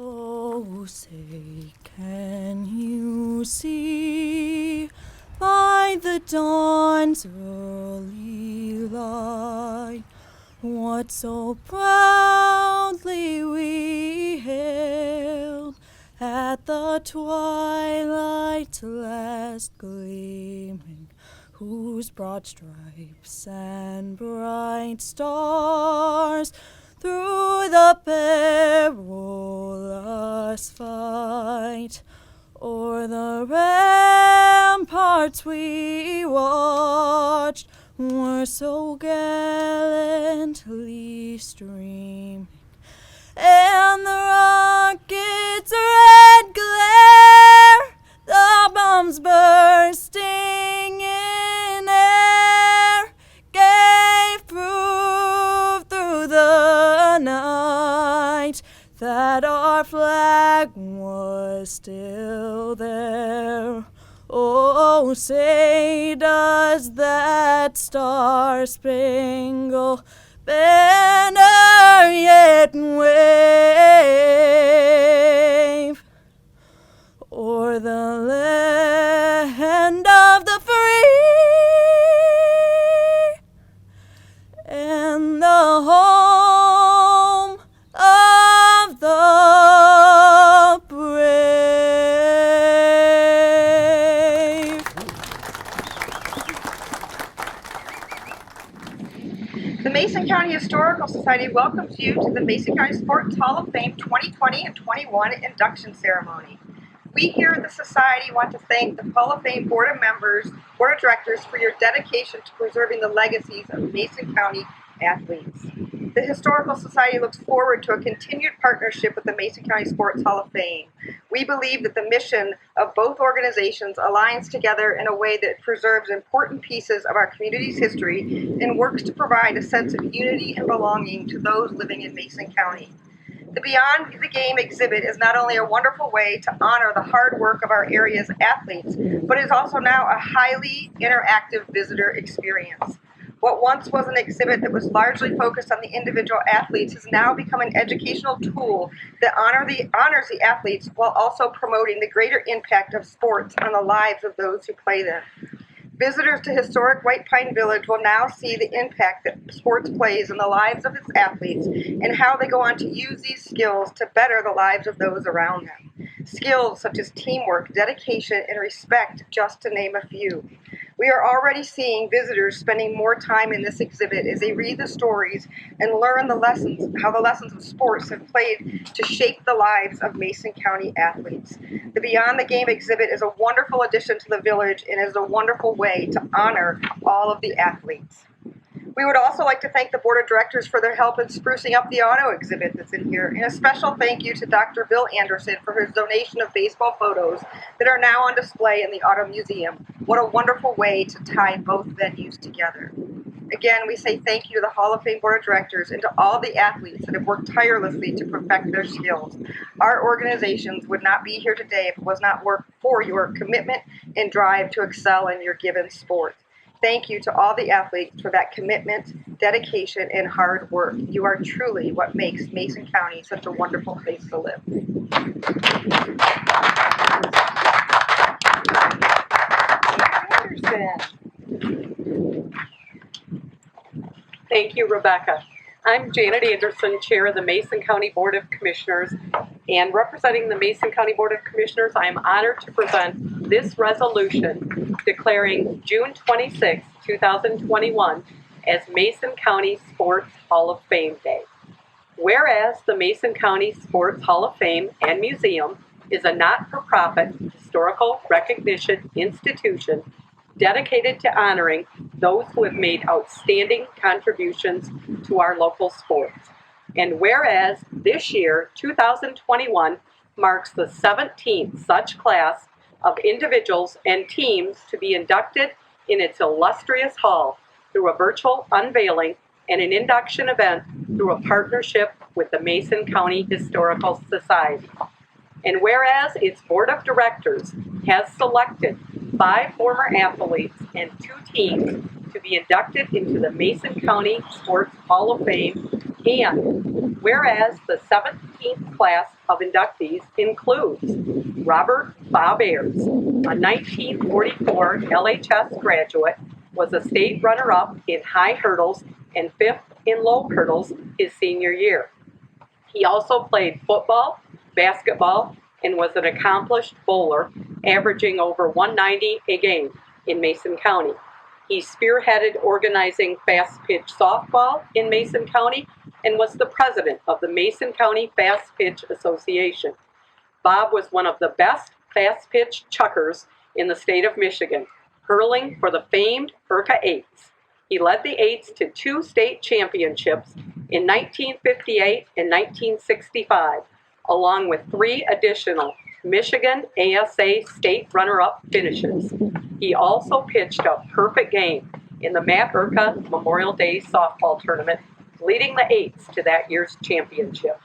Oh, say, can you see by the dawn's early light what so proudly we hailed at the twilight's last gleaming, whose broad stripes and bright stars through the perilous fight o'er the ramparts we watched were so gallantly streaming, and the rocket's red glare, the bombs bursting in air, gave proof through the night that our flag was still there. Oh, say, does that star-spangled banner yet wave o'er the land of the free and the home of the brave? The Mason County Historical Society welcomes you to the Mason County Sports Hall of Fame 2020 and 21 induction ceremony. We here at the Society want to thank the Hall of Fame Board of Directors for your dedication to preserving the legacies of Mason County athletes. The Historical Society looks forward to a continued partnership with the Mason County Sports Hall of Fame. We believe that the mission of both organizations aligns together in a way that preserves important pieces of our community's history and works to provide a sense of unity and belonging to those living in Mason County. The Beyond the Game exhibit is not only a wonderful way to honor the hard work of our area's athletes, but is also now a highly interactive visitor experience. What once was an exhibit that was largely focused on the individual athletes has now become an educational tool that honors the athletes while also promoting the greater impact of sports on the lives of those who play them. Visitors to historic White Pine Village will now see the impact that sports plays in the lives of its athletes and how they go on to use these skills to better the lives of those around them. Skills such as teamwork, dedication, and respect, just to name a few. We are already seeing visitors spending more time in this exhibit as they read the stories and learn the lessons, how the lessons of sports have played to shape the lives of Mason County athletes. The Beyond the Game exhibit is a wonderful addition to the village and is a wonderful way to honor all of the athletes. We would also like to thank the Board of Directors for their help in sprucing up the auto exhibit that's in here. And a special thank you to Dr. Bill Anderson for his donation of baseball photos that are now on display in the Auto Museum. What a wonderful way to tie both venues together. Again, we say thank you to the Hall of Fame Board of Directors and to all the athletes that have worked tirelessly to perfect their skills. Our organizations would not be here today if it was not for your commitment and drive to excel in your given sport. Thank you to all the athletes for that commitment, dedication, and hard work. You are truly what makes Mason County such a wonderful place to live. Thank you, Rebecca. I'm Janet Anderson, Chair of the Mason County Board of Commissioners, and representing the Mason County Board of Commissioners, I am honored to present this resolution declaring June 26, 2021 as Mason County Sports Hall of Fame Day. Whereas the Mason County Sports Hall of Fame and Museum is a not-for-profit historical recognition institution dedicated to honoring those who have made outstanding contributions to our local sports. And whereas this year, 2021, marks the 17th such class of individuals and teams to be inducted in its illustrious hall through a virtual unveiling and an induction event through a partnership with the Mason County Historical Society. And whereas its board of directors has selected 5 former athletes and 2 teams to be inducted into the Mason County Sports Hall of Fame, and whereas the 7th 19th class of inductees includes Robert Bob Ayers, a 1944 LHS graduate, was a state runner-up in high hurdles and 5th in low hurdles his senior year. He also played football, basketball, and was an accomplished bowler, averaging over 190 a game in Mason County. He spearheaded organizing fast pitch softball in Mason County and was the president of the Mason County Fast Pitch Association. Bob was one of the best fast pitch chuckers in the state of Michigan, hurling for the famed IRCA 8s. He led the 8s to 2 state championships in 1958 and 1965, along with 3 additional Michigan ASA state runner-up finishes. He also pitched a perfect game in the Matt IRCA Memorial Day softball tournament, leading the 8s to that year's championship.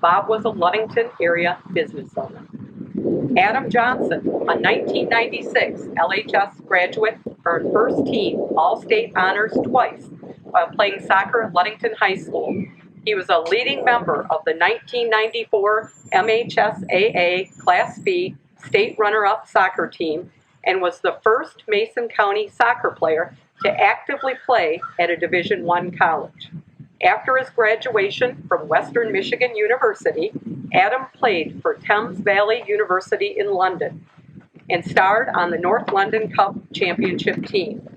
Bob was a Ludington area business owner. Adam Johnson, a 1996 LHS graduate, earned first team All-State honors twice while playing soccer at Ludington High School. He was a leading member of the 1994 MHSAA Class B state runner-up soccer team and was the first Mason County soccer player to actively play at a Division I college. After his graduation from Western Michigan University, Adam played for Thames Valley University in London and starred on the North London Cup championship team.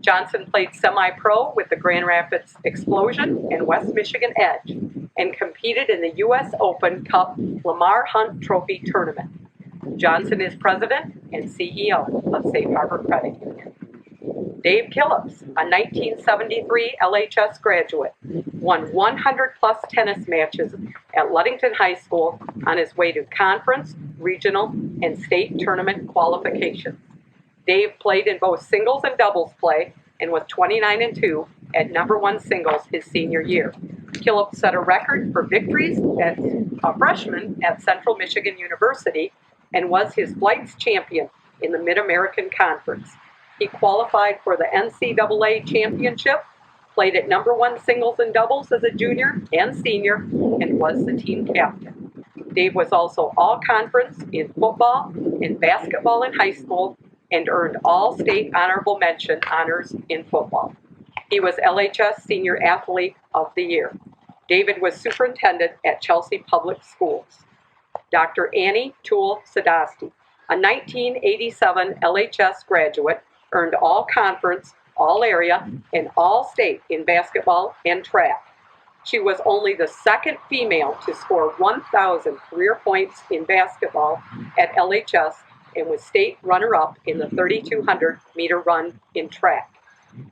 Johnson played semi-pro with the Grand Rapids Explosion and West Michigan Edge and competed in the U.S. Open Cup Lamar Hunt Trophy Tournament. Johnson is president and CEO of Safe Harbor Credit Union. Dave Killips, a 1973 LHS graduate, won 100-plus tennis matches at Ludington High School on his way to conference, regional, and state tournament qualifications. Dave played in both singles and doubles play and was 29-2 at number 1 singles his senior year. Killips set a record for victories as a freshman at Central Michigan University and was his flights champion in the Mid-American Conference. He qualified for the NCAA championship, played at number 1 singles and doubles as a junior and senior, and was the team captain. Dave was also all-conference in football and basketball in high school and earned all-state honorable mention honors in football. He was LHS Senior Athlete of the Year. David was superintendent at Chelsea Public Schools. Dr. Annie Toole Sadasti, a 1987 LHS graduate, earned all-conference, all-area, and all-state in basketball and track. She was only the second female to score 1,000 career points in basketball at LHS and was state runner-up in the 3,200-meter run in track.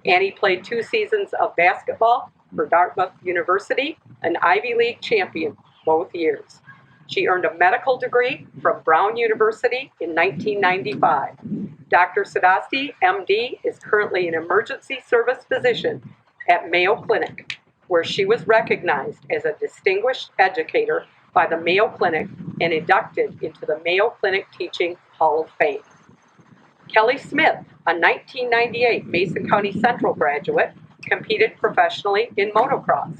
Annie played 2 seasons of basketball for Dartmouth University, an Ivy League champion both years. She earned a medical degree from Brown University in 1995. Dr. Sadasti, MD, is currently an emergency service physician at Mayo Clinic, where she was recognized as a distinguished educator by the Mayo Clinic and inducted into the Mayo Clinic Teaching Hall of Fame. Kelly Smith, a 1998 Mason County Central graduate, competed professionally in motocross.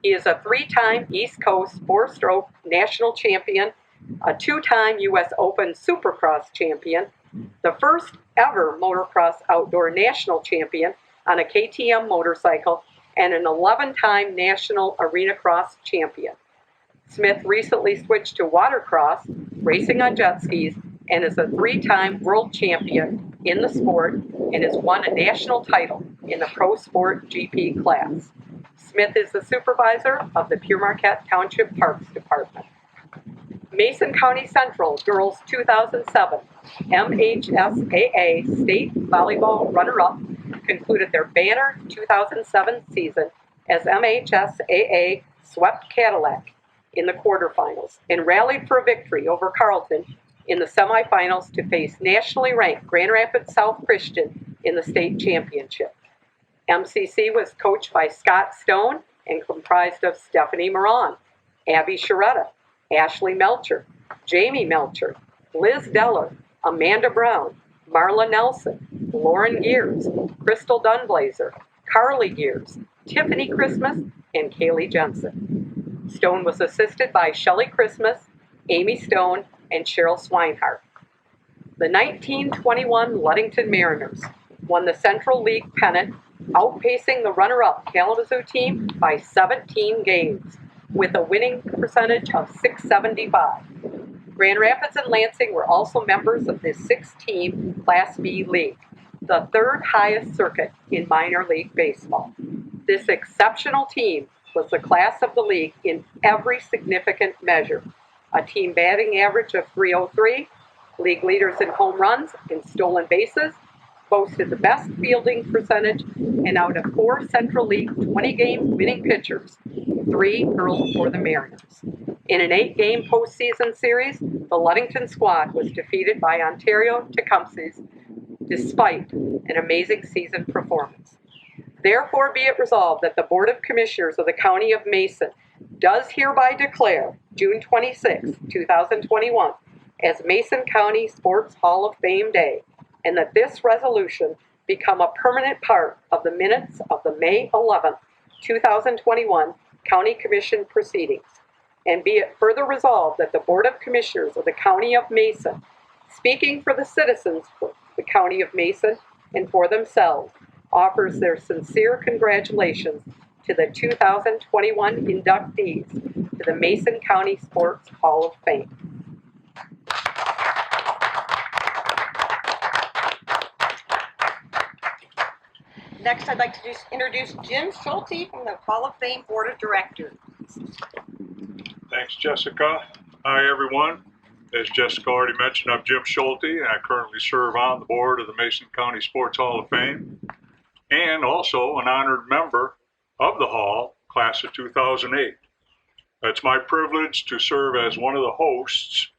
He is a 3-time East Coast 4-stroke national champion, a 2-time U.S. Open Supercross champion, the first ever motocross outdoor national champion on a KTM motorcycle, and an 11-time national arena cross champion. Smith recently switched to watercross, racing on jet skis, and is a 3-time world champion in the sport and has won a national title in the Pro Sport GP class. Smith is the supervisor of the Pure Marquette Township Parks Department. Mason County Central Girls 2007 MHSAA State Volleyball runner-up concluded their banner 2007 season as MHSAA swept Cadillac in the quarterfinals and rallied for a victory over Carleton in the semifinals to face nationally ranked Grand Rapids South Christian in the state championship. MCC was coached by Scott Stone and comprised of Stephanie Moran, Abby Sharetta, Ashley Melcher, Jamie Melcher, Liz Deller, Amanda Brown, Marla Nelson, Lauren Gears, Crystal Dunblazer, Carly Gears, Tiffany Christmas, and Kaylee Jensen. Stone was assisted by Shelley Christmas, Amy Stone, and Cheryl Swinehart. The 1921 Ludington Mariners won the Central League pennant, outpacing the runner-up Kalamazoo team by 17 games, with a winning percentage of .675. Grand Rapids and Lansing were also members of the 6-team Class B League, the third highest circuit in minor league baseball. This exceptional team was the class of the league in every significant measure: a team batting average of .303, league leaders in home runs and stolen bases, boasted the best fielding percentage, and out of 4 Central League 20-game winning pitchers, 3 hurled for the Mariners. In an 8-game postseason series, the Ludington squad was defeated by Ontario Tecumsehs despite an amazing season performance. Therefore be it resolved that the Board of Commissioners of the County of Mason does hereby declare June 26, 2021 as Mason County Sports Hall of Fame Day, and that this resolution become a permanent part of the minutes of the May 11, 2021 County Commission proceedings. And be it further resolved that the Board of Commissioners of the County of Mason, speaking for the citizens of the County of Mason and for themselves, offers their sincere congratulations to the 2021 inductees to the Mason County Sports Hall of Fame. Next, I'd like to introduce Jim Schulte from the Hall of Fame Board of Directors. Thanks, Jessica. Hi, everyone. As Jessica already mentioned, I'm Jim Schulte, and I currently serve on the board of the Mason County Sports Hall of Fame, and also an honored member of the Hall, class of 2008. It's my privilege to serve as one of the hosts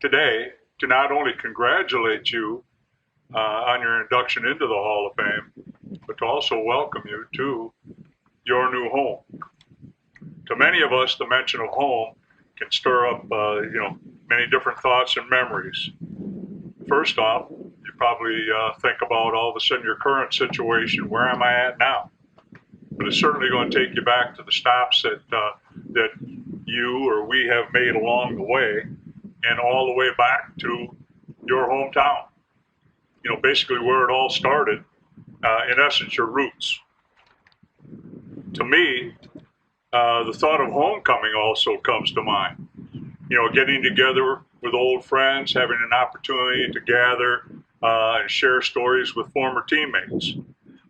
today to not only congratulate you on your induction into the Hall of Fame, but to also welcome you to your new home. To many of us, the mention of home can stir up, many different thoughts and memories. First off, you probably think about all of a sudden your current situation. Where am I at now? But it's certainly going to take you back to the stops that you or we have made along the way, and all the way back to your hometown. Basically where it all started, in essence, your roots. To me, the thought of homecoming also comes to mind. Getting together with old friends, having an opportunity to gather and share stories with former teammates.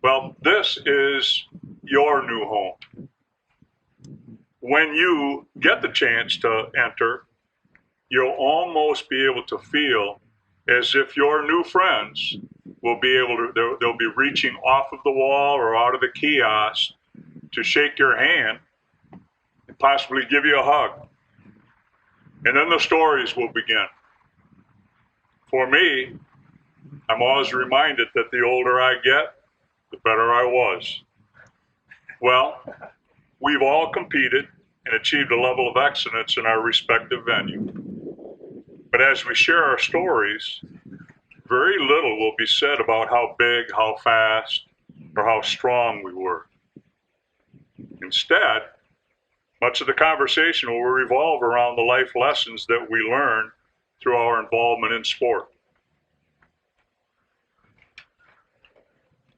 Well, this is your new home. When you get the chance to enter, you'll almost be able to feel as if your new friends will be able to, they'll be reaching off of the wall or out of the kiosk to shake your hand and possibly give you a hug. And then the stories will begin. For me, I'm always reminded that the older I get, the better I was. Well, we've all competed and achieved a level of excellence in our respective venue. But as we share our stories, very little will be said about how big, how fast, or how strong we were. Instead, much of the conversation will revolve around the life lessons that we learn through our involvement in sport.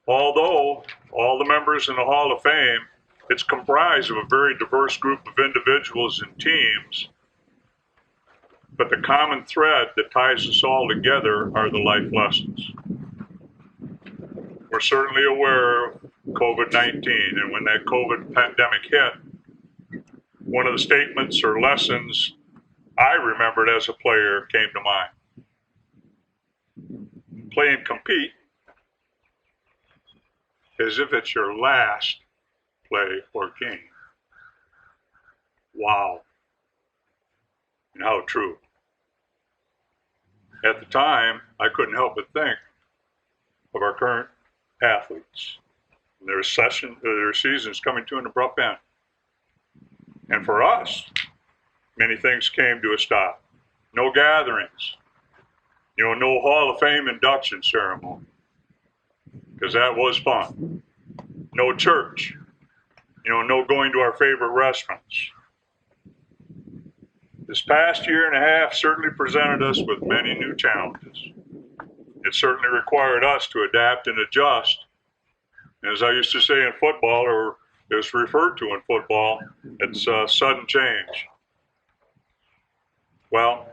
Although all the members in the Hall of Fame, it's comprised of a very diverse group of individuals and teams, but the common thread that ties us all together are the life lessons. We're certainly aware of COVID-19, and when that COVID pandemic hit, one of the statements or lessons I remembered as a player came to mind. Play and compete as if it's your last play or game. Wow. And how true. At the time, I couldn't help but think of our current athletes. Their season's coming to an abrupt end. And for us, many things came to a stop. No gatherings, no Hall of Fame induction ceremony, because that was fun. No church, No going to our favorite restaurants. This past year and a half certainly presented us with many new challenges. It certainly required us to adapt and adjust. As I used to say in football, or is referred to in football, it's sudden change. Well,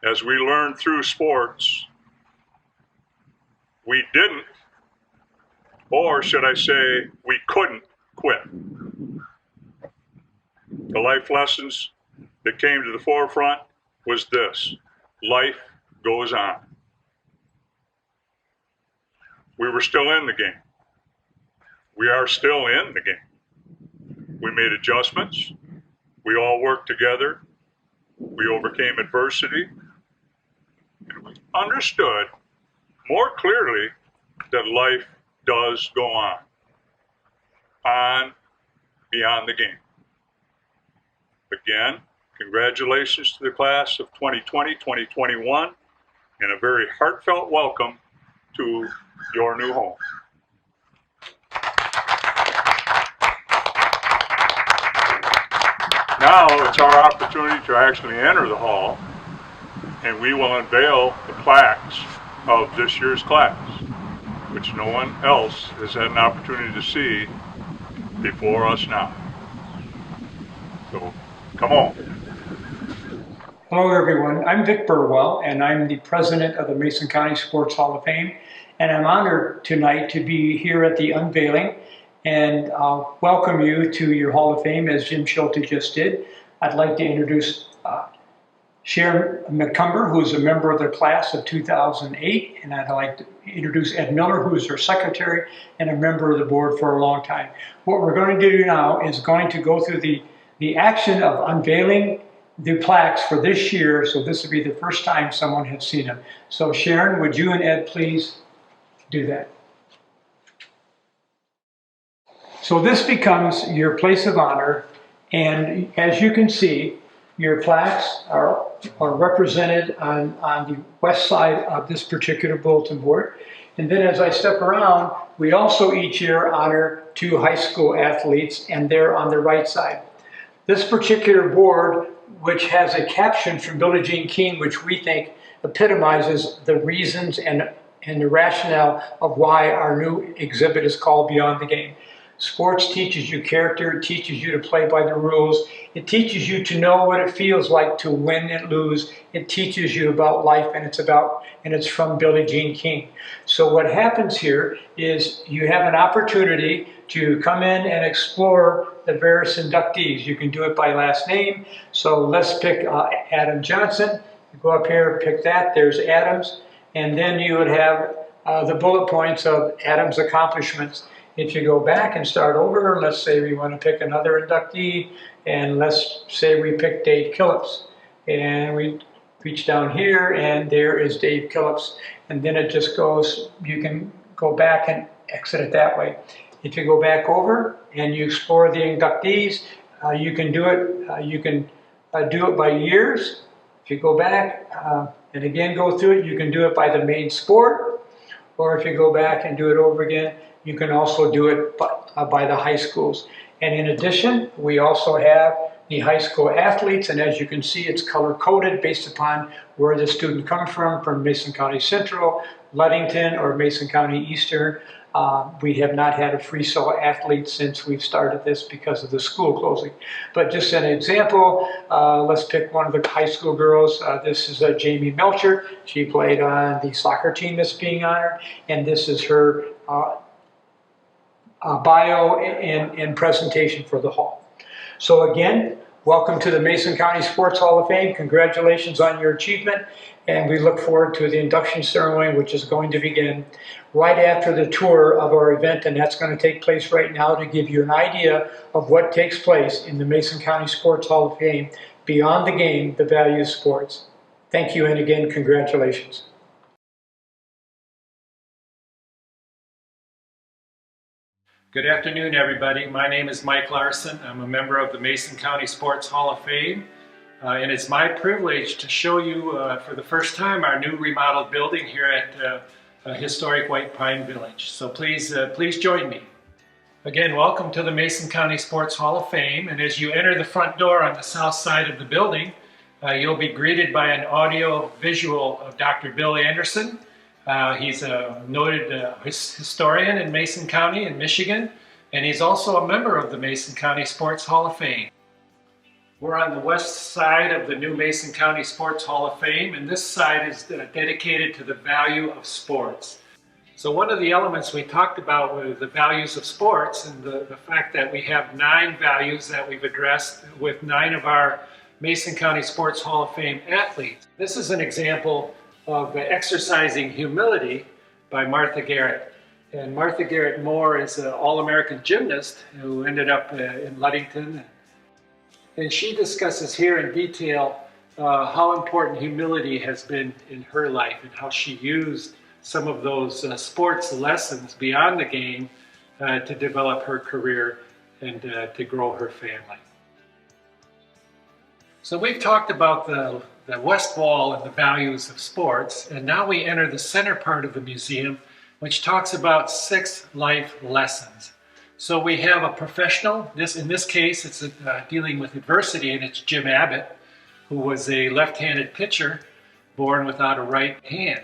as we learned through sports, we didn't, or should I say, we couldn't quit. The life lessons that came to the forefront was this: life goes on. We were still in the game. We are still in the game. We made adjustments. We all worked together. We overcame adversity. And we understood more clearly that life does go on beyond the game. Again, congratulations to the class of 2020, 2021, and a very heartfelt welcome to your new home. Now it's our opportunity to actually enter the hall, and we will unveil the plaques of this year's class, which no one else has had an opportunity to see before us now. So, come on. Hello everyone, I'm Vic Burwell and I'm the president of the Mason County Sports Hall of Fame, and I'm honored tonight to be here at the unveiling and welcome you to your Hall of Fame as Jim Schulte just did. I'd like to introduce Sharon McCumber, who is a member of the class of 2008, and I'd like to introduce Ed Miller, who is her secretary and a member of the board for a long time. What we're going to do now is going to go through the action of unveiling the plaques for this year, so this will be the first time someone has seen them. So Sharon, would you and Ed please do that? So this becomes your place of honor, and as you can see, your plaques are represented on the west side of this particular bulletin board. And then as I step around, we also each year honor 2 high school athletes, and they're on the right side. This particular board, which has a caption from Billie Jean King, which we think epitomizes the reasons and the rationale of why our new exhibit is called Beyond the Game. Sports teaches you character, it teaches you to play by the rules, it teaches you to know what it feels like to win and lose, it teaches you about life, and it's from Billie Jean King. So what happens here is you have an opportunity to come in and explore the various inductees. You can do it by last name, so let's pick Adam Johnson. You go up here, pick that, there's Adams, and then you would have the bullet points of Adams' accomplishments. If you go back and start over, let's say we want to pick another inductee, and let's say we pick Dave Killips. And we reach down here, and there is Dave Killips. And then it just goes, you can go back and exit it that way. If you go back over and you explore the inductees, you can do it by years. If you go back and again go through it, you can do it by the main sport. Or if you go back and do it over again, you can also do it by the high schools. And in addition, we also have the high school athletes, and as you can see, it's color-coded based upon where the student comes from Mason County Central, Ludington, or Mason County Eastern. We have not had a free solo athlete since we've started this because of the school closing. But just an example, let's pick one of the high school girls. This is Jamie Melcher. She played on the soccer team that's being honored, and this is her bio and presentation for the hall. So again, welcome to the Mason County Sports Hall of Fame. Congratulations on your achievement, and we look forward to the induction ceremony, which is going to begin right after the tour of our event, and that's going to take place right now to give you an idea of what takes place in the Mason County Sports Hall of Fame, Beyond the Game, the Value of Sports. Thank you, and again, congratulations. Good afternoon, everybody. My name is Mike Larson. I'm a member of the Mason County Sports Hall of Fame, and it's my privilege to show you for the first time our new remodeled building here at historic White Pine Village. So please join me. Again, welcome to the Mason County Sports Hall of Fame. And as you enter the front door on the south side of the building, you'll be greeted by an audio visual of Dr. Bill Anderson. He's a noted historian in Mason County in Michigan, and he's also a member of the Mason County Sports Hall of Fame. We're on the west side of the new Mason County Sports Hall of Fame, and this side is dedicated to the value of sports. So one of the elements we talked about were the values of sports, and the fact that we have 9 values that we've addressed with 9 of our Mason County Sports Hall of Fame athletes. This is an example of exercising humility by Martha Garrett. And Martha Garrett Moore is an All-American gymnast who ended up in Ludington. And she discusses here in detail how important humility has been in her life and how she used some of those sports lessons beyond the game to develop her career and to grow her family. So we've talked about the west wall and the values of sports, and now we enter the center part of the museum, which talks about 6 life lessons. So we have a professional, in this case it's dealing with adversity, and it's Jim Abbott, who was a left-handed pitcher born without a right hand.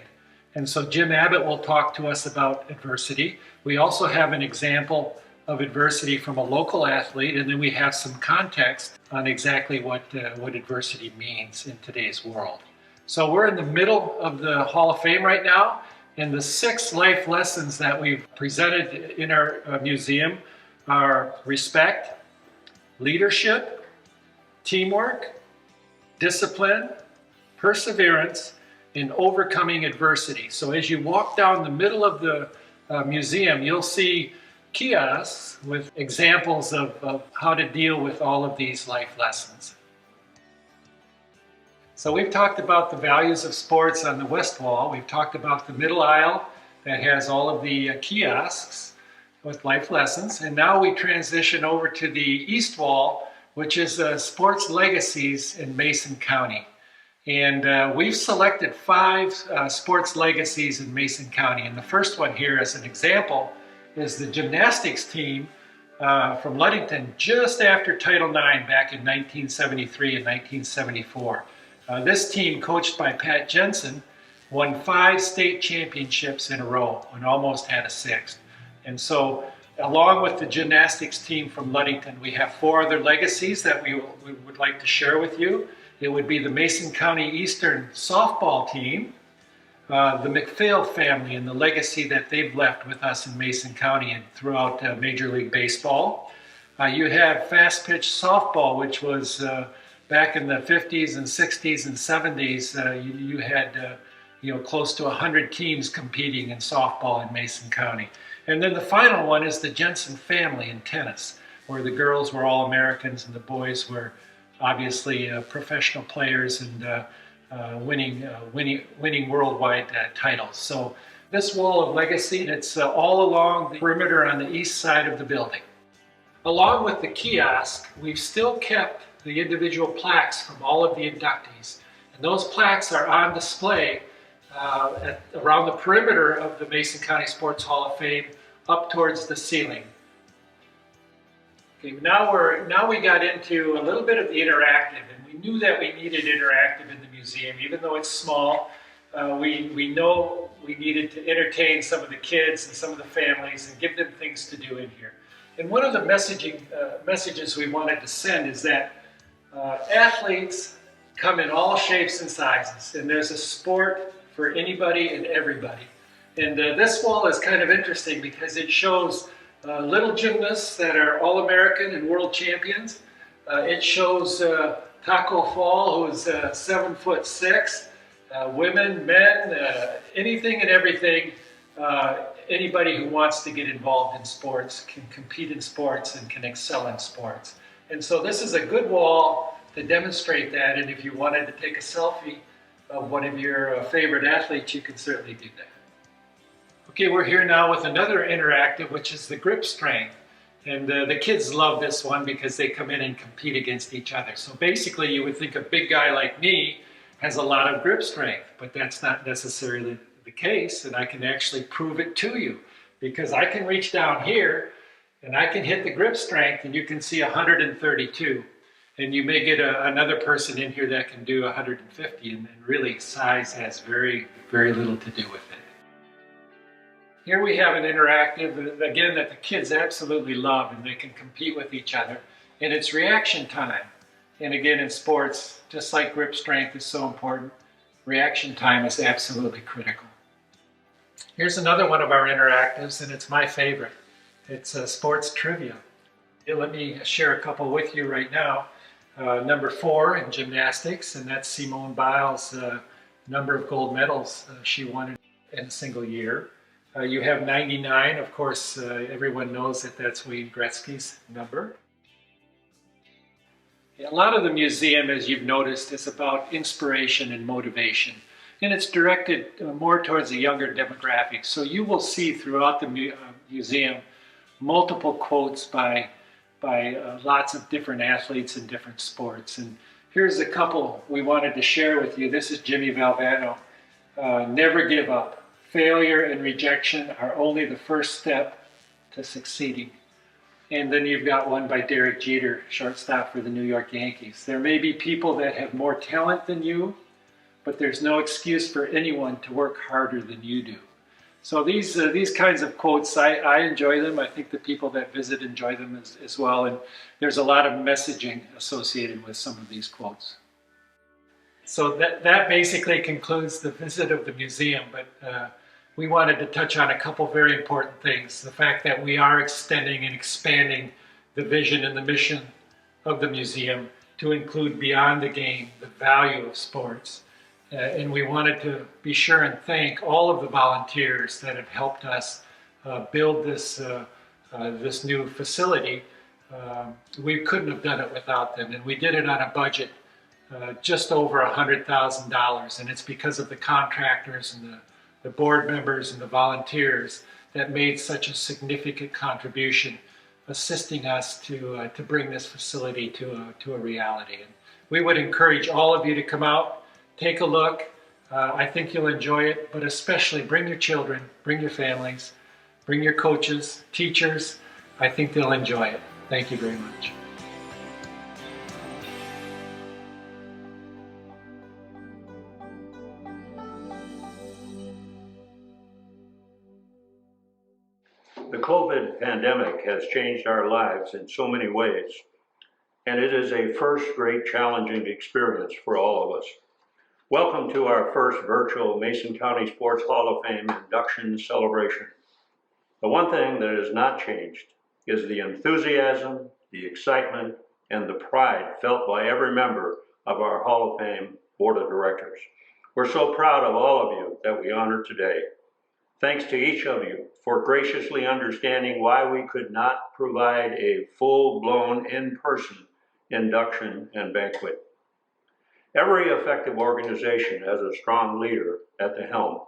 And so Jim Abbott will talk to us about adversity. We also have an example of adversity from a local athlete, and then we have some context on exactly what adversity means in today's world. So we're in the middle of the Hall of Fame right now, and the 6 life lessons that we've presented in our museum are respect, leadership, teamwork, discipline, perseverance, and overcoming adversity. So as you walk down the middle of the museum, you'll see kiosks with examples of how to deal with all of these life lessons. So we've talked about the values of sports on the west wall. We've talked about the middle aisle that has all of the kiosks with life lessons. And now we transition over to the east wall, which is sports legacies in Mason County. And we've selected 5 sports legacies in Mason County. And the first one here as an example is the gymnastics team from Ludington just after Title IX back in 1973 and 1974. This team, coached by Pat Jensen, won 5 state championships in a row and almost had a 6th. And so, along with the gymnastics team from Ludington, we have 4 other legacies that we would like to share with you. It would be the Mason County Eastern softball team, the McPhail family and the legacy that they've left with us in Mason County and throughout Major League Baseball. You have fast pitch softball, which was back in the 50s and 60s and 70s, you had close to 100 teams competing in softball in Mason County. And then the final one is the Jensen family in tennis, where the girls were all Americans and the boys were obviously professional players and winning worldwide titles. So this wall of legacy, it's all along the perimeter on the east side of the building. Along with the kiosk, we've still kept the individual plaques from all of the inductees. And those plaques are on display around the perimeter of the Mason County Sports Hall of Fame up towards the ceiling. Okay, now we got into a little bit of the interactive, and we knew that we needed interactive in the museum, even though it's small. We know we needed to entertain some of the kids and some of the families and give them things to do in here. And one of the messages we wanted to send is that athletes come in all shapes and sizes, and there's a sport for anybody and everybody. And this wall is kind of interesting because it shows little gymnasts that are All-American and world champions. It shows Taco Fall, who's 7'6", women, men, anything and everything. Anybody who wants to get involved in sports can compete in sports and can excel in sports. And so this is a good wall to demonstrate that, and if you wanted to take a selfie of one of your favorite athletes, you can certainly do that. Okay, we're here now with another interactive, which is the grip strength. And the kids love this one because they come in and compete against each other. So basically you would think a big guy like me has a lot of grip strength, but that's not necessarily the case, and I can actually prove it to you because I can reach down here And I can hit the grip strength and you can see 132. And you may get another person in here that can do 150, and really size has very, very little to do with it. Here we have an interactive, again, that the kids absolutely love and they can compete with each other. And it's reaction time. And again, in sports, just like grip strength is so important, reaction time is absolutely critical. Here's another one of our interactives, and it's my favorite. It's sports trivia. Let me share a couple with you right now. Number 4 in gymnastics, and that's Simone Biles' number of gold medals she won in a single year. You have 99, of course, everyone knows that that's Wayne Gretzky's number. A lot of the museum, as you've noticed, is about inspiration and motivation. And it's directed more towards a younger demographic. So you will see throughout the museum multiple quotes by lots of different athletes in different sports. And here's a couple we wanted to share with you. This is Jimmy Valvano. Never give up. Failure and rejection are only the first step to succeeding. And then you've got one by Derek Jeter, shortstop for the New York Yankees. There may be people that have more talent than you, but there's no excuse for anyone to work harder than you do. So these kinds of quotes, I enjoy them. I think the people that visit enjoy them as well. And there's a lot of messaging associated with some of these quotes. So that basically concludes the visit of the museum. But we wanted to touch on a couple very important things. The fact that we are extending and expanding the vision and the mission of the museum to include beyond the game, the value of sports. And we wanted to be sure and thank all of the volunteers that have helped us build this new facility. We couldn't have done it without them, and we did it on a budget just over $100,000, and it's because of the contractors and the board members and the volunteers that made such a significant contribution, assisting us to bring this facility to a reality. And we would encourage all of you to come out, take a look. I think you'll enjoy it, but especially bring your children, bring your families, bring your coaches, teachers. I think they'll enjoy it. Thank you very much. The COVID pandemic has changed our lives in so many ways, and it is a first great challenging experience for all of us. Welcome to our first virtual Mason County Sports Hall of Fame induction celebration. The one thing that has not changed is the enthusiasm, the excitement, and the pride felt by every member of our Hall of Fame Board of Directors. We're so proud of all of you that we honor today. Thanks to each of you for graciously understanding why we could not provide a full-blown in-person induction and banquet. Every effective organization has a strong leader at the helm.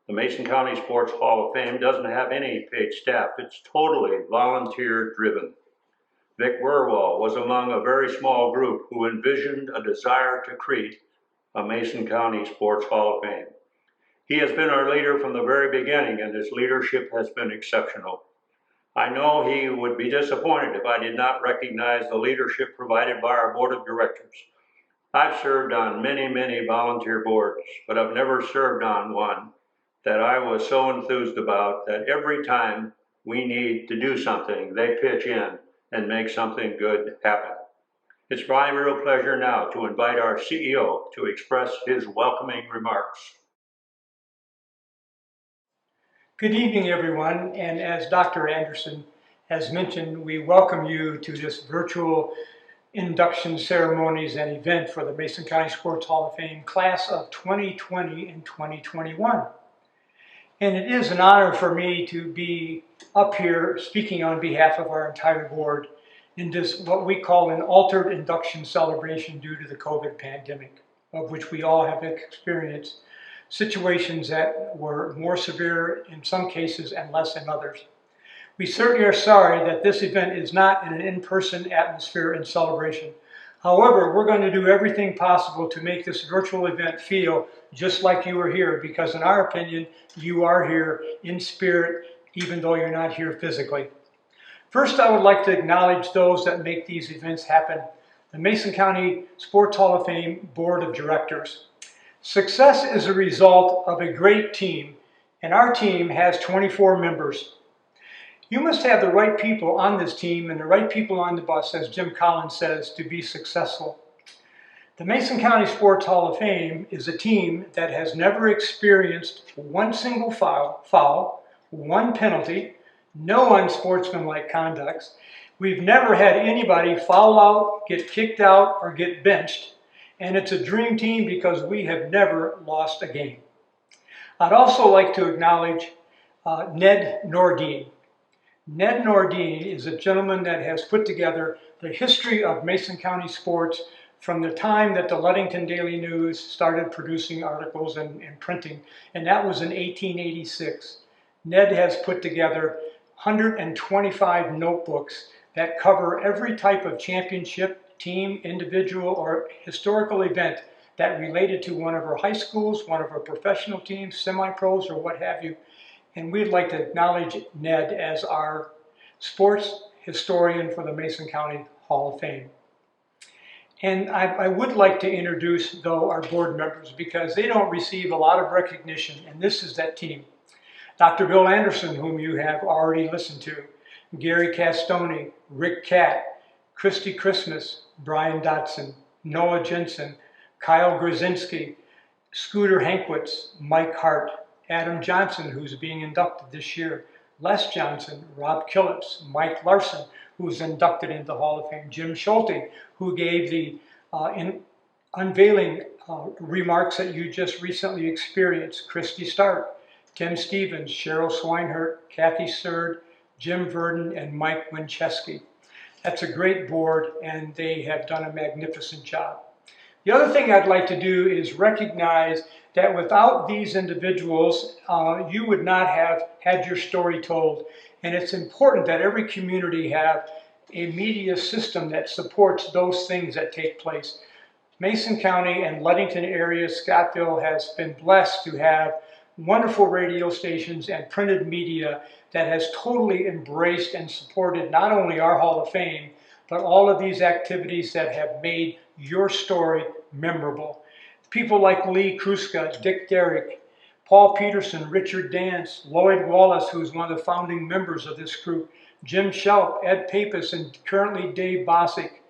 The Mason County Sports Hall of Fame doesn't have any paid staff. It's totally volunteer-driven. Vic Werwall was among a very small group who envisioned a desire to create a Mason County Sports Hall of Fame. He has been our leader from the very beginning, and his leadership has been exceptional. I know he would be disappointed if I did not recognize the leadership provided by our board of directors. I've served on many, many volunteer boards, but I've never served on one that I was so enthused about that every time we need to do something, they pitch in and make something good happen. It's my real pleasure now to invite our CEO to express his welcoming remarks. Good evening, everyone, and as Dr. Anderson has mentioned, we welcome you to this virtual induction ceremonies and event for the Mason County Sports Hall of Fame class of 2020 and 2021. And it is an honor for me to be up here speaking on behalf of our entire board in this, what we call an altered induction celebration due to the COVID pandemic, of which we all have experienced situations that were more severe in some cases and less in others. We certainly are sorry that this event is not in an in-person atmosphere and celebration. However, we're going to do everything possible to make this virtual event feel just like you were here, because in our opinion, you are here in spirit, even though you're not here physically. First, I would like to acknowledge those that make these events happen. The Mason County Sports Hall of Fame Board of Directors. Success is a result of a great team, and our team has 24 members. You must have the right people on this team and the right people on the bus, as Jim Collins says, to be successful. The Mason County Sports Hall of Fame is a team that has never experienced one single foul, one penalty, no unsportsmanlike conducts. We've never had anybody foul out, get kicked out, or get benched. And it's a dream team because we have never lost a game. I'd also like to acknowledge Ned Nordine. Ned Nordine is a gentleman that has put together the history of Mason County sports from the time that the Ludington Daily News started producing articles and printing, and that was in 1886. Ned has put together 125 notebooks that cover every type of championship, team, individual, or historical event that related to one of our high schools, one of our professional teams, semi-pros, or what have you. And we'd like to acknowledge Ned as our sports historian for the Mason County Hall of Fame. And I would like to introduce, though, our board members because they don't receive a lot of recognition, and this is that team. Dr. Bill Anderson, whom you have already listened to, Gary Castoni, Rick Catt, Christy Christmas, Brian Dotson, Noah Jensen, Kyle Grzinski, Scooter Hankwitz, Mike Hart, Adam Johnson, who's being inducted this year, Les Johnson, Rob Killips, Mike Larson, who's inducted into the Hall of Fame, Jim Schulte, who gave the unveiling remarks that you just recently experienced, Christy Stark, Tim Stevens, Cheryl Swinehurt, Kathy Surd, Jim Verdon, and Mike Winchesky. That's a great board, and they have done a magnificent job. The other thing I'd like to do is recognize that without these individuals, you would not have had your story told. And it's important that every community have a media system that supports those things that take place. Mason County and Ludington area, Scottville, has been blessed to have wonderful radio stations and printed media that has totally embraced and supported not only our Hall of Fame, but all of these activities that have made your story memorable. People like Lee Kruska, Dick Derrick, Paul Peterson, Richard Dance, Lloyd Wallace, who's one of the founding members of this group, Jim Shelp, Ed Pappas, and currently Dave Bosick.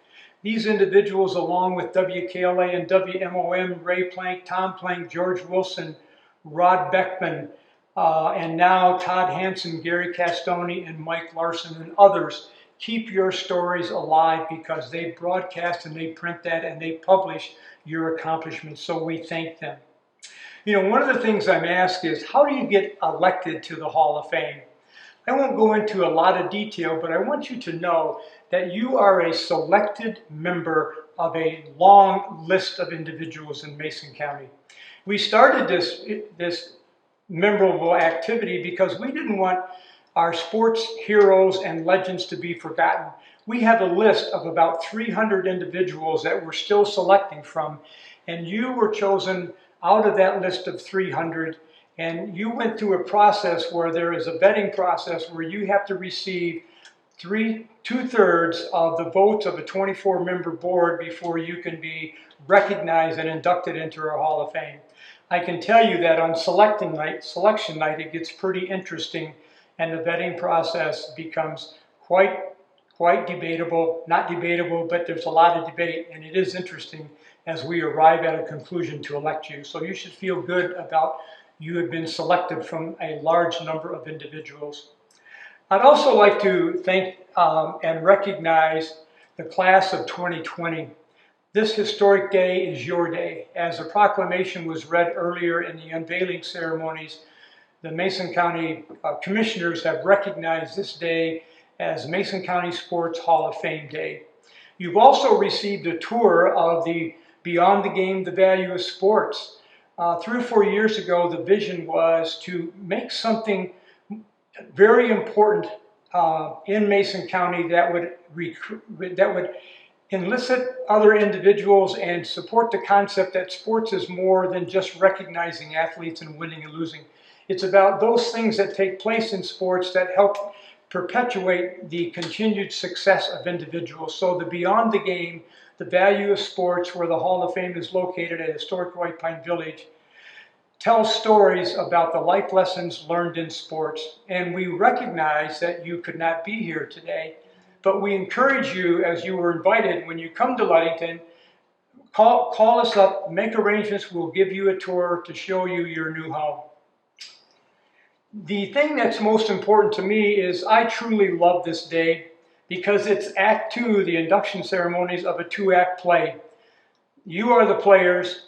These individuals, along with WKLA and WMOM, Ray Plank, Tom Plank, George Wilson, Rod Beckman, and now Todd Hansen, Gary Castoni, and Mike Larson, and others, keep your stories alive because they broadcast and they print that and they publish your accomplishments, so we thank them. You know, one of the things I'm asked is, how do you get elected to the Hall of Fame? I won't go into a lot of detail, but I want you to know that you are a selected member of a long list of individuals in Mason County. We started this memorable activity because we didn't want our sports heroes and legends to be forgotten. We have a list of about 300 individuals that we're still selecting from, and you were chosen out of that list of 300, and you went through a process where there is a vetting process where you have to receive two-thirds of the votes of a 24-member board before you can be recognized and inducted into our Hall of Fame. I can tell you that on selection night, it gets pretty interesting, and the vetting process becomes quite debatable. Not debatable, but there's a lot of debate, and it is interesting as we arrive at a conclusion to elect you. So you should feel good about you have been selected from a large number of individuals. I'd also like to thank and recognize the class of 2020. This historic day is your day. As the proclamation was read earlier in the unveiling ceremonies, the Mason County Commissioners have recognized this day as Mason County Sports Hall of Fame Day. You've also received a tour of the Beyond the Game, the Value of Sports. 3 or 4 years ago, the vision was to make something very important in Mason County that would enlist other individuals and support the concept that sports is more than just recognizing athletes and winning and losing. It's about those things that take place in sports that help perpetuate the continued success of individuals. So the Beyond the Game, the value of sports, where the Hall of Fame is located at historic White Pine Village, tells stories about the life lessons learned in sports. And we recognize that you could not be here today, but we encourage you, as you were invited, when you come to Ludington, call us up, make arrangements, we'll give you a tour to show you your new home. The thing that's most important to me is I truly love this day because it's Act 2, the induction ceremonies of a 2-act play. You are the players,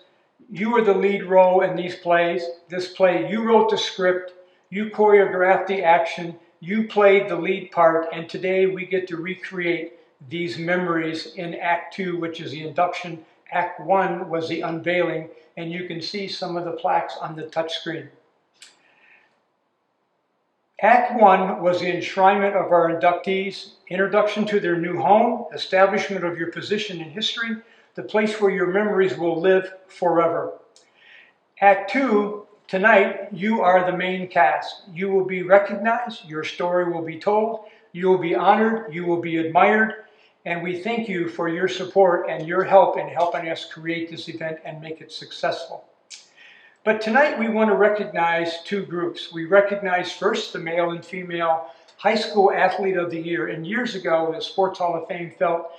you are the lead role in these plays. This play, you wrote the script, you choreographed the action, you played the lead part, and today we get to recreate these memories in Act 2, which is the induction. Act 1 was the unveiling, and you can see some of the plaques on the touchscreen. Act 1 was the enshrinement of our inductees, introduction to their new home, establishment of your position in history, the place where your memories will live forever. Act 2, tonight, you are the main cast. You will be recognized, your story will be told, you will be honored, you will be admired, and we thank you for your support and your help in helping us create this event and make it successful. But tonight we want to recognize two groups. We recognize first the male and female high school athlete of the year. And years ago, the Sports Hall of Fame felt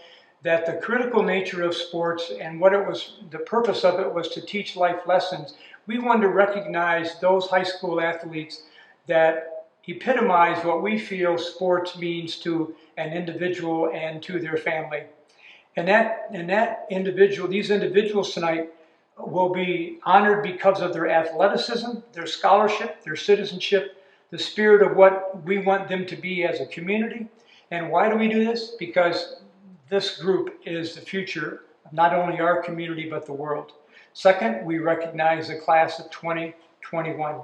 that the critical nature of sports and what it was, the purpose of it was to teach life lessons. We wanted to recognize those high school athletes that epitomize what we feel sports means to an individual and to their family. And these individuals tonight will be honored because of their athleticism, their scholarship, their citizenship, the spirit of what we want them to be as a community. And why do we do this? Because this group is the future of not only our community, but the world. Second, we recognize the class of 2021.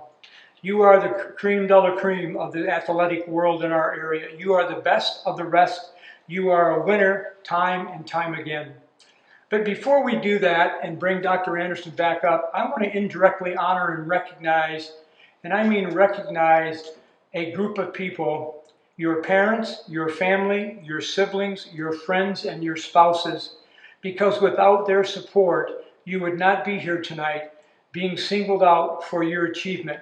You are the cream de la cream of the athletic world in our area. You are the best of the rest. You are a winner time and time again. But before we do that and bring Dr. Anderson back up, I want to indirectly honor and recognize, and I mean recognize, a group of people, your parents, your family, your siblings, your friends, and your spouses, because without their support, you would not be here tonight being singled out for your achievement.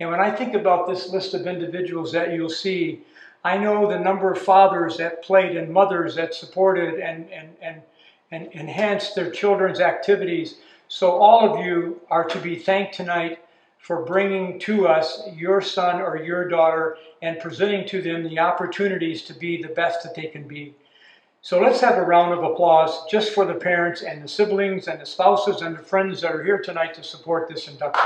And when I think about this list of individuals that you'll see, I know the number of fathers that played and mothers that supported and enhance their children's activities. So all of you are to be thanked tonight for bringing to us your son or your daughter and presenting to them the opportunities to be the best that they can be. So let's have a round of applause just for the parents and the siblings and the spouses and the friends that are here tonight to support this induction.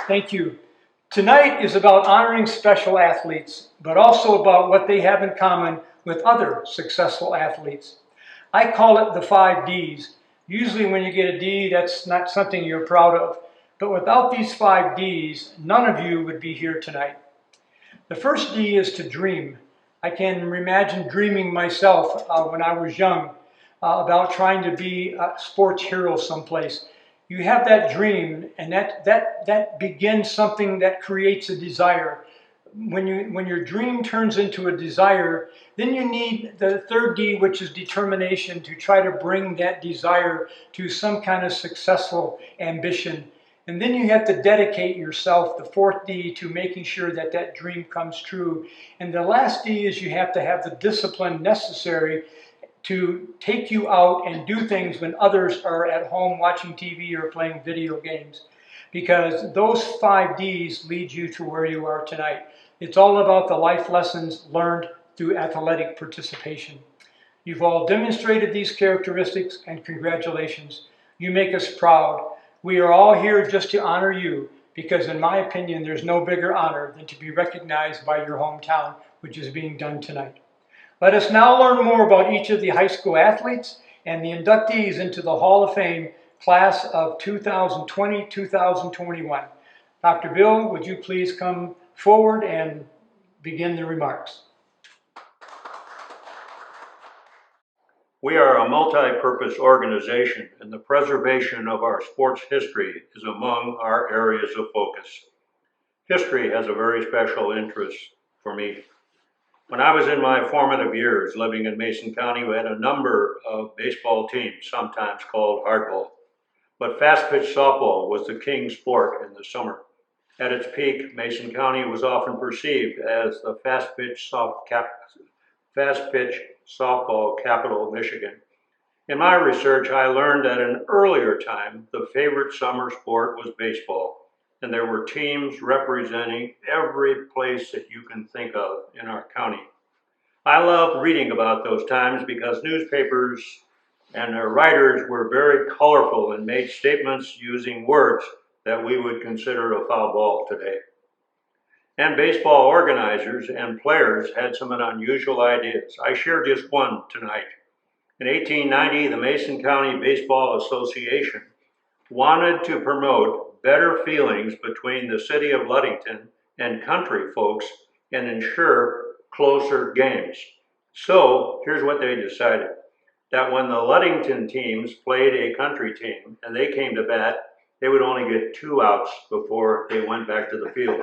Thank you. Tonight is about honoring special athletes, but also about what they have in common with other successful athletes. I call it the 5 Ds. Usually when you get a D, that's not something you're proud of. But without these 5 Ds, none of you would be here tonight. The first D is to dream. I can imagine dreaming myself when I was young about trying to be a sports hero someplace. You have that dream, and that begins something that creates a desire. When your dream turns into a desire, then you need the third D, which is determination, to try to bring that desire to some kind of successful ambition. And then you have to dedicate yourself, the fourth D, to making sure that that dream comes true. And the last D is you have to have the discipline necessary to take you out and do things when others are at home watching TV or playing video games. Because those 5 Ds lead you to where you are tonight. It's all about the life lessons learned through athletic participation. You've all demonstrated these characteristics, and congratulations. You make us proud. We are all here just to honor you, because in my opinion, there's no bigger honor than to be recognized by your hometown, which is being done tonight. Let us now learn more about each of the high school athletes and the inductees into the Hall of Fame class of 2020-2021. Dr. Bill, would you please come forward and begin the remarks? We are a multi-purpose organization, and the preservation of our sports history is among our areas of focus. History has a very special interest for me. When I was in my formative years living in Mason County, we had a number of baseball teams, sometimes called hardball. But fast pitch softball was the king sport in the summer. At its peak, Mason County was often perceived as the fast pitch softball capital of Michigan. In my research, I learned at an earlier time the favorite summer sport was baseball, and there were teams representing every place that you can think of in our county. I loved reading about those times because newspapers and their writers were very colorful and made statements using words that we would consider a foul ball today. And baseball organizers and players had some unusual ideas. I share just one tonight. In 1890, the Mason County Baseball Association wanted to promote better feelings between the city of Ludington and country folks and ensure closer games. So here's what they decided, that when the Ludington teams played a country team and they came to bat, they would only get 2 outs before they went back to the field.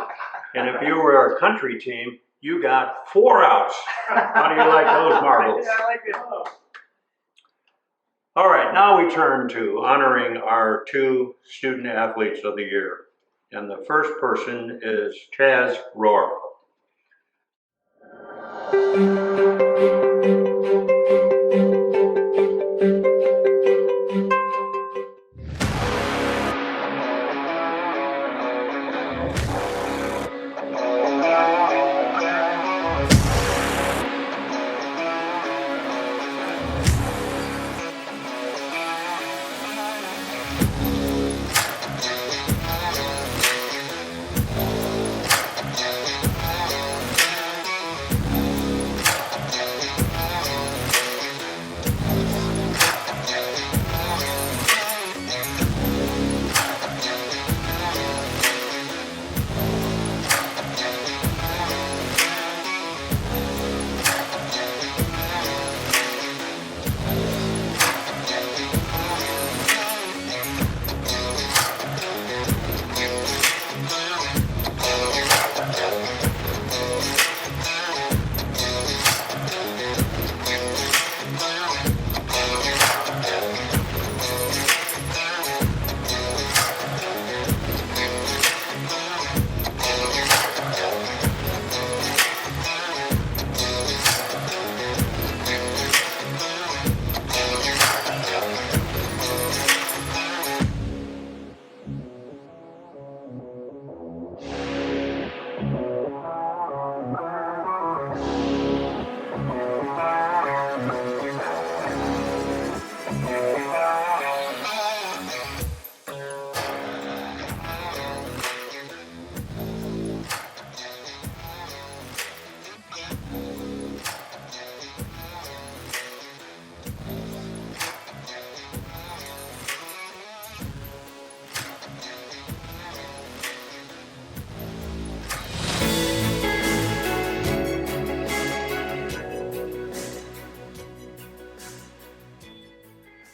And if you were a country team, you got 4 outs. How do you like those marbles? I like it. All right, now we turn to honoring our 2 student athletes of the year. And the first person is Chaz Rohr.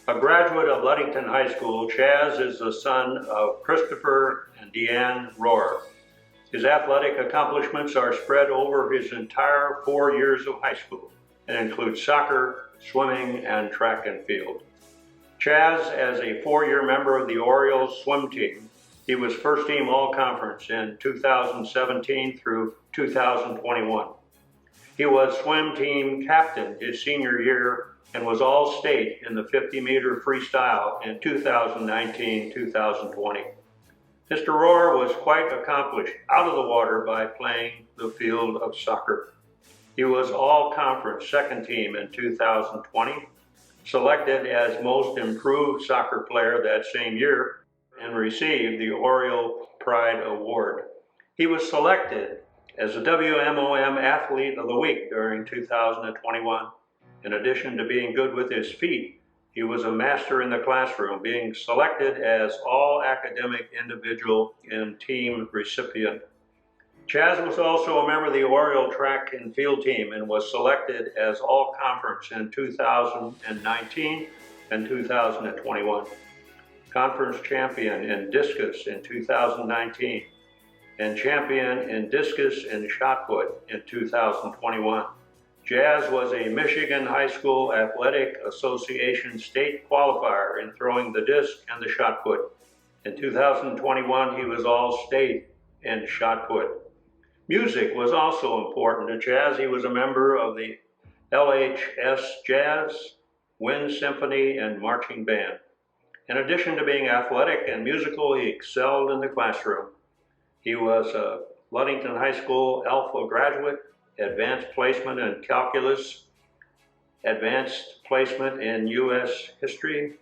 A graduate of Ludington High School, Chaz is the son of Christopher and Deanne Rohr. His athletic accomplishments are spread over his entire 4 years of high school and include soccer, swimming, and track and field. Chaz, as a 4-year member of the Orioles swim team, he was first team all-conference in 2017 through 2021. He was swim team captain his senior year and was all-state in the 50-meter freestyle in 2019-2020. Mr. Rohr was quite accomplished out of the water by playing the field of soccer. He was all-conference second team in 2020, selected as most improved soccer player that same year, and received the Oriole Pride Award. He was selected as the WMOM Athlete of the Week during 2021. In addition to being good with his feet, he was a master in the classroom, being selected as all-academic individual and team recipient. Chaz was also a member of the Oriole track and field team and was selected as all-conference in 2019 and 2021. Conference champion in discus in 2019 and champion in discus and shot put in 2021. Jazz was a Michigan High School Athletic Association state qualifier in throwing the disc and the shot put. In 2021, he was all-state in shot put. Music was also important to Jazz. He was a member of the LHS Jazz, Wind Symphony, and Marching Band. In addition to being athletic and musical, he excelled in the classroom. He was a Ludington High School Alpha graduate, advanced placement in calculus, advanced placement in U.S. history,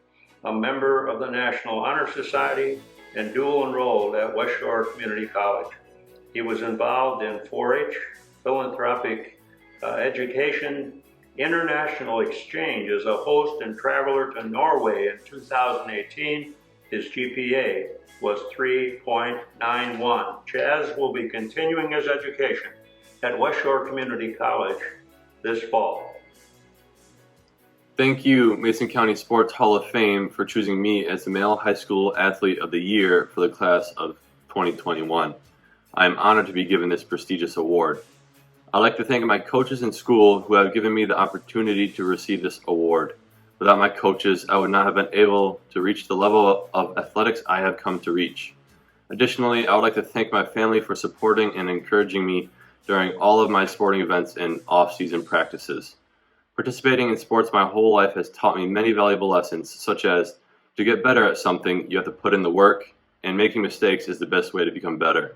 a member of the National Honor Society, and dual enrolled at West Shore Community College. He was involved in 4-H, philanthropic education, international exchange as a host and traveler to Norway in 2018. His GPA was 3.91. Chaz will be continuing his education at West Shore Community College this fall. Thank you, Mason County Sports Hall of Fame, for choosing me as the Male High School Athlete of the Year for the class of 2021. I am honored to be given this prestigious award. I'd like to thank my coaches in school who have given me the opportunity to receive this award. Without my coaches, I would not have been able to reach the level of athletics I have come to reach. Additionally, I would like to thank my family for supporting and encouraging me during all of my sporting events and off-season practices. Participating in sports my whole life has taught me many valuable lessons, such as to get better at something, you have to put in the work, and making mistakes is the best way to become better.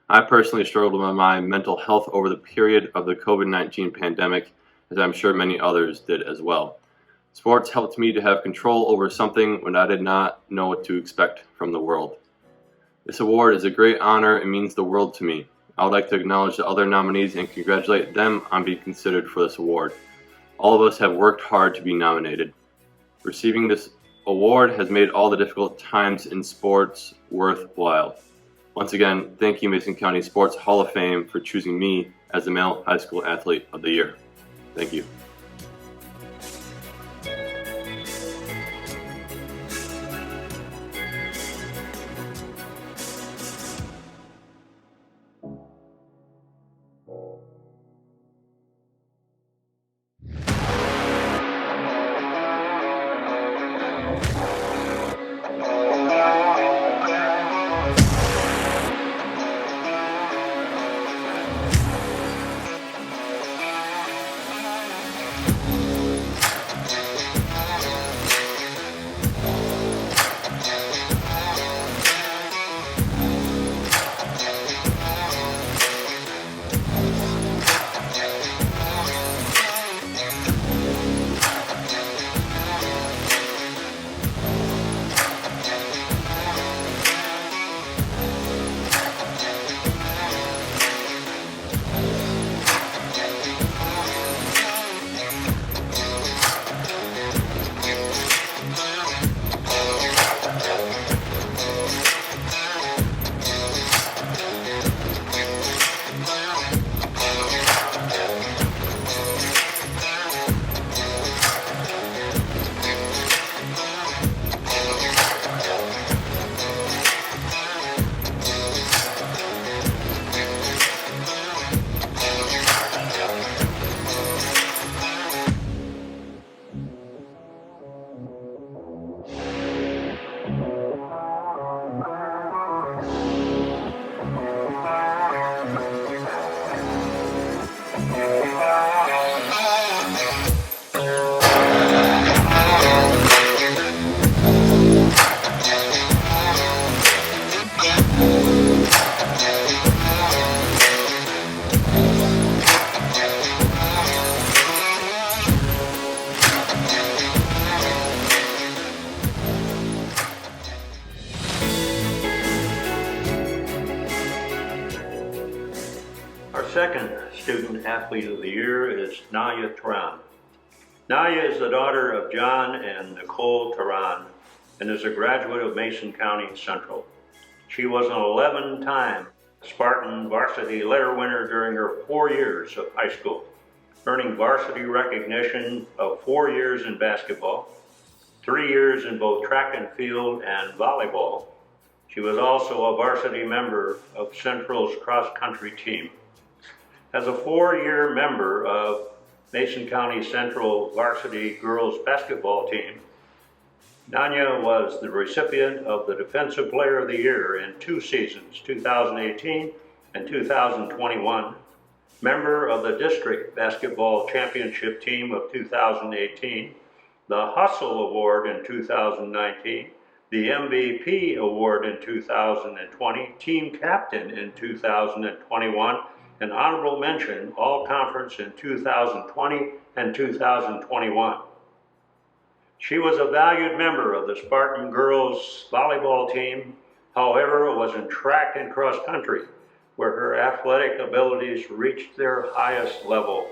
I personally struggled with my mental health over the period of the COVID-19 pandemic, as I'm sure many others did as well. Sports helped me to have control over something when I did not know what to expect from the world. This award is a great honor and means the world to me. I would like to acknowledge the other nominees and congratulate them on being considered for this award. All of us have worked hard to be nominated. Receiving this award has made all the difficult times in sports worthwhile. Once again, thank you, Mason County Sports Hall of Fame, for choosing me as the Male High School Athlete of the Year. Thank you. Second Student Athlete of the Year is Naya Turan. Naya is the daughter of John and Nicole Turan and is a graduate of Mason County Central. She was an 11-time Spartan varsity letter winner during her 4 years of high school, earning varsity recognition of 4 years in basketball, 3 years in both track and field and volleyball. She was also a varsity member of Central's cross-country team. As a 4-year member of Mason County Central varsity girls basketball team, Nanya was the recipient of the Defensive Player of the Year in 2 seasons, 2018 and 2021, member of the District Basketball Championship Team of 2018, the Hustle Award in 2019, the MVP Award in 2020, Team Captain in 2021, and Honorable Mention All-Conference in 2020 and 2021. She was a valued member of the Spartan girls volleyball team, however, was in track and cross country, where her athletic abilities reached their highest level.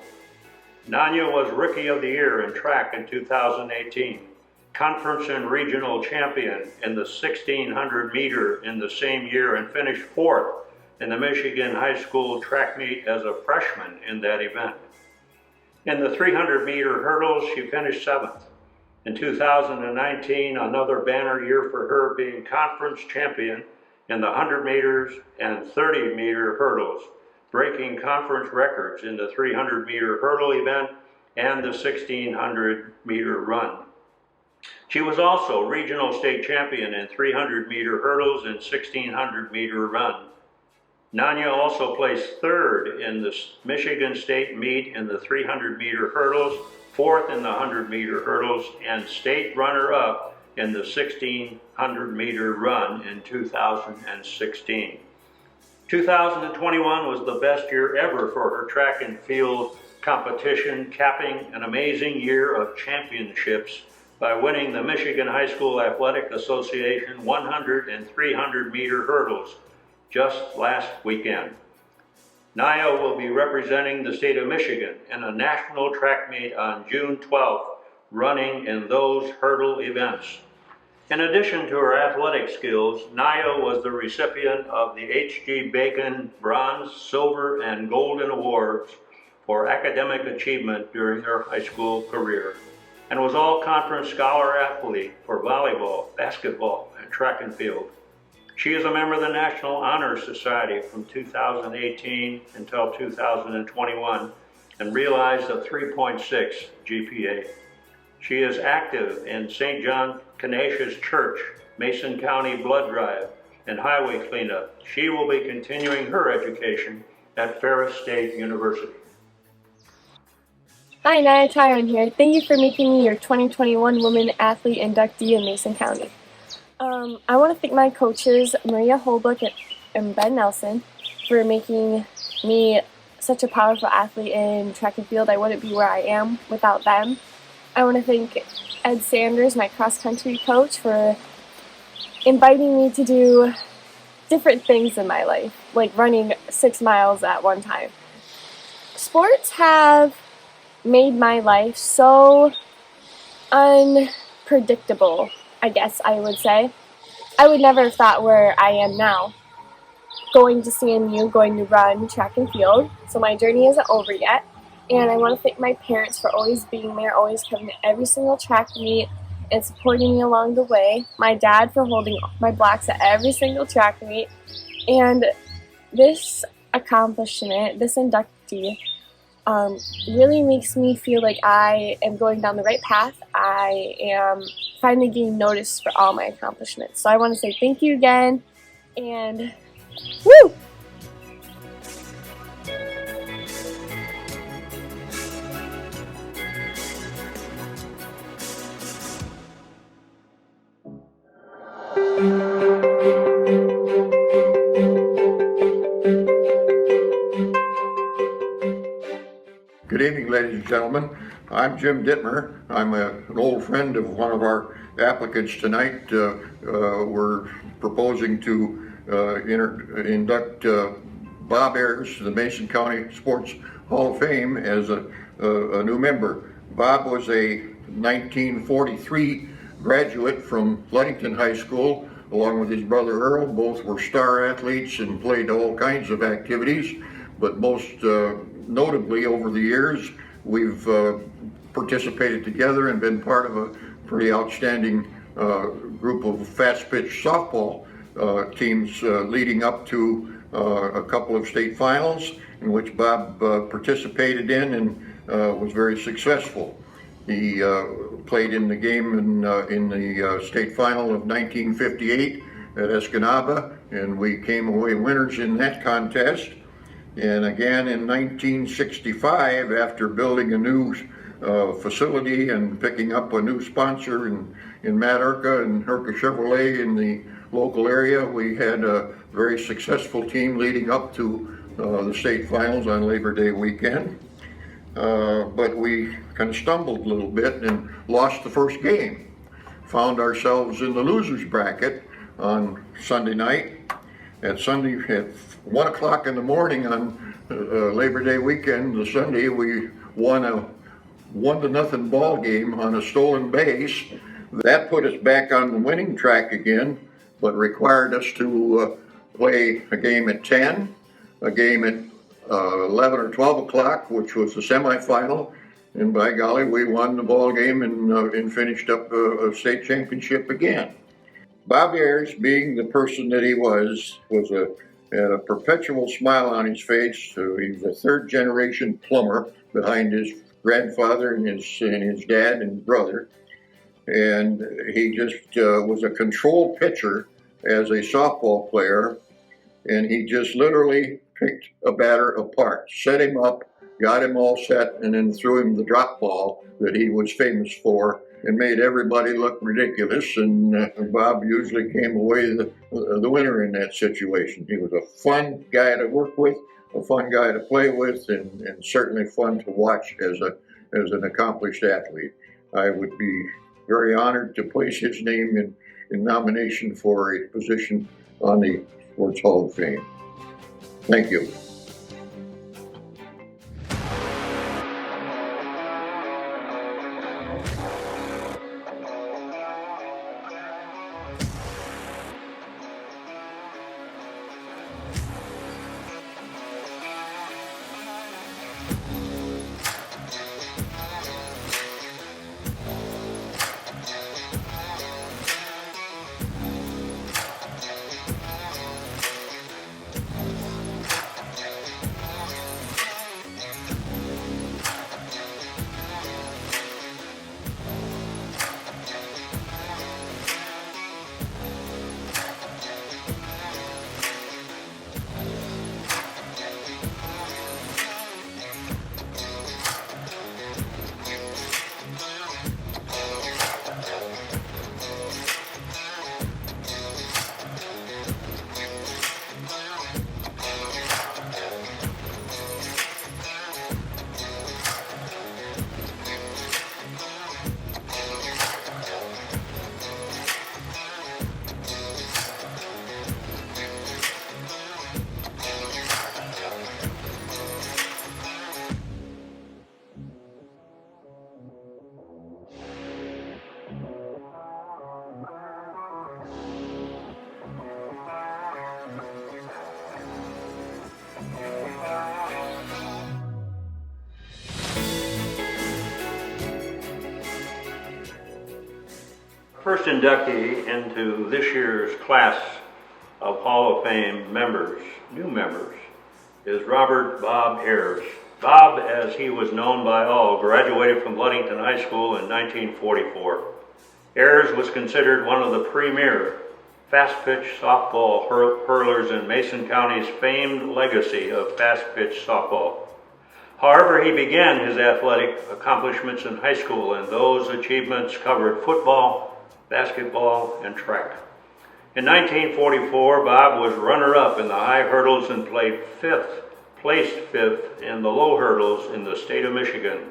Nanya was Rookie of the Year in track in 2018, conference and regional champion in the 1600 meter in the same year, and finished 4th in the Michigan High School track meet as a freshman in that event. In the 300 meter hurdles, she finished 7th. In 2019, another banner year for her, being conference champion in the 100 meters and 30 meter hurdles, breaking conference records in the 300 meter hurdle event and the 1600 meter run. She was also regional state champion in 300 meter hurdles and 1600 meter run. Nanya also placed 3rd in the Michigan State meet in the 300 meter hurdles, 4th in the 100 meter hurdles, and state runner-up in the 1600 meter run in 2016. 2021 was the best year ever for her track and field competition, capping an amazing year of championships by winning the Michigan High School Athletic Association 100 and 300 meter hurdles just last weekend. Naya will be representing the state of Michigan in a national track meet on June 12th, running in those hurdle events. In addition to her athletic skills, Naya was the recipient of the H.G. Bacon Bronze, Silver, and Golden Awards for academic achievement during her high school career, and was all-conference scholar athlete for volleyball, basketball, and track and field. She is a member of the National Honor Society from 2018 until 2021 and realized a 3.6 GPA. She is active in St. John Canisius Church, Mason County Blood Drive, and Highway Cleanup. She will be continuing her education at Ferris State University. Hi, Naya Tyron here. Thank you for making me your 2021 Women Athlete Inductee in Mason County. I want to thank my coaches, Maria Holbrook and Ben Nelson, for making me such a powerful athlete in track and field. I wouldn't be where I am without them. I want to thank Ed Sanders, my cross-country coach, for inviting me to do different things in my life, like running 6 miles at one time. Sports have made my life so unpredictable, I guess I would say. I would never have thought where I am now, going to CMU, going to run track and field. So my journey isn't over yet. And I want to thank my parents for always being there, always coming to every single track meet and supporting me along the way. My dad for holding my blocks at every single track meet. And this accomplishment, this inductee, really makes me feel like I am going down the right path. I am finally getting noticed for all my accomplishments. So I want to say thank you again, and woo! Good evening, ladies and gentlemen. I'm Jim Dittmer. I'm an old friend of one of our applicants tonight. We're proposing to induct Bob Ayers to the Mason County Sports Hall of Fame as a new member. Bob was a 1943 graduate from Ludington High School, along with his brother Earl. Both were star athletes and played all kinds of activities, but most notably over the years, we've participated together and been part of a pretty outstanding group of fast pitch softball teams leading up to a couple of state finals in which Bob participated in and was very successful. He played in the game in the state final of 1958 at Escanaba, and we came away winners in that contest. And again in 1965, after building a new facility and picking up a new sponsor in Matt Urka and Urka Chevrolet in the local area, we had a very successful team leading up to the state finals on Labor Day weekend. But we kind of stumbled a little bit and lost the first game. Found ourselves in the losers bracket on Sunday night. At 1 o'clock in the morning on Labor Day weekend, the Sunday, we won a 1-0 ball game on a stolen base. That put us back on the winning track again, but required us to play a game at 10, a game at 11 or 12 o'clock, which was the semifinal, and by golly, we won the ball game and finished up a state championship again. Bob Ayers, being the person that he was had a perpetual smile on his face. He was a third-generation plumber behind his grandfather and his dad and brother, and he just was a control pitcher as a softball player, and he just literally picked a batter apart, set him up, got him all set, and then threw him the drop ball that he was famous for and made everybody look ridiculous. And Bob usually came away the winner in that situation. He was a fun guy to work with, a fun guy to play with, and certainly fun to watch as an accomplished athlete. I would be very honored to place his name in nomination for a position on the Sports Hall of Fame. Thank you. First inductee into this year's class of Hall of Fame members, new members, is Robert Bob Ayers. Bob, as he was known by all, graduated from Ludington High School in 1944. Ayers was considered one of the premier fast-pitch softball hurlers in Mason County's famed legacy of fast-pitch softball. However, he began his athletic accomplishments in high school, and those achievements covered football, basketball, and track. In 1944, Bob was runner-up in the high hurdles and placed fifth in the low hurdles in the state of Michigan.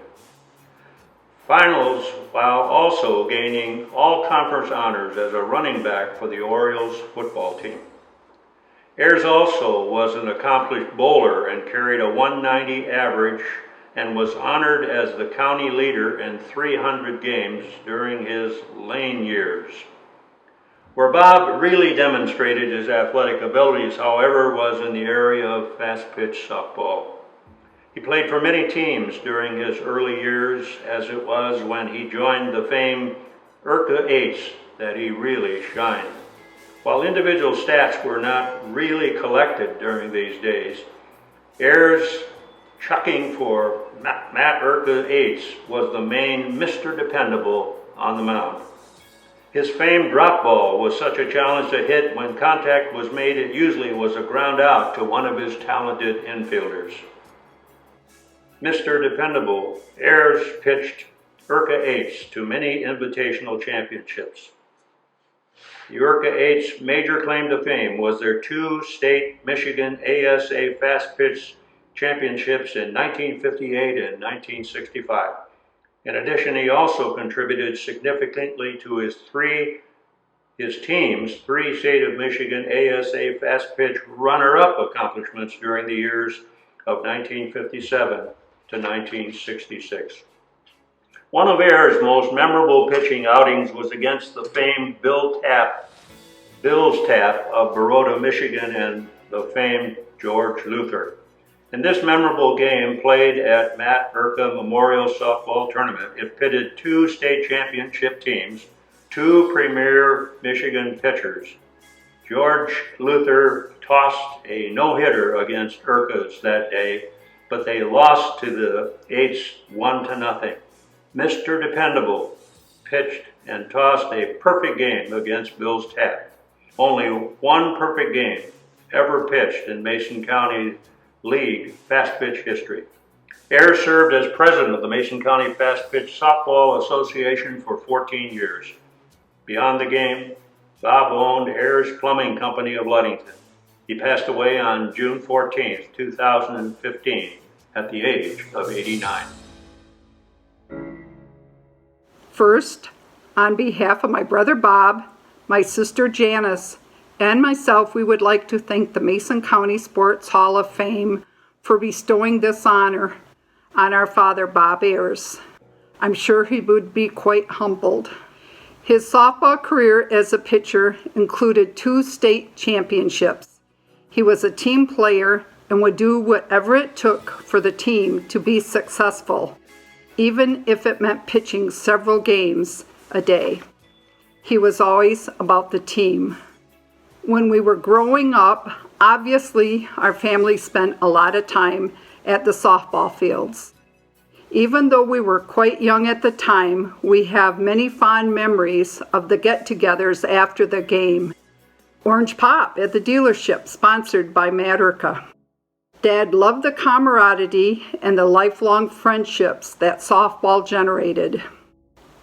Finals, while also gaining all conference honors as a running back for the Orioles football team. Ayers also was an accomplished bowler and carried a 190 average and was honored as the county leader in 300 games during his Lane years. Where Bob really demonstrated his athletic abilities, however, was in the area of fast-pitch softball. He played for many teams during his early years, as it was when he joined the famed Urka Eights that he really shined. While individual stats were not really collected during these days, Ayers chucking for Matt Urka Yates was the main Mr. Dependable on the mound. His famed drop ball was such a challenge to hit. When contact was made, it usually was a ground out to one of his talented infielders. Mr. Dependable, Ayers pitched Urka Yates to many invitational championships. The Urka Yates' major claim to fame was their two state Michigan ASA fast pitch championships in 1958 and 1965. In addition, he also contributed significantly to his team's three state of Michigan ASA fast pitch runner-up accomplishments during the years of 1957 to 1966. One of Ayers' most memorable pitching outings was against the famed Bills Taft of Baroda, Michigan, and the famed George Luther. In this memorable game, played at Matt Urka Memorial Softball Tournament, it pitted two state championship teams, two premier Michigan pitchers. George Luther tossed a no-hitter against Urka's that day, but they lost to the Yates 1-0. Mr. Dependable pitched and tossed a perfect game against Bills Taft. Only one perfect game ever pitched in Mason County League fast pitch history. Ayers served as president of the Mason County Fast Pitch Softball Association for 14 years. Beyond the game, Bob owned Ayers Plumbing Company of Ludington. He passed away on June 14, 2015, at the age of 89. First, on behalf of my brother Bob, my sister Janice, and myself, we would like to thank the Mason County Sports Hall of Fame for bestowing this honor on our father, Bob Ayers. I'm sure he would be quite humbled. His softball career as a pitcher included 2 state championships. He was a team player and would do whatever it took for the team to be successful, even if it meant pitching several games a day. He was always about the team. When we were growing up, obviously our family spent a lot of time at the softball fields. Even though we were quite young at the time, we have many fond memories of the get-togethers after the game. Orange Pop at the dealership, sponsored by Matt Urka. Dad loved the camaraderie and the lifelong friendships that softball generated.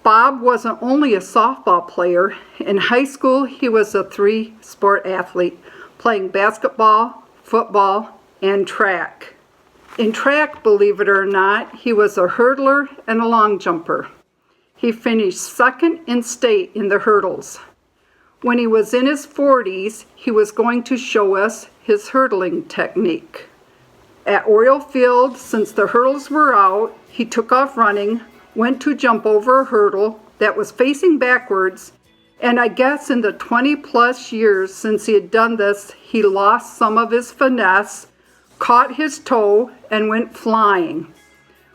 Bob wasn't only a softball player. In high school, he was a 3-sport athlete, playing basketball, football, and track. In track, believe it or not, he was a hurdler and a long jumper. He finished 2nd in state in the hurdles. When he was in his 40s, he was going to show us his hurdling technique. At Oriole Field, since the hurdles were out, he took off running, went to jump over a hurdle that was facing backwards, and I guess in the 20-plus years since he had done this, he lost some of his finesse, caught his toe, and went flying.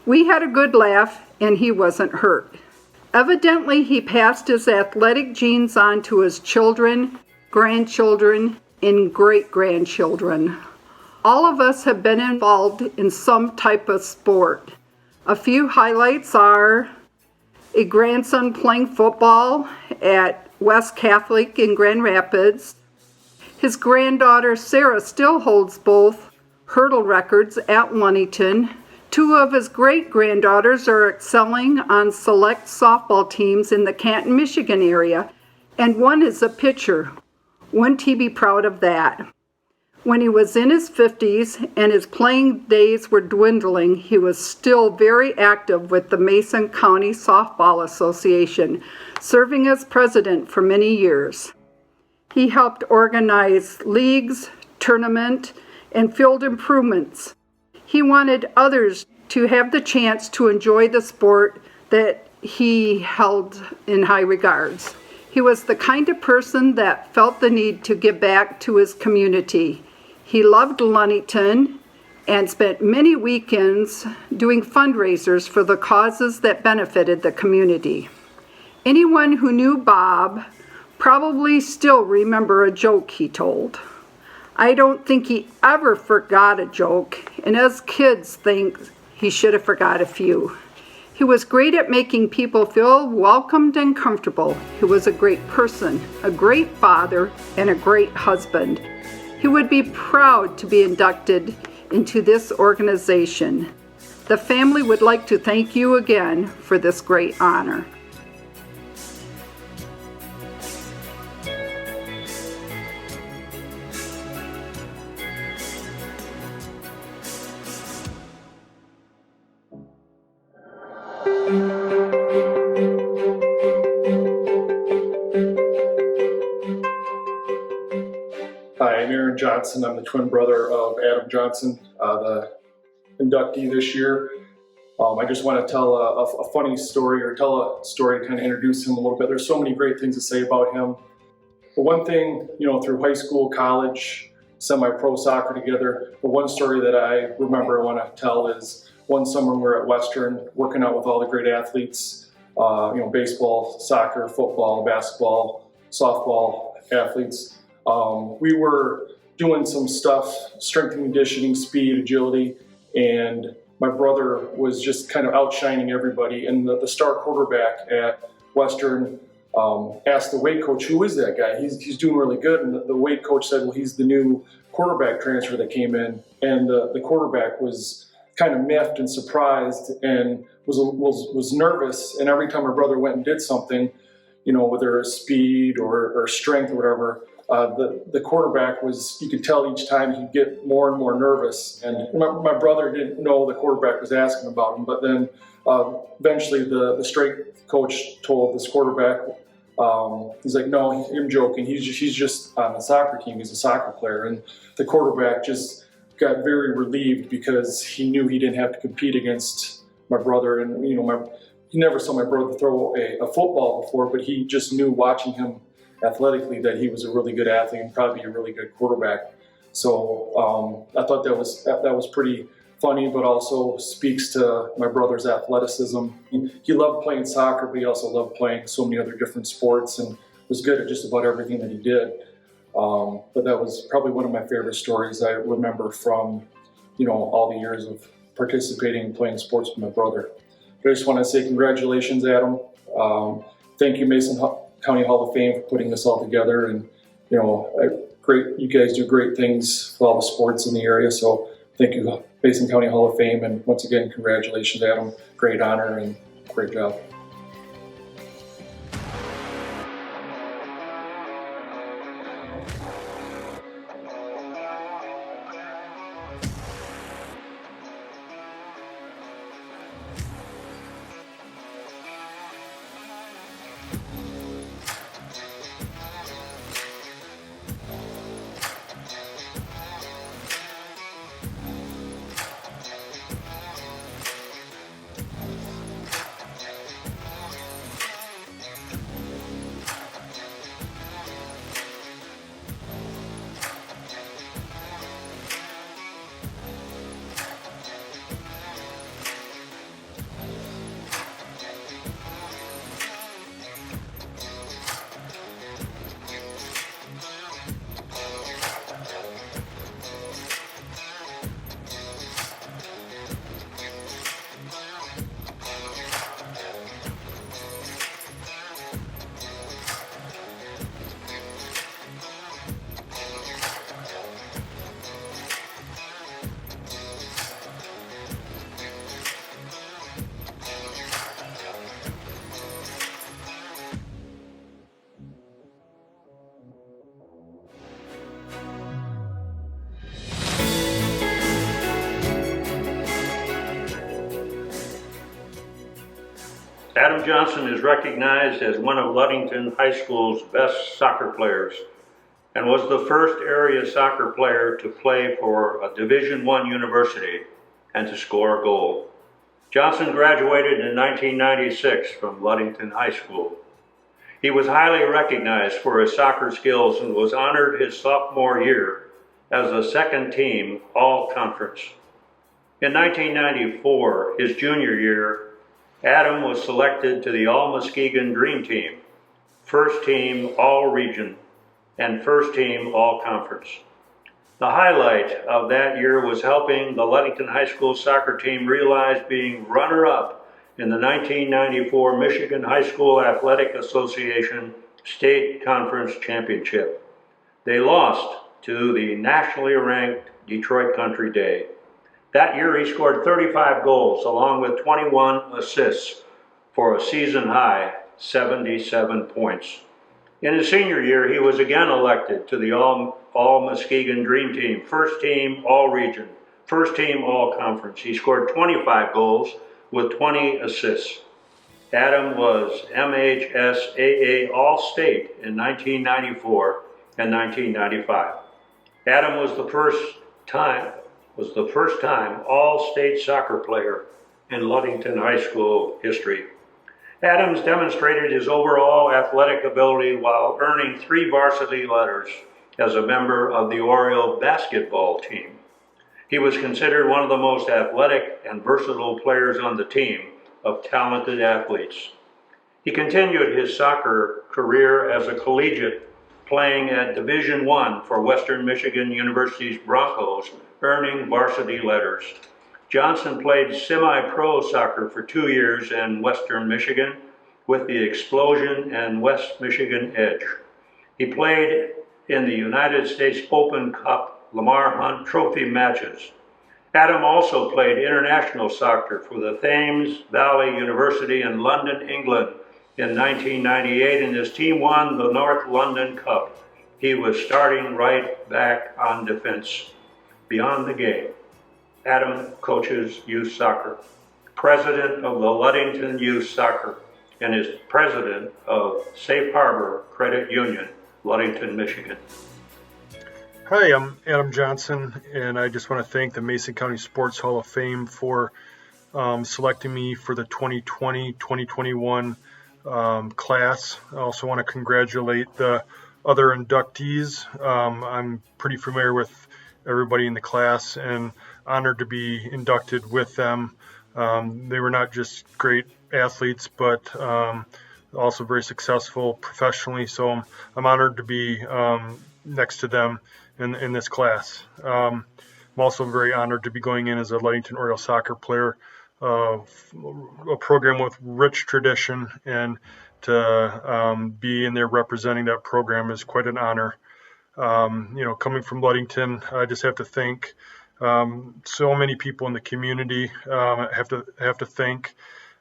We had a good laugh, and he wasn't hurt. Evidently, he passed his athletic genes on to his children, grandchildren, and great-grandchildren. All of us have been involved in some type of sport. A few highlights are a grandson playing football at West Catholic in Grand Rapids. His granddaughter Sarah still holds both hurdle records at Ludington. 2 of his great-granddaughters are excelling on select softball teams in the Canton, Michigan area, and one is a pitcher. Wouldn't he be proud of that? When he was in his 50s and his playing days were dwindling, he was still very active with the Mason County Softball Association, serving as president for many years. He helped organize leagues, tournament, and field improvements. He wanted others to have the chance to enjoy the sport that he held in high regards. He was the kind of person that felt the need to give back to his community. He loved Ludington and spent many weekends doing fundraisers for the causes that benefited the community. Anyone who knew Bob probably still remember a joke he told. I don't think he ever forgot a joke, and as kids think he should have forgot a few. He was great at making people feel welcomed and comfortable. He was a great person, a great father, and a great husband. He would be proud to be inducted into this organization. The family would like to thank you again for this great honor. Hi, I'm Aaron Johnson. I'm the twin brother of Adam Johnson, the inductee this year. I just want to tell a funny story, or tell a story to kind of introduce him a little bit. There's so many great things to say about him. But one thing, through high school, college, semi-pro soccer together, the one story that I remember I want to tell is one summer we were at Western working out with all the great athletes, baseball, soccer, football, basketball, softball athletes. We were doing some stuff, strength and conditioning, speed, agility, and my brother was just kind of outshining everybody. And the star quarterback at Western asked the weight coach, "Who is that guy? He's doing really good." And the weight coach said, "Well, he's the new quarterback transfer that came in." And the quarterback was kind of miffed and surprised and was nervous. And every time my brother went and did something, whether it was speed or strength or whatever, the quarterback was, you could tell each time he'd get more and more nervous. And my brother didn't know the quarterback was asking about him, but then eventually the strength coach told this quarterback, he's like, "No, I'm joking. He's just on the soccer team. He's a soccer player." And the quarterback just got very relieved because he knew he didn't have to compete against my brother. And he never saw my brother throw a football before, but he just knew, watching him athletically, that he was a really good athlete and probably a really good quarterback. So I thought that was pretty funny, but also speaks to my brother's athleticism. He loved playing soccer, but he also loved playing so many other different sports and was good at just about everything that he did. But that was probably one of my favorite stories I remember from, all the years of participating and playing sports with my brother. But I just want to say congratulations, Adam. Thank you, Mason County Hall of Fame, for putting this all together. And, great, you guys do great things for all the sports in the area. So thank you, Mason County Hall of Fame. And once again, congratulations, Adam. Great honor and great job. Adam Johnson is recognized as one of Ludington High School's best soccer players and was the first area soccer player to play for a Division I university and to score a goal. Johnson graduated in 1996 from Ludington High School. He was highly recognized for his soccer skills and was honored his sophomore year as a second team all-conference. In 1994, his junior year, Adam was selected to the All-Muskegon Dream Team. first team all-region, and first team all-conference. The highlight of that year was helping the Ludington High School soccer team realize being runner-up in the 1994 Michigan High School Athletic Association State Conference Championship. They lost to the nationally ranked Detroit Country Day. That year he scored 35 goals along with 21 assists for a season high 77 points. In his senior year, he was again elected to the All-Muskegon Dream Team, first team all-region, first team all-conference. He scored 25 goals with 20 assists. Adam was MHSAA All-State in 1994 and 1995. Adam was the first time All-State soccer player in Ludington High School history. Adams demonstrated his overall athletic ability while earning 3 varsity letters as a member of the Oriole basketball team. He was considered one of the most athletic and versatile players on the team of talented athletes. He continued his soccer career as a collegiate, playing at Division I for Western Michigan University's Broncos, earning varsity letters. Johnson played semi-pro soccer for 2 years in Western Michigan with the Explosion and West Michigan Edge. He played in the United States Open Cup Lamar Hunt Trophy matches. Adam also played international soccer for the Thames Valley University in London, England in 1998, and his team won the North London Cup. He was starting right back on defense. Beyond the game, Adam coaches youth soccer, president of the Ludington Youth Soccer, and is president of Safe Harbor Credit Union, Ludington, Michigan. Hi, I'm Adam Johnson, and I just want to thank the Mason County Sports Hall of Fame for selecting me for the 2020-2021 class. I also want to congratulate the other inductees. I'm pretty familiar with everybody in the class and honored to be inducted with them. They were not just great athletes, but also very successful professionally. So I'm honored to be next to them in this class. I'm also very honored to be going in as a Ludington Oriole soccer player, a program with rich tradition, and to be in there representing that program is quite an honor. Coming from Ludington, I just have to thank so many people in the community. I have to thank,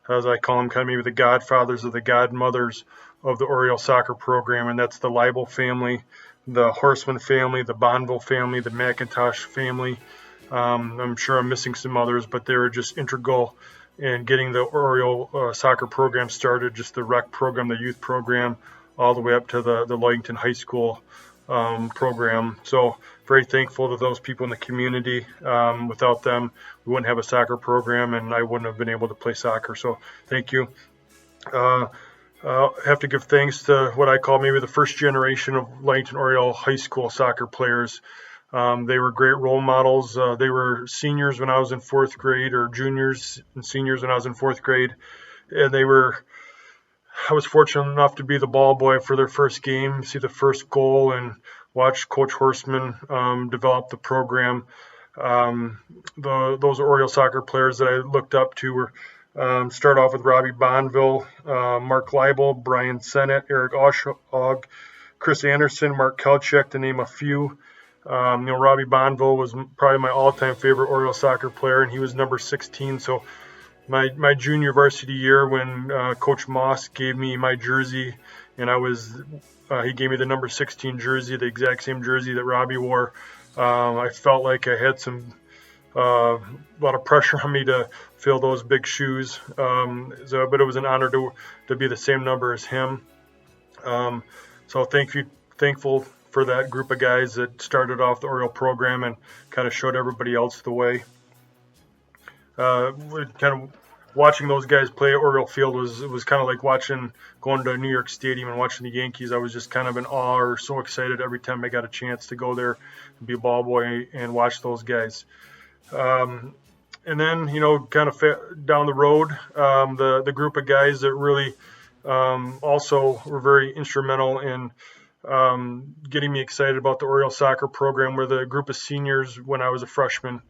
as I call them, kind of maybe the godfathers or the godmothers of the Oriole soccer program, and that's the Leibel family, the Horseman family, the Bonneville family, the McIntosh family. I'm sure I'm missing some others, but they were just integral in getting the Oriole soccer program started, just the rec program, the youth program, all the way up to the Ludington High School program. So very thankful to those people in the community. Without them, we wouldn't have a soccer program, and I wouldn't have been able to play soccer. So thank you. Have to give thanks to what I call maybe the first generation of Ludington Oriole high school soccer players. They were great role models. They were seniors when I was in 4th grade, or juniors and seniors when I was in 4th grade. And I was fortunate enough to be the ball boy for their first game, see the first goal, and watch Coach Horseman develop the program. Those Oriole soccer players that I looked up to were start off with Robbie Bonneville, Mark Leibel, Brian Sennett, Eric Oshog, Chris Anderson, Mark Kelchek, to name a few. Robbie Bonneville was probably my all-time favorite Oriole soccer player, and he was number 16. So my junior varsity year, when Coach Moss gave me my jersey, and he gave me the number 16 jersey, the exact same jersey that Robbie wore. I felt like I had a lot of pressure on me to fill those big shoes. But it was an honor to be the same number as him. So thankful for that group of guys that started off the Oriole program and kind of showed everybody else the way. Kind of watching those guys play at Oriole Field was kind of like going to New York Stadium and watching the Yankees. I was just kind of in awe, or so excited every time I got a chance to go there and be a ball boy and watch those guys. And then, kind of down the road, the group of guys that really also were very instrumental in getting me excited about the Oriole soccer program. We're the group of seniors when I was a freshman.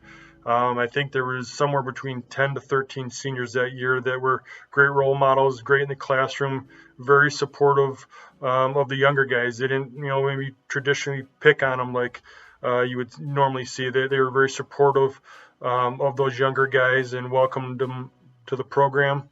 I think there was somewhere between 10 to 13 seniors that year that were great role models, great in the classroom, very supportive of the younger guys. They didn't, maybe traditionally pick on them like you would normally see. They were very supportive of those younger guys and welcomed them to the program.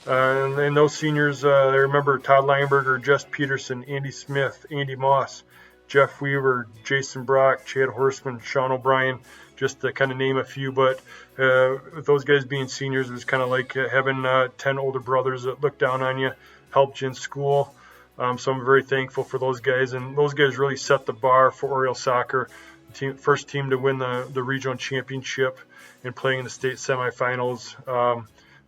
And those seniors, I remember Todd Lineberger, Jess Peterson, Andy Smith, Andy Moss, Jeff Weaver, Jason Brock, Chad Horseman, Sean O'Brien, just to kind of name a few. But with those guys being seniors, it was kind of like having 10 older brothers that looked down on you, helped you in school. So I'm very thankful for those guys. And those guys really set the bar for Oriole soccer. First team to win the regional championship and playing in the state semifinals.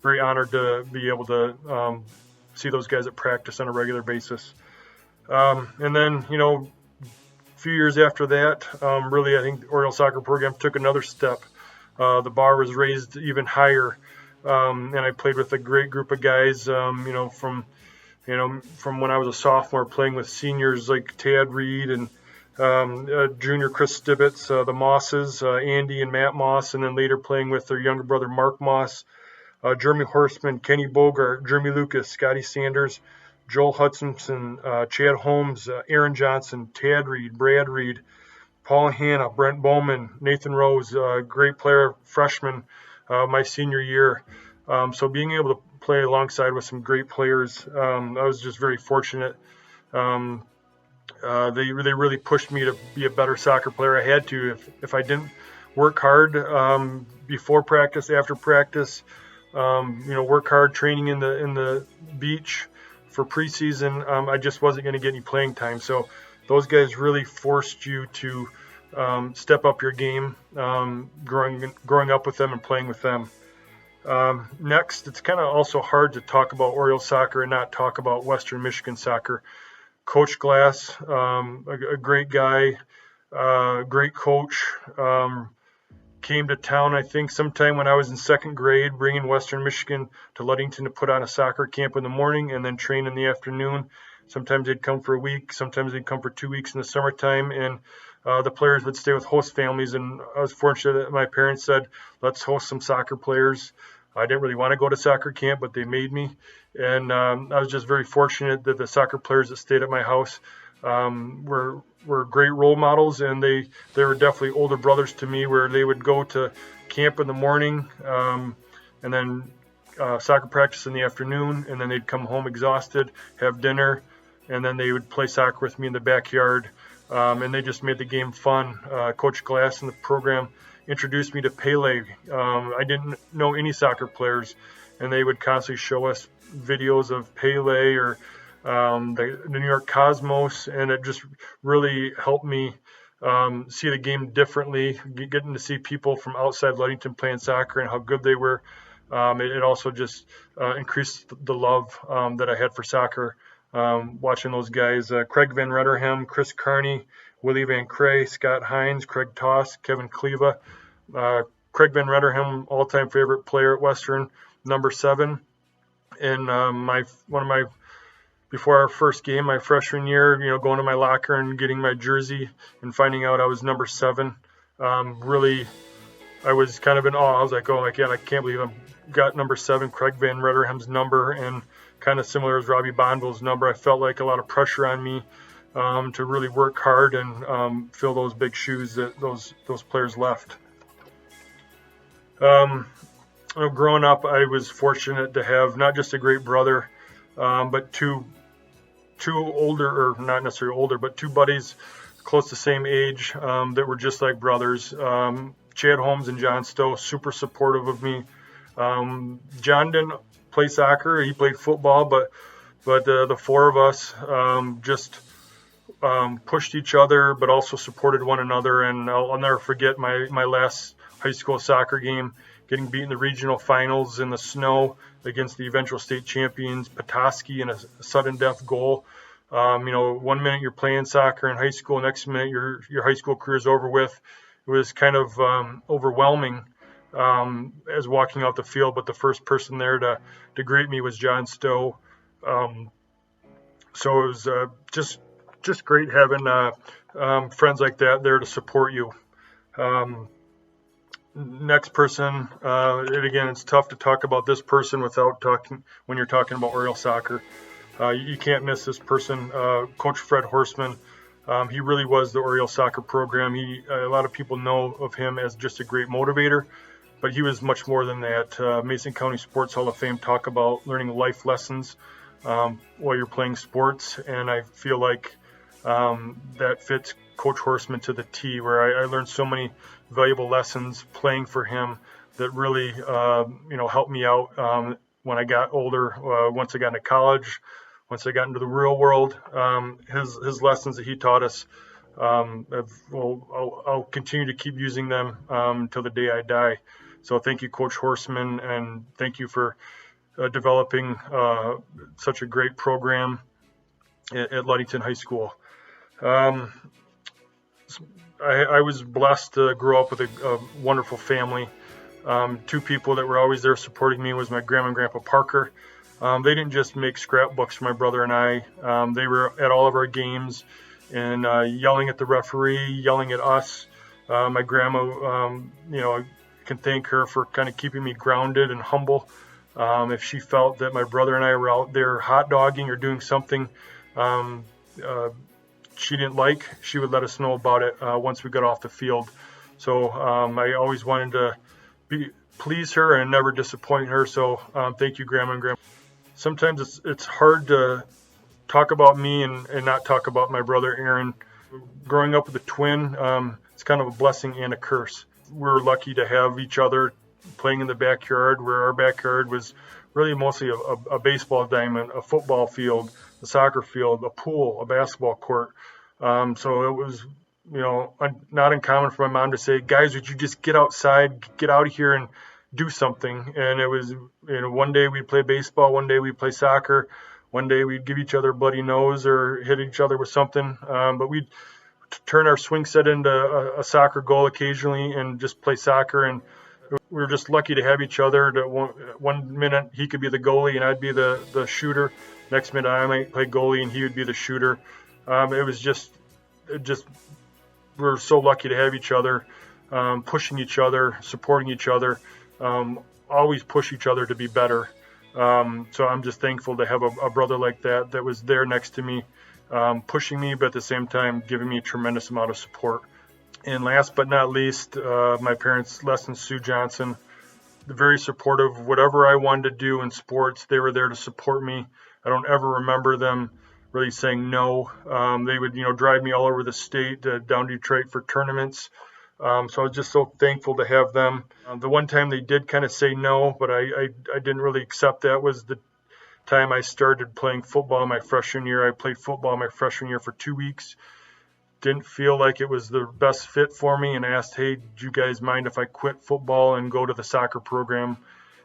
Very honored to be able to see those guys at practice on a regular basis. And then, a few years after that, really, I think the Oriole soccer program took another step. The bar was raised even higher, and I played with a great group of guys. From when I was a sophomore, playing with seniors like Tad Reed and junior Chris Stibbets, the Mosses, Andy and Matt Moss, and then later playing with their younger brother Mark Moss, Jeremy Horseman, Kenny Bogart, Jeremy Lucas, Scotty Sanders, Joel Hutchinson, Chad Holmes, Aaron Johnson, Tad Reed, Brad Reed, Paul Hanna, Brent Bowman, Nathan Rose, great player, freshman, my senior year. So being able to play alongside with some great players, I was just very fortunate. They really pushed me to be a better soccer player. I had to. If I didn't work hard before practice, after practice, work hard training in the beach for preseason, I just wasn't going to get any playing time. So those guys really forced you to step up your game, growing up with them and playing with them. Next, it's kind of also hard to talk about Oriole soccer and not talk about Western Michigan soccer. Coach Glass, a great guy, great coach, came to town, I think, sometime when I was in second grade, bringing Western Michigan to Ludington to put on a soccer camp in the morning and then train in the afternoon. Sometimes they'd come for a week. Sometimes they'd come for 2 weeks in the summertime. And the players would stay with host families. And I was fortunate that my parents said, let's host some soccer players. I didn't really want to go to soccer camp, but they made me. And I was just very fortunate that the soccer players that stayed at my house were great role models, and they were definitely older brothers to me, where they would go to camp in the morning and then soccer practice in the afternoon, and then they'd come home exhausted, have dinner, and then they would play soccer with me in the backyard, and they just made the game fun. Coach Glass in the program introduced me to Pele. I didn't know any soccer players, and they would constantly show us videos of Pele or the New York Cosmos, and it just really helped me see the game differently, getting to see people from outside Ludington playing soccer and how good they were. It also just increased the love that I had for soccer, watching those guys, Craig Van Retterham, Chris Carney, Willie Van Cray, Scott Hines, Craig Toss, Kevin Cleva. Craig Van Retterham, all-time favorite player at Western, number 7. And before our first game, my freshman year, going to my locker and getting my jersey and finding out I was number 7, really, I was kind of in awe. I was like, oh my God, I can't believe I got number 7, Craig Van Retterham's number, and kind of similar as Robbie Bonneville's number. I felt like a lot of pressure on me to really work hard and fill those big shoes that those players left. Growing up, I was fortunate to have not just a great brother, but two older, or not necessarily older, but 2 buddies close to the same age that were just like brothers. Chad Holmes and John Stowe, super supportive of me. John didn't play soccer; he played football, but the 4 of us just pushed each other, but also supported one another. And I'll never forget my last high school soccer game, getting beat in the regional finals in the snow against the eventual state champions, Petoskey, in a sudden death goal. 1 minute you're playing soccer in high school, next minute your high school career is over with. It was kind of overwhelming as walking out the field, but the first person there to greet me was John Stowe. So it was just great having friends like that there to support you. Next person, and again, it's tough to talk about this person without talking when you're talking about Oriole soccer. You can't miss this person, Coach Fred Horstman. He really was the Oriole soccer program. A lot of people know of him as just a great motivator, but he was much more than that. Mason County Sports Hall of Fame talk about learning life lessons while you're playing sports, and I feel like that fits Coach Horstman to the T, where I learned so many valuable lessons playing for him that really helped me out when I got older. Once I got into college, once I got into the real world, his lessons that he taught us, I'll continue to keep using them until the day I die. So thank you, Coach Horstman, and thank you for developing such a great program at Ludington High School. I was blessed to grow up with a wonderful family. Two people that were always there supporting me was my grandma and grandpa Parker. They didn't just make scrapbooks for my brother and I. They were at all of our games and yelling at the referee, yelling at us. My grandma, I can thank her for kind of keeping me grounded and humble. If she felt that my brother and I were out there hot dogging or doing something she didn't like, she would let us know about it once we got off the field. So I always wanted to please her and never disappoint her. So thank you, Grandma and Grandpa. Sometimes it's hard to talk about me and not talk about my brother Aaron. Growing up with a twin, it's kind of a blessing and a curse. We're lucky to have each other playing in the backyard, where our backyard was really mostly a baseball diamond, a football field, a soccer field, a pool, a basketball court. So it was, not uncommon for my mom to say, guys, would you just get outside, get out of here and do something? And it was, one day we'd play baseball, one day we'd play soccer, one day we'd give each other a bloody nose or hit each other with something. But we'd turn our swing set into a soccer goal occasionally and just play soccer. And we were just lucky to have each other. One minute he could be the goalie and I'd be the shooter. Next minute I might play goalie and he would be the shooter. It was just we're so lucky to have each other, pushing each other, supporting each other, always push each other to be better. So I'm just thankful to have a brother like that was there next to me, pushing me, but at the same time giving me a tremendous amount of support. And last but not least, my parents, Les and Sue Johnson, very supportive. Whatever I wanted to do in sports, they were there to support me. I don't ever remember them really saying no. They would, drive me all over the state, down Detroit for tournaments. So I was just so thankful to have them. The one time they did kind of say no, but I didn't really accept that, was the time I started playing football my freshman year. I played football my freshman year for 2 weeks. Didn't feel like it was the best fit for me and asked, hey, do you guys mind if I quit football and go to the soccer program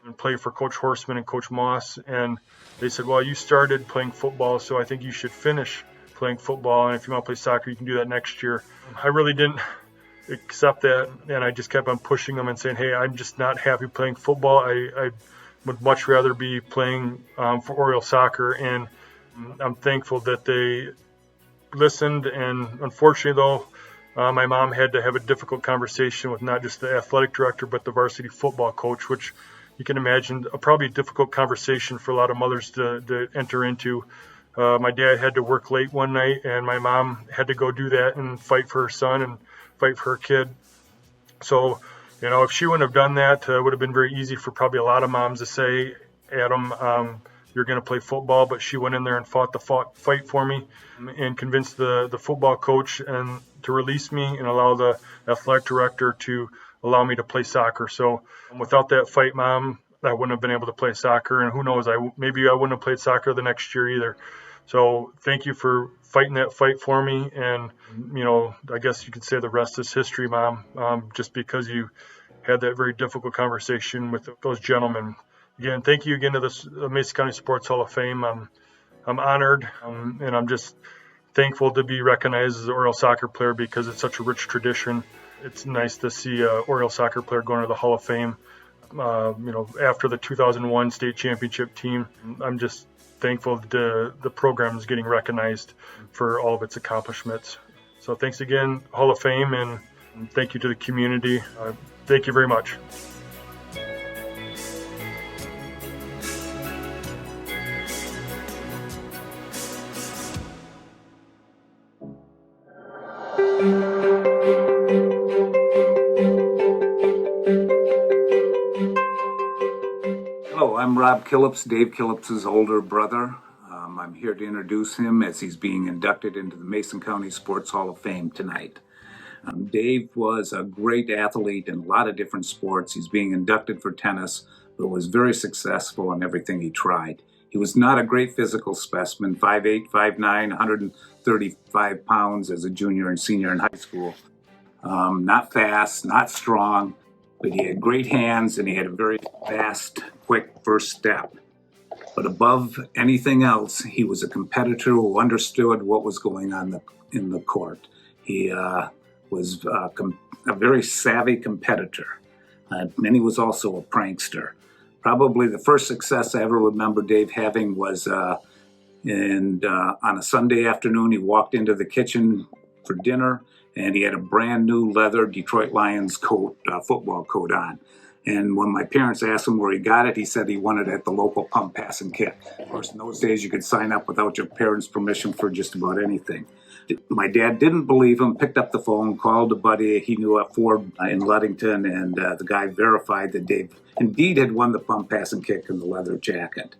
and play for Coach Horstman and Coach Moss? And they said, well, you started playing football, so I think you should finish playing football. And if you want to play soccer, you can do that next year. I really didn't accept that, and I just kept on pushing them and saying, hey, I'm just not happy playing football. I would much rather be playing for Oriole soccer. And I'm thankful that they listened. And unfortunately, though, my mom had to have a difficult conversation with not just the athletic director, but the varsity football coach, which you can imagine probably a difficult conversation for a lot of mothers to enter into. My dad had to work late one night, and my mom had to go do that and fight for her son and fight for her kid. So, if she wouldn't have done that, it would have been very easy for probably a lot of moms to say, Adam, you're going to play football. But she went in there and fought the fight for me and convinced the football coach and to release me and allow the athletic director to allow me to play soccer. So without that fight, Mom, I wouldn't have been able to play soccer. And who knows, maybe I wouldn't have played soccer the next year either. So thank you for fighting that fight for me. And, I guess you could say the rest is history, Mom, just because you had that very difficult conversation with those gentlemen. Again, thank you again to the Mason County Sports Hall of Fame. I'm honored, and I'm just thankful to be recognized as an Oriole soccer player because it's such a rich tradition. It's nice to see an Oriole soccer player going to the Hall of Fame. after the 2001 state championship team. I'm just thankful that the program is getting recognized for all of its accomplishments. So thanks again, Hall of Fame, and thank you to the community. Thank you very much. Hello, I'm Rob Killips, Dave Killips' older brother. I'm here to introduce him as he's being inducted into the Mason County Sports Hall of Fame tonight. Dave was a great athlete in a lot of different sports. He's being inducted for tennis, but was very successful in everything he tried. He was not a great physical specimen, 5'8", 5'9", 135 pounds as a junior and senior in high school. Not fast, not strong, but he had great hands and he had a very fast, quick first step. But above anything else, he was a competitor who understood what was going on in the court. He was a very savvy competitor, and he was also a prankster. Probably the first success I ever remember Dave having was on a Sunday afternoon. He walked into the kitchen for dinner, and he had a brand new leather Detroit Lions coat, football coat on. And when my parents asked him where he got it, he said he wanted it at the local pump, pass, and kick. Of course, in those days, you could sign up without your parents' permission for just about anything. My dad didn't believe him, picked up the phone, called a buddy he knew at Ford in Ludington, and the guy verified that Dave indeed had won the pump, pass, and kick in the leather jacket.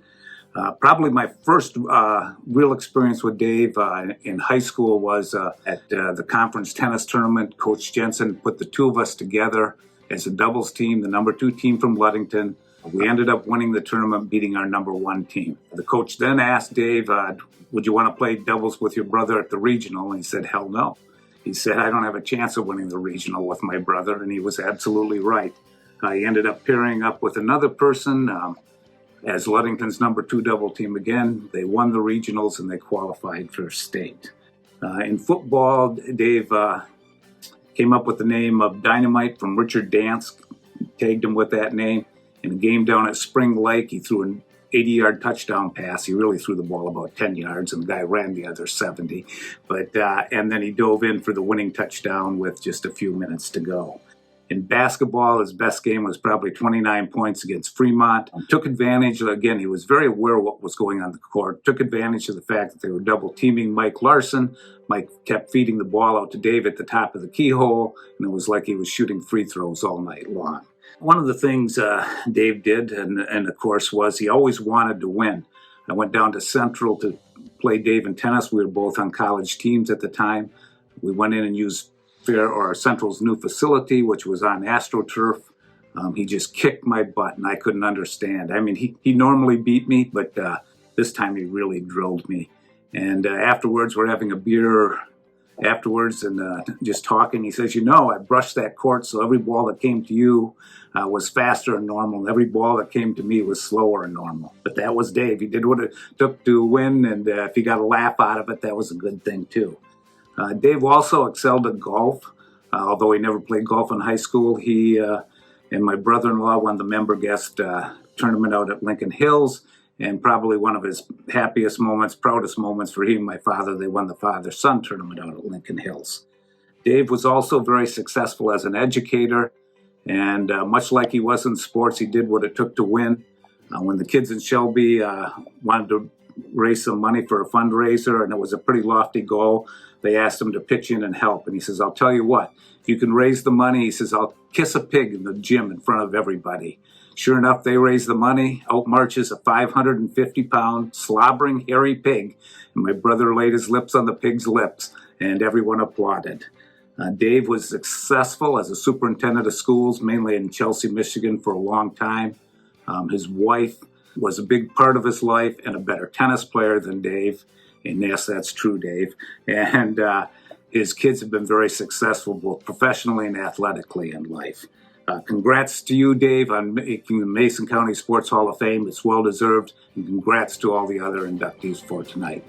Probably my first real experience with Dave in high school was at the conference tennis tournament. Coach Jensen put the two of us together as a doubles team, the number 2 team from Ludington. We ended up winning the tournament, beating our number 1 team. The coach then asked Dave, would you want to play doubles with your brother at the regional? And he said, hell no. He said, I don't have a chance of winning the regional with my brother. And he was absolutely right. He ended up pairing up with another person as Ludington's number 2 double team again. They won the regionals and they qualified for state. In football, Dave came up with the name of Dynamite from Richard Dance, tagged him with that name. In a game down at Spring Lake, he threw an 80-yard touchdown pass. He really threw the ball about 10 yards, and the guy ran the other 70. And then he dove in for the winning touchdown with just a few minutes to go. In basketball, his best game was probably 29 points against Fremont. Took advantage, again, he was very aware of what was going on the court, took advantage of the fact that they were double teaming Mike Larson. Mike kept feeding the ball out to Dave at the top of the keyhole, and it was like he was shooting free throws all night long. One of the things Dave did, and of course, was he always wanted to win. I went down to Central to play Dave in tennis. We were both on college teams at the time. We went in and used Central's new facility, which was on AstroTurf. He just kicked my butt, and I couldn't understand. I mean, he normally beat me, but this time he really drilled me. And afterwards, we're having a beer afterwards and just talking. He says, I brushed that court, so every ball that came to you was faster than normal, and every ball that came to me was slower than normal. But that was Dave. He did what it took to win, and if he got a laugh out of it, that was a good thing, too. Dave also excelled at golf. Although he never played golf in high school, he and my brother-in-law won the member guest tournament out at Lincoln Hills, and probably one of his happiest moments, proudest moments for he and my father, they won the father-son tournament out at Lincoln Hills. Dave was also very successful as an educator, and much like he was in sports, he did what it took to win. When the kids in Shelby wanted to raise some money for a fundraiser, and it was a pretty lofty goal, they asked him to pitch in and help. And he says, I'll tell you what, if you can raise the money, he says, I'll kiss a pig in the gym in front of everybody. Sure enough, they raised the money. Out marches a 550-pound, slobbering, hairy pig. And my brother laid his lips on the pig's lips, and everyone applauded. Dave was successful as a superintendent of schools, mainly in Chelsea, Michigan, for a long time. His wife was a big part of his life and a better tennis player than Dave. And yes, that's true, Dave. And his kids have been very successful, both professionally and athletically in life. Congrats to you, Dave, on making the Mason County Sports Hall of Fame. It's well-deserved. And congrats to all the other inductees for tonight.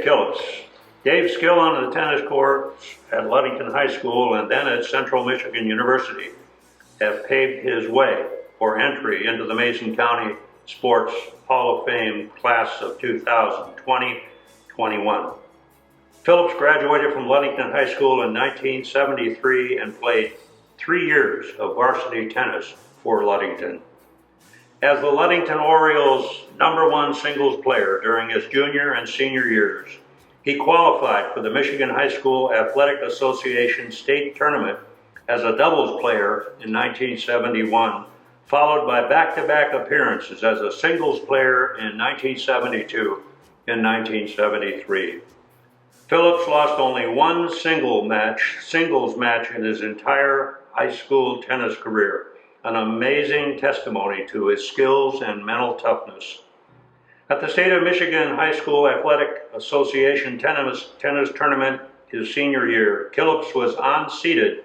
Killips. Dave's skill on the tennis courts at Ludington High School and then at Central Michigan University have paved his way for entry into the Mason County Sports Hall of Fame class of 2020-21. Phillips graduated from Ludington High School in 1973 and played 3 years of varsity tennis for Ludington. As the Ludington Orioles' #1 singles player during his junior and senior years, he qualified for the Michigan High School Athletic Association state tournament as a doubles player in 1971, followed by back-to-back appearances as a singles player in 1972 and 1973. Phillips lost only one singles match in his entire high school tennis career, an amazing testimony to his skills and mental toughness. At the State of Michigan High School Athletic Association tennis tournament his senior year, Killips was unseeded,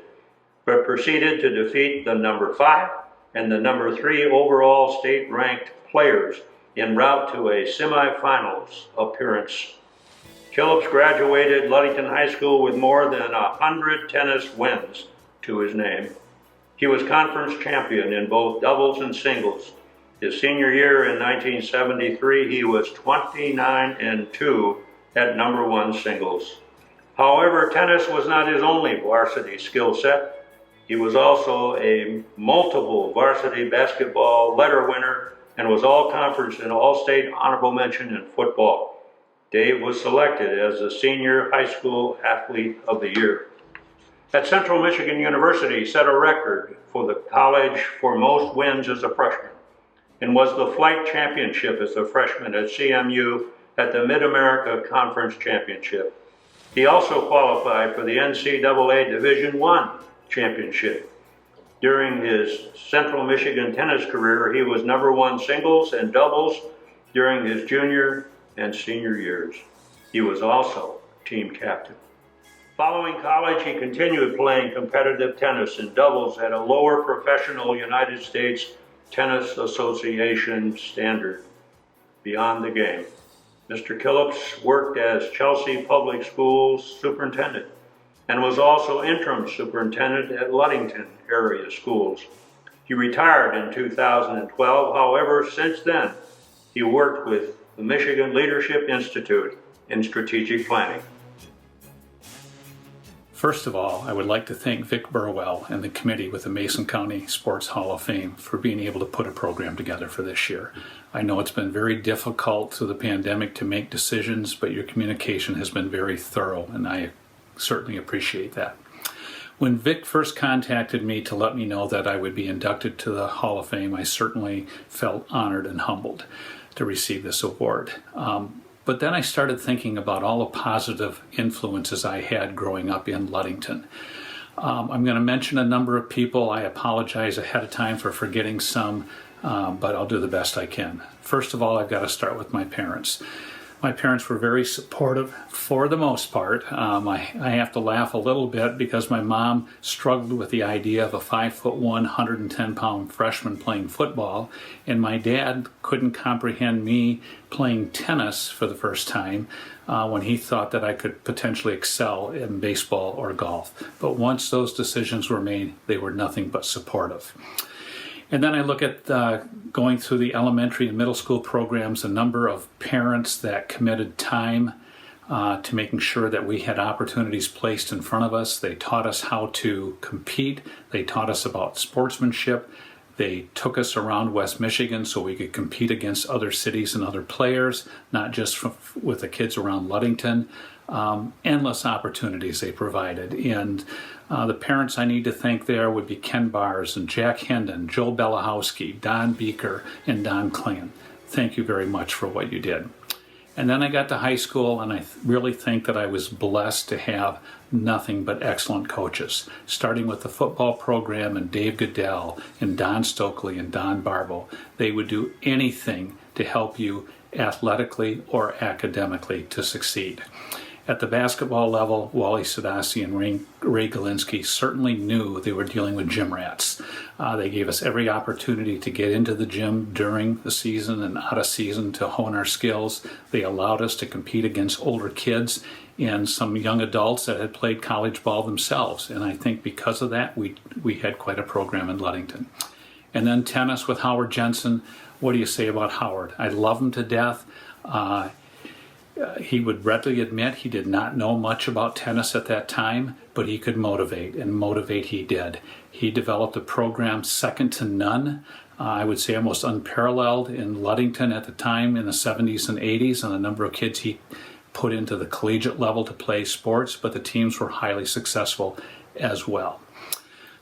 but proceeded to defeat the #5 and the #3 overall state-ranked players en route to a semifinals appearance. Killips graduated Ludington High School with more than 100 tennis wins to his name. He was conference champion in both doubles and singles. His senior year in 1973, he was 29-2 at #1 singles. However, tennis was not his only varsity skill set. He was also a multiple varsity basketball letter winner and was all-conference and all-state honorable mention in football. Dave was selected as the Senior High School Athlete of the Year. At Central Michigan University, he set a record for the college for most wins as a freshman and was the flight championship as a freshman at CMU at the Mid-America Conference Championship. He also qualified for the NCAA Division I Championship. During his Central Michigan tennis career, he was #1 singles and doubles during his junior and senior years. He was also team captain. Following college, he continued playing competitive tennis and doubles at a lower professional United States Tennis Association standard, Beyond the Game. Mr. Killips worked as Chelsea Public Schools superintendent and was also interim superintendent at Ludington area schools. He retired in 2012. However, since then, he worked with the Michigan Leadership Institute in strategic planning. First of all, I would like to thank Vic Burwell and the committee with the Mason County Sports Hall of Fame for being able to put a program together for this year. I know it's been very difficult through the pandemic to make decisions, but your communication has been very thorough, and I certainly appreciate that. When Vic first contacted me to let me know that I would be inducted to the Hall of Fame, I certainly felt honored and humbled to receive this award. But then I started thinking about all the positive influences I had growing up in Ludington. I'm going to mention a number of people. I apologize ahead of time for forgetting some, but I'll do the best I can. First of all, I've got to start with my parents. My parents were very supportive for the most part. I have to laugh a little bit because my mom struggled with the idea of a 5'1", 110-pound freshman playing football, and my dad couldn't comprehend me playing tennis for the first time when he thought that I could potentially excel in baseball or golf. But once those decisions were made, they were nothing but supportive. And then I look at going through the elementary and middle school programs, a number of parents that committed time to making sure that we had opportunities placed in front of us. They taught us how to compete. They taught us about sportsmanship. They took us around West Michigan so we could compete against other cities and other players, not just with the kids around Ludington. Endless opportunities they provided. And the parents I need to thank there would be Ken Bars and Jack Hendon, Joel Belahowski, Don Beaker, and Don Klan. Thank you very much for what you did. And then I got to high school, and I really think that I was blessed to have nothing but excellent coaches, starting with the football program and Dave Goodell and Don Stokely and Don Barbo. They would do anything to help you athletically or academically to succeed. At the basketball level, Wally Sadasi and Ray Galinsky certainly knew they were dealing with gym rats. They gave us every opportunity to get into the gym during the season and out of season to hone our skills. They allowed us to compete against older kids and some young adults that had played college ball themselves. And I think because of that, we had quite a program in Ludington. And then tennis with Howard Jensen. What do you say about Howard? I love him to death. He would readily admit he did not know much about tennis at that time, but he could motivate, and motivate he did. He developed a program second to none. I would say almost unparalleled in Ludington at the time in the 70s and 80s, and the number of kids he put into the collegiate level to play sports, but the teams were highly successful as well.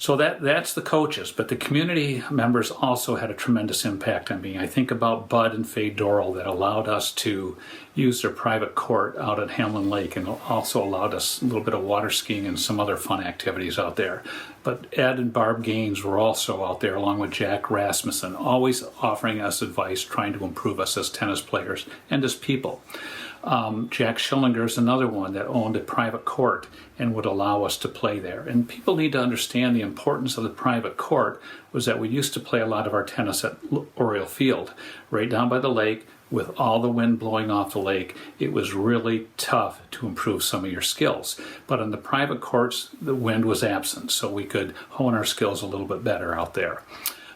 So that's the coaches, but the community members also had a tremendous impact on me. I think about Bud and Faye Dorrell that allowed us to use their private court out at Hamlin Lake and also allowed us a little bit of water skiing and some other fun activities out there. But Ed and Barb Gaines were also out there along with Jack Rasmussen, always offering us advice, trying to improve us as tennis players and as people. Jack Schillinger is another one that owned a private court and would allow us to play there. And people need to understand the importance of the private court was that we used to play a lot of our tennis at Oriole Field, right down by the lake, with all the wind blowing off the lake. It was really tough to improve some of your skills. But on the private courts, the wind was absent, so we could hone our skills a little bit better out there.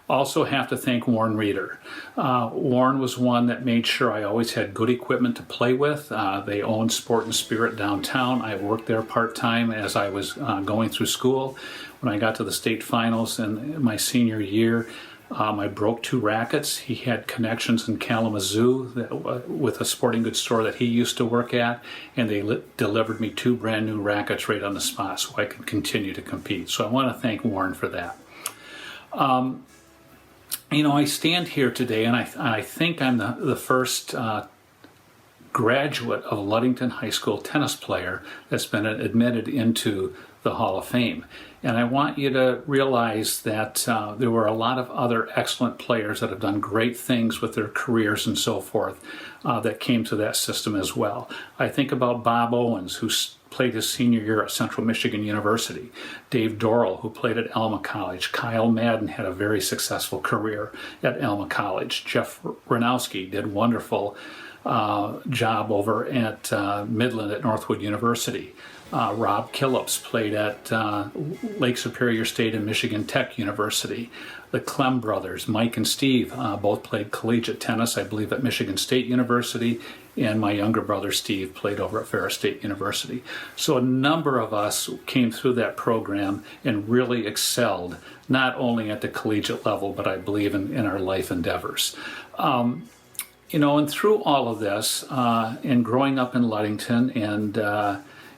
Also have to thank Warren Reeder. Warren was one that made sure I always had good equipment to play with. They owned Sport and Spirit downtown. I worked there part-time as I was going through school. When I got to the state finals in my senior year, I broke 2 rackets. He had connections in Kalamazoo with a sporting goods store that he used to work at, and they delivered me 2 brand new rackets right on the spot so I could continue to compete. So I want to thank Warren for that. I stand here today, and I think I'm the first graduate of Ludington High School tennis player that's been admitted into the Hall of Fame. And I want you to realize that there were a lot of other excellent players that have done great things with their careers and so forth that came to that system as well. I think about Bob Owens, who played his senior year at Central Michigan University. Dave Dorrell, who played at Alma College. Kyle Madden had a very successful career at Alma College. Jeff Ranowski did wonderful job over at Midland at Northwood University. Rob Killips played at Lake Superior State and Michigan Tech University. The Clem brothers, Mike and Steve, both played collegiate tennis, I believe, at Michigan State University, and my younger brother Steve played over at Ferris State University. So a number of us came through that program and really excelled, not only at the collegiate level, but I believe in our life endeavors. And through all of this, and growing up in Ludington,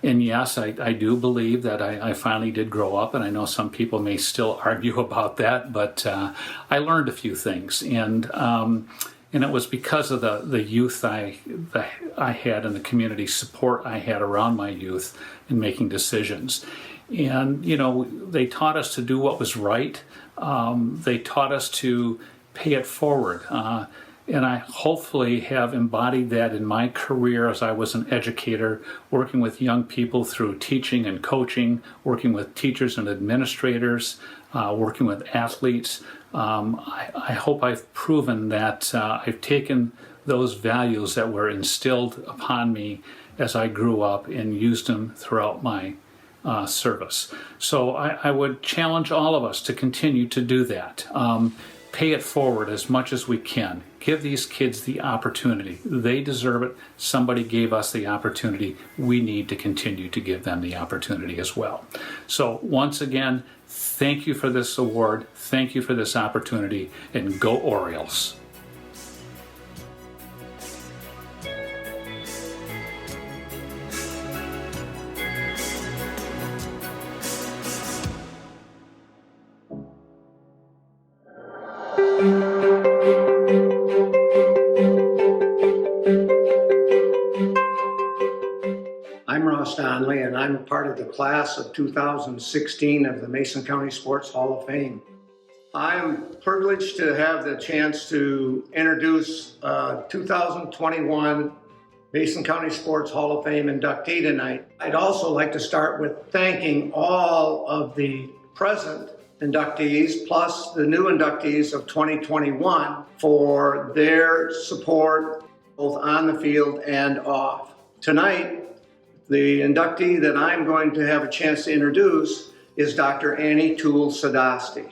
and yes, I do believe that I finally did grow up, and I know some people may still argue about that, but I learned a few things, and it was because of the youth I had and the community support I had around my youth in making decisions. And, they taught us to do what was right. They taught us to pay it forward. And I hopefully have embodied that in my career as I was an educator, working with young people through teaching and coaching, working with teachers and administrators, working with athletes. I hope I've proven that I've taken those values that were instilled upon me as I grew up and used them throughout my service. So I would challenge all of us to continue to do that. Pay it forward as much as we can. Give these kids the opportunity. They deserve it. Somebody gave us the opportunity. We need to continue to give them the opportunity as well. So once again, thank you for this award. Thank you for this opportunity, and go Orioles. I'm Ross Donnelly, and I'm part of the class of 2016 of the Mason County Sports Hall of Fame. I'm privileged to have the chance to introduce 2021 Mason County Sports Hall of Fame inductee tonight. I'd also like to start with thanking all of the present inductees plus the new inductees of 2021 for their support both on the field and off. Tonight, the inductee that I'm going to have a chance to introduce is Dr. Annie Toole Sadasti.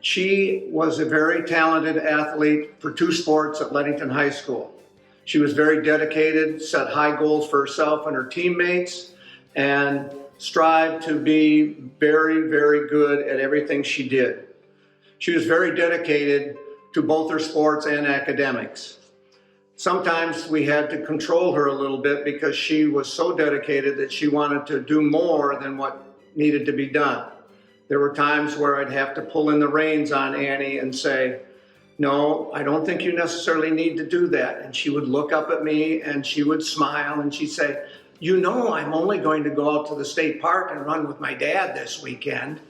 She was a very talented athlete for 2 sports at Leadington High School. She was very dedicated, set high goals for herself and her teammates, and strived to be very, very good at everything she did. She was very dedicated to both her sports and academics. Sometimes we had to control her a little bit because she was so dedicated that she wanted to do more than what needed to be done. There were times where I'd have to pull in the reins on Annie and say, no, I don't think you necessarily need to do that. And she would look up at me and she would smile and she'd say, you know, I'm only going to go out to the state park and run with my dad this weekend.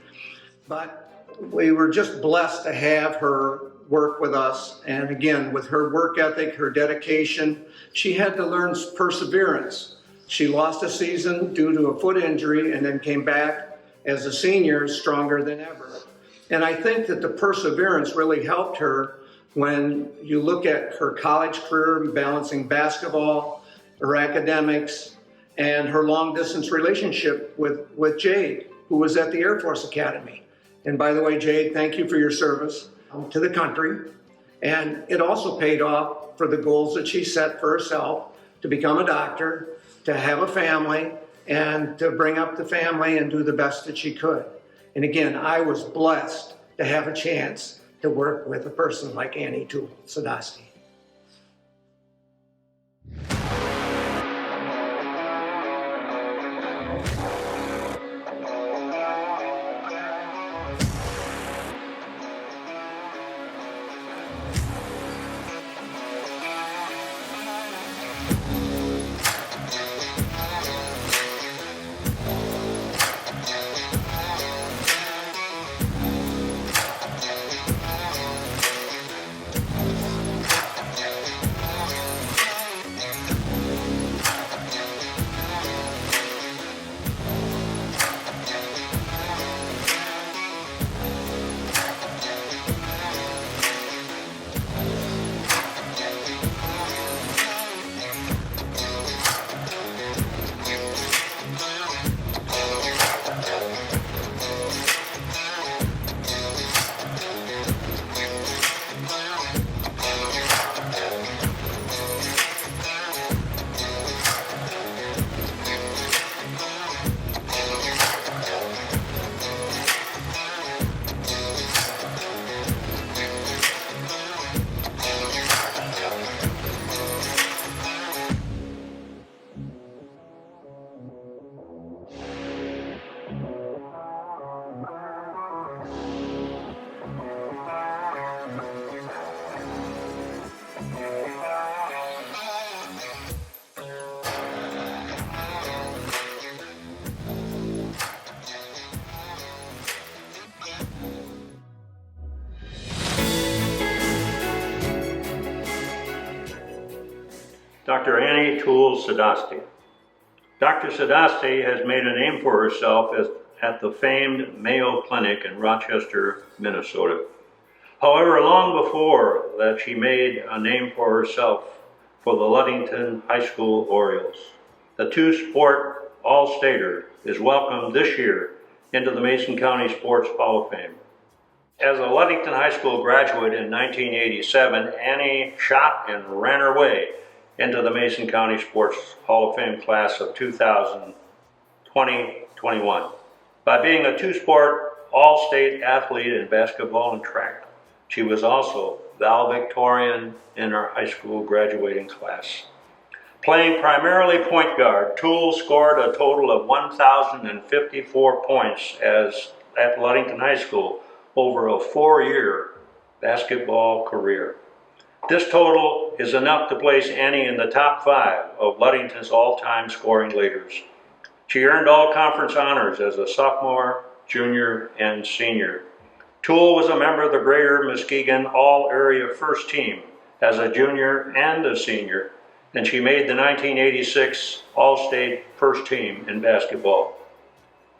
But we were just blessed to have her work with us. And again, with her work ethic, her dedication, she had to learn perseverance. She lost a season due to a foot injury and then came back as a senior stronger than ever. And I think that the perseverance really helped her when you look at her college career, balancing basketball, her academics, and her long-distance relationship with Jade, who was at the Air Force Academy. And by the way, Jade, thank you for your service to the country. And it also paid off for the goals that she set for herself to become a doctor, to have a family, and to bring up the family and do the best that she could. And again, I was blessed to have a chance to work with a person like Annie Toole Sadasti. Dr. Annie Toole Sadasti. Dr. Sadasti has made a name for herself at the famed Mayo Clinic in Rochester, Minnesota. However, long before that, she made a name for herself for the Ludington High School Orioles. The 2-sport All-Stater is welcomed this year into the Mason County Sports Hall of Fame. As a Ludington High School graduate in 1987, Annie shot and ran her way into the Mason County Sports Hall of Fame class of 2020-21 by being a 2-sport all-state athlete in basketball and track. She was also valedictorian in her high school graduating class. Playing primarily point guard, Toole scored a total of 1,054 points at Ludington High School over a 4-year basketball career. This total is enough to place Annie in the top 5 of Ludington's all-time scoring leaders. She earned all conference honors as a sophomore, junior, and senior. Toole was a member of the Greater Muskegon All-Area First Team as a junior and a senior, and she made the 1986 All-State first team in basketball.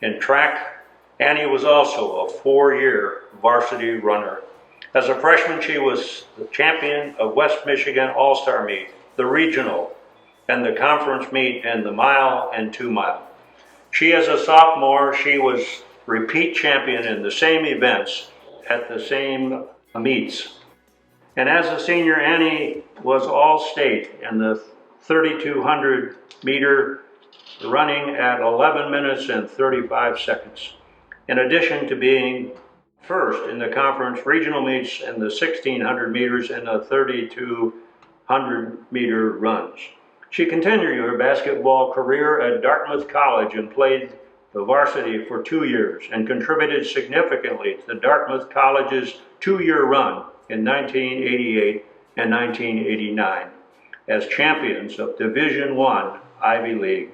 In track, Annie was also a 4-year varsity runner. As a freshman, she was the champion of West Michigan All-Star Meet, the regional, and the conference meet in the mile and 2 mile. She, as a sophomore, she was repeat champion in the same events at the same meets. And as a senior, Annie was all-state in the 3,200 meter running at 11 minutes and 35 seconds. In addition to being first in the conference regional meets in the 1,600 meters and the 3,200 meter runs. She continued her basketball career at Dartmouth College and played the varsity for 2 years and contributed significantly to Dartmouth College's 2-year run in 1988 and 1989 as champions of Division I Ivy League.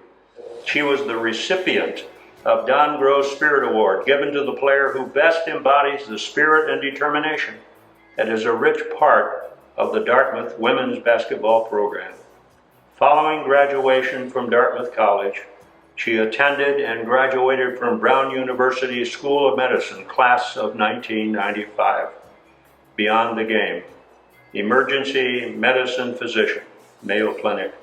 She was the recipient of Don Gross Spirit Award, given to the player who best embodies the spirit and determination that is a rich part of the Dartmouth women's basketball program. Following graduation from Dartmouth College, she attended and graduated from Brown University School of Medicine, class of 1995. Beyond the game, emergency medicine physician, Mayo Clinic,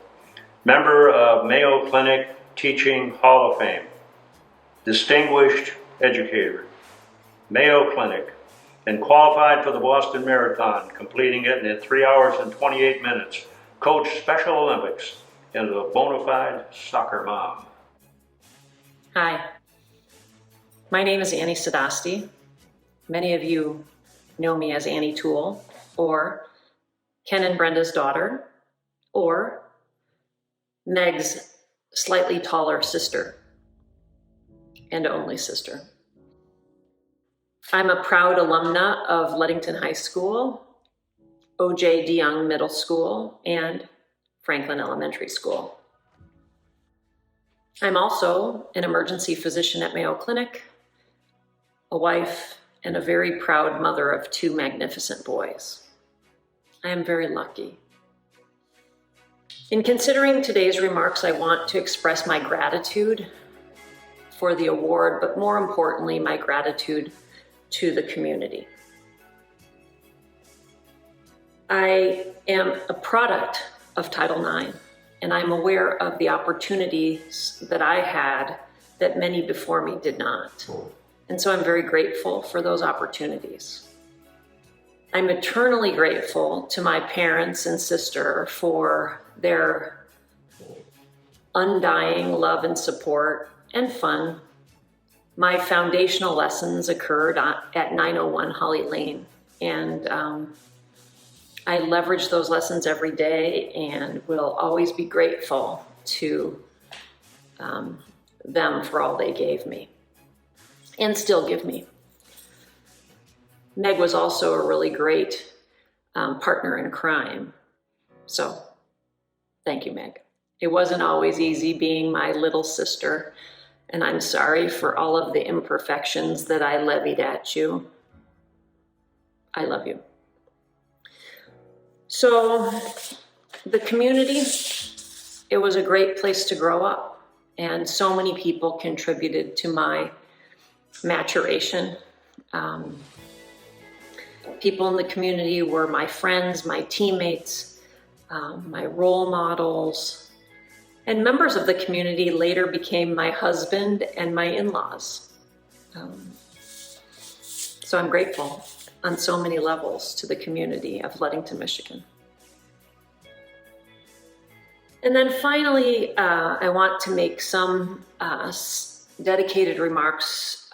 member of Mayo Clinic Teaching Hall of Fame, distinguished educator, Mayo Clinic, and qualified for the Boston Marathon, completing it in 3 hours and 28 minutes, coached Special Olympics, and is a bona fide soccer mom. Hi, my name is Annie Sadasti. Many of you know me as Annie Toole, or Ken and Brenda's daughter, or Meg's slightly taller sister and only sister. I'm a proud alumna of Leadington High School, O.J. DeYoung Middle School, and Franklin Elementary School. I'm also an emergency physician at Mayo Clinic, a wife, and a very proud mother of 2 magnificent boys. I am very lucky. In considering today's remarks, I want to express my gratitude for the award, but more importantly, my gratitude to the community. I am a product of Title IX, and I'm aware of the opportunities that I had that many before me did not. And so I'm very grateful for those opportunities. I'm eternally grateful to my parents and sister for their undying love and support and fun. My foundational lessons occurred at 901 Holly Lane, and I leverage those lessons every day and will always be grateful to them for all they gave me and still give me. Meg was also a really great partner in crime. So thank you, Meg. It wasn't always easy being my little sister, and I'm sorry for all of the imperfections that I levied at you. I love you. So the community, it was a great place to grow up, and so many people contributed to my maturation. People in the community were my friends, my teammates, my role models, and members of the community later became my husband and my in-laws. So I'm grateful on so many levels to the community of Leadington, Michigan. And then finally, I want to make some dedicated remarks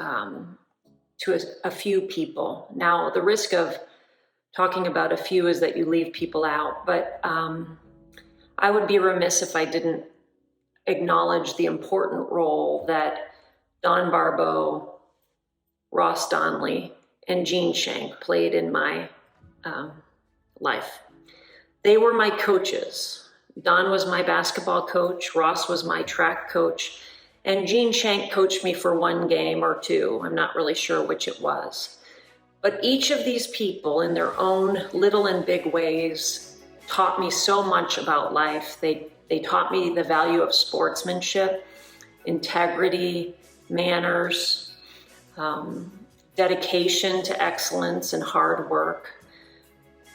to a few people. Now, the risk of talking about a few is that you leave people out, but I would be remiss if I didn't acknowledge the important role that Don Barbeau, Ross Donnelly, and Gene Shank played in my life. They were my coaches. Don was my basketball coach, Ross was my track coach, and Gene Shank coached me for 1 game or 2. I'm not really sure which it was. But each of these people, in their own little and big ways, taught me so much about life. They taught me the value of sportsmanship, integrity, manners, dedication to excellence and hard work.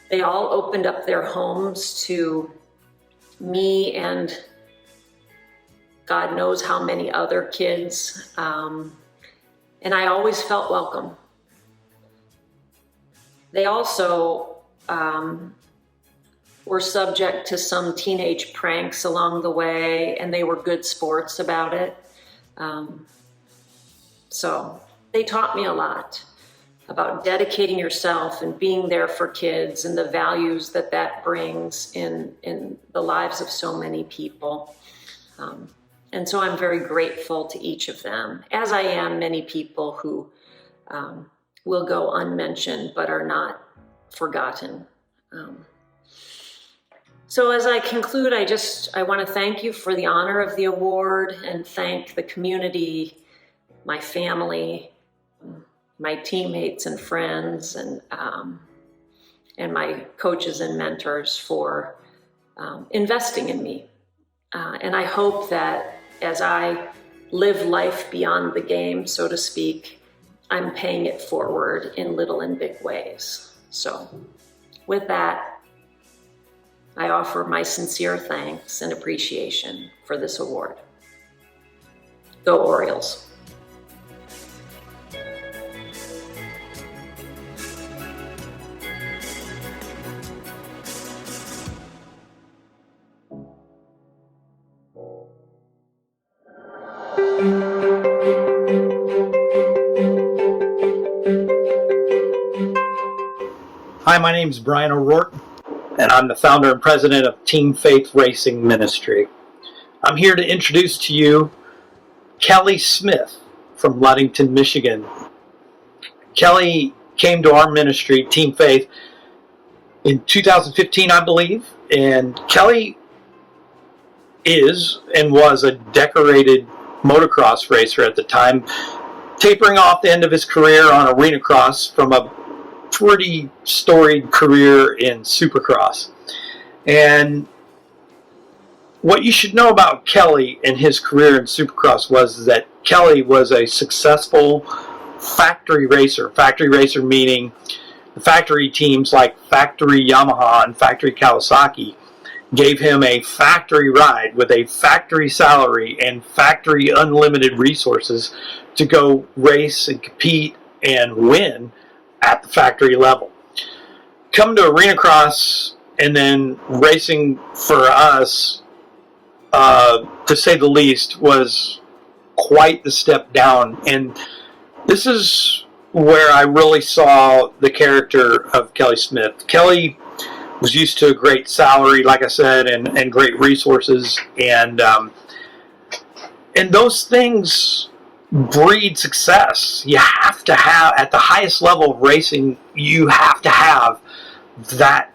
They all opened up their homes to me and God knows how many other kids. And I always felt welcome. They also were subject to some teenage pranks along the way, and they were good sports about it. So they taught me a lot about dedicating yourself and being there for kids and the values that that brings in the lives of so many people. And so I'm very grateful to each of them, as I am many people who will go unmentioned but are not forgotten. So as I conclude, I want to thank you for the honor of the award and thank the community, my family, my teammates and friends, and my coaches and mentors for investing in me. And I hope that as I live life beyond the game, so to speak, I'm paying it forward in little and big ways. So with that, I offer my sincere thanks and appreciation for this award. Go Orioles. Hi, my name is Brian O'Rourke, and I'm the founder and president of Team Faith Racing Ministry. I'm here to introduce to you Kelly Smith from Ludington, Michigan. Kelly came to our ministry, Team Faith, in 2015, I believe, and Kelly is and was a decorated motocross racer at the time, tapering off the end of his career on arena cross from a pretty storied career in Supercross. And what you should know about Kelly and his career in Supercross was that Kelly was a successful factory racer. Factory racer meaning the factory teams like Factory Yamaha and Factory Kawasaki gave him a factory ride with a factory salary and factory unlimited resources to go race and compete and win at the factory level. Come to arena cross and then racing for us, to say the least, was quite the step down. And this is where I really saw the character of Kelly Smith. Kelly was used to a great salary, like I said, and great resources, and those things breed success. You have to have, at the highest level of racing, you have to have that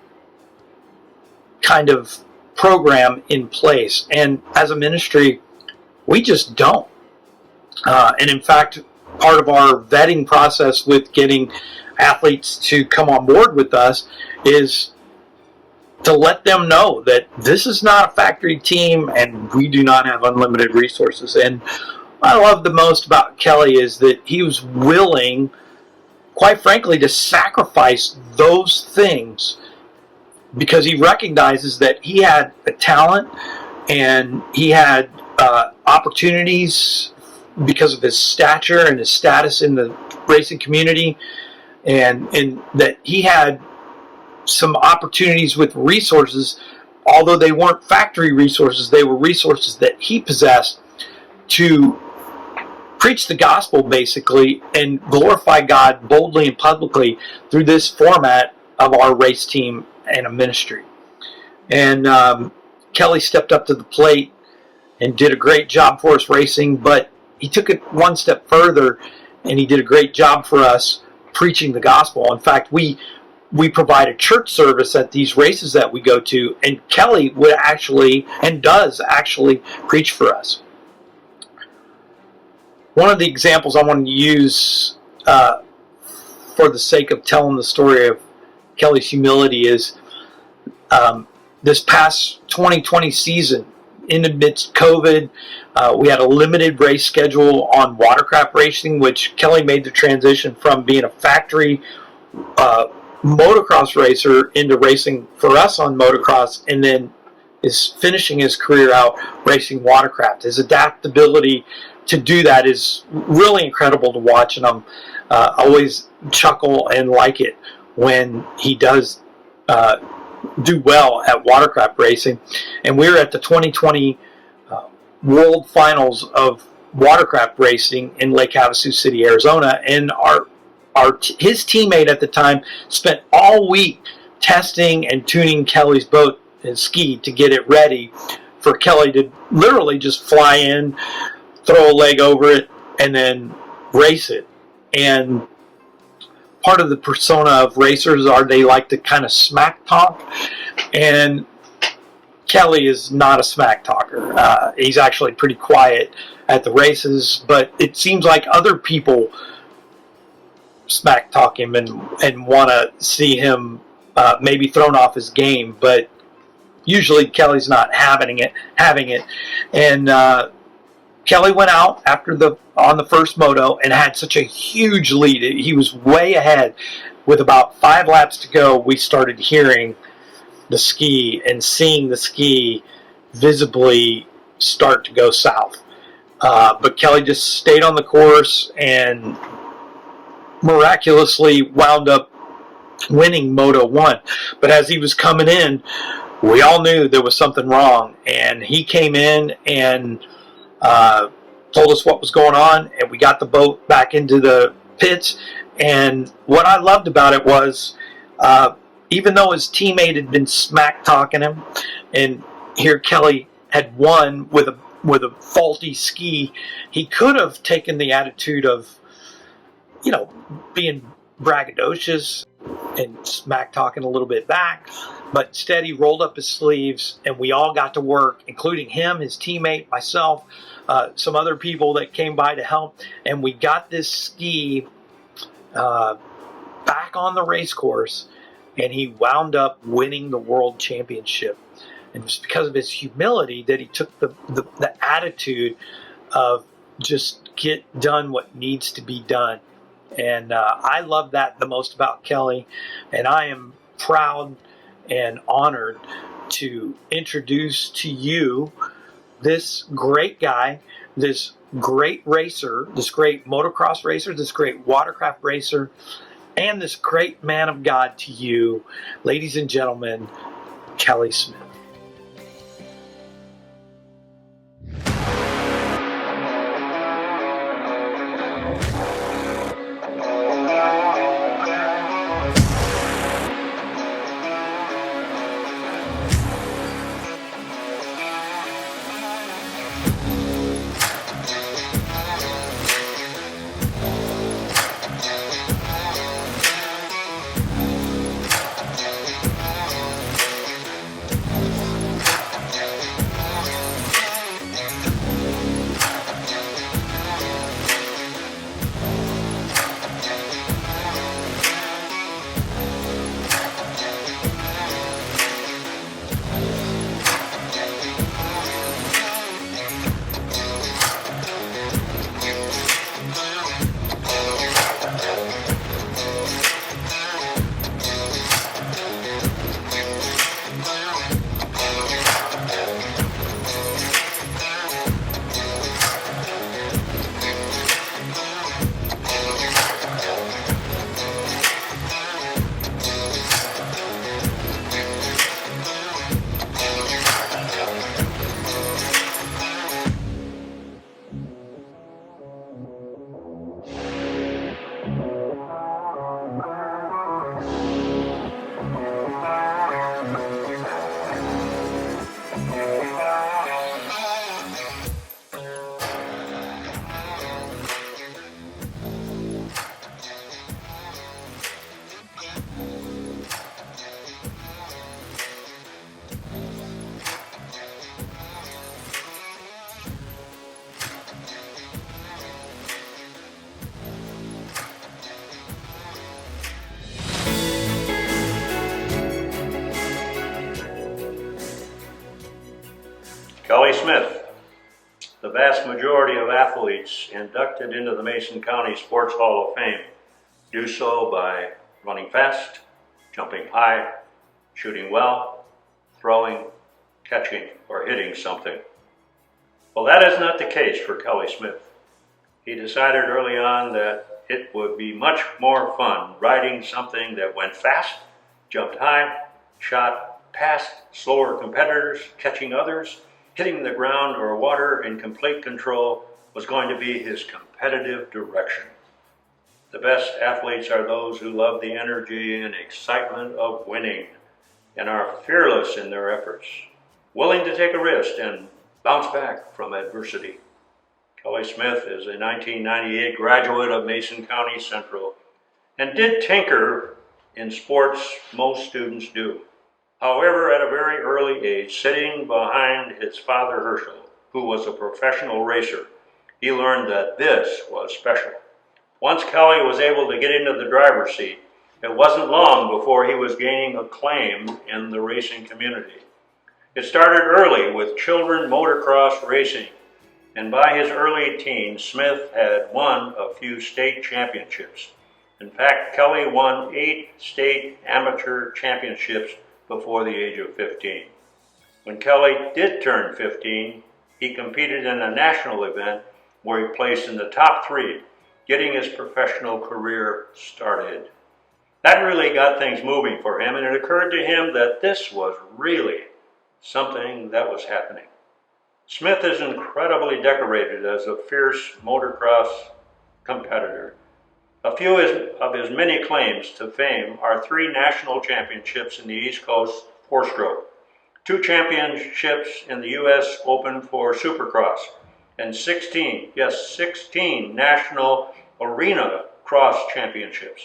kind of program in place. And as a ministry, we just don't. And in fact, part of our vetting process with getting athletes to come on board with us is to let them know that this is not a factory team and we do not have unlimited resources. And what I love the most about Kelly is that he was willing, quite frankly, to sacrifice those things because he recognizes that he had a talent and he had opportunities because of his stature and his status in the racing community, and that he had some opportunities with resources, although they weren't factory resources, they were resources that he possessed to preach the gospel basically and glorify God boldly and publicly through this format of our race team and a ministry. And Kelly stepped up to the plate and did a great job for us racing, but he took it one step further and he did a great job for us preaching the gospel. In fact, we provide a church service at these races that we go to, and Kelly would actually, and does actually, preach for us. One of the examples I want to use for the sake of telling the story of Kelly's humility is this past 2020 season, in the midst of COVID, we had a limited race schedule on watercraft racing, which Kelly made the transition from being a factory motocross racer into racing for us on motocross, and then is finishing his career out racing watercraft. His adaptability to do that is really incredible to watch, and I'm always chuckle and like it when he does do well at watercraft racing. And we were at the 2020 World Finals of watercraft racing in Lake Havasu City, Arizona, and his teammate at the time spent all week testing and tuning Kelly's boat and ski to get it ready for Kelly to literally just fly in, throw a leg over it, and then race it. And part of the persona of racers are they like to kind of smack talk, and Kelly is not a smack talker. He's actually pretty quiet at the races, but it seems like other people smack talk him and want to see him maybe thrown off his game, but usually Kelly's not having it. And Kelly went out on the first moto and had such a huge lead. He was way ahead. With about 5 laps to go, we started hearing the ski and seeing the ski visibly start to go south. But Kelly just stayed on the course and miraculously wound up winning Moto 1. But as he was coming in, we all knew there was something wrong, and he came in and told us what was going on, and we got the boat back into the pits. And what I loved about it was, even though his teammate had been smack talking him, and here Kelly had won with a faulty ski, he could have taken the attitude of, being braggadocious and smack talking a little bit back, but instead he rolled up his sleeves and we all got to work, including him, his teammate, myself, some other people that came by to help, and we got this ski back on the race course, and he wound up winning the world championship. And it was because of his humility that he took the attitude of just get done what needs to be done. And I love that the most about Kelly, and I am proud and honored to introduce to you this great guy, this great racer, this great motocross racer, this great watercraft racer, and this great man of God to you, ladies and gentlemen, Kelly Smith. Smith. The vast majority of athletes inducted into the Mason County Sports Hall of Fame do so by running fast, jumping high, shooting well, throwing, catching, or hitting something. Well, that is not the case for Kelly Smith. He decided early on that it would be much more fun riding something that went fast, jumped high, shot past slower competitors, catching others, hitting the ground or water in complete control was going to be his competitive direction. The best athletes are those who love the energy and excitement of winning and are fearless in their efforts, willing to take a risk and bounce back from adversity. Kelly Smith is a 1998 graduate of Mason County Central and did tinker in sports most students do. However, at a very early age, sitting behind his father Herschel, who was a professional racer, he learned that this was special. Once Kelly was able to get into the driver's seat, it wasn't long before he was gaining acclaim in the racing community. It started early with children motocross racing, and by his early teens, Smith had won a few state championships. In fact, Kelly won 8 state amateur championships before the age of 15. When Kelly did turn 15, he competed in a national event where he placed in the top 3, getting his professional career started. That really got things moving for him, and it occurred to him that this was really something that was happening. Smith is incredibly decorated as a fierce motocross competitor. A few of his many claims to fame are 3 national championships in the East Coast 4-stroke, 2 championships in the U.S. Open for Supercross, and 16 national arena cross championships.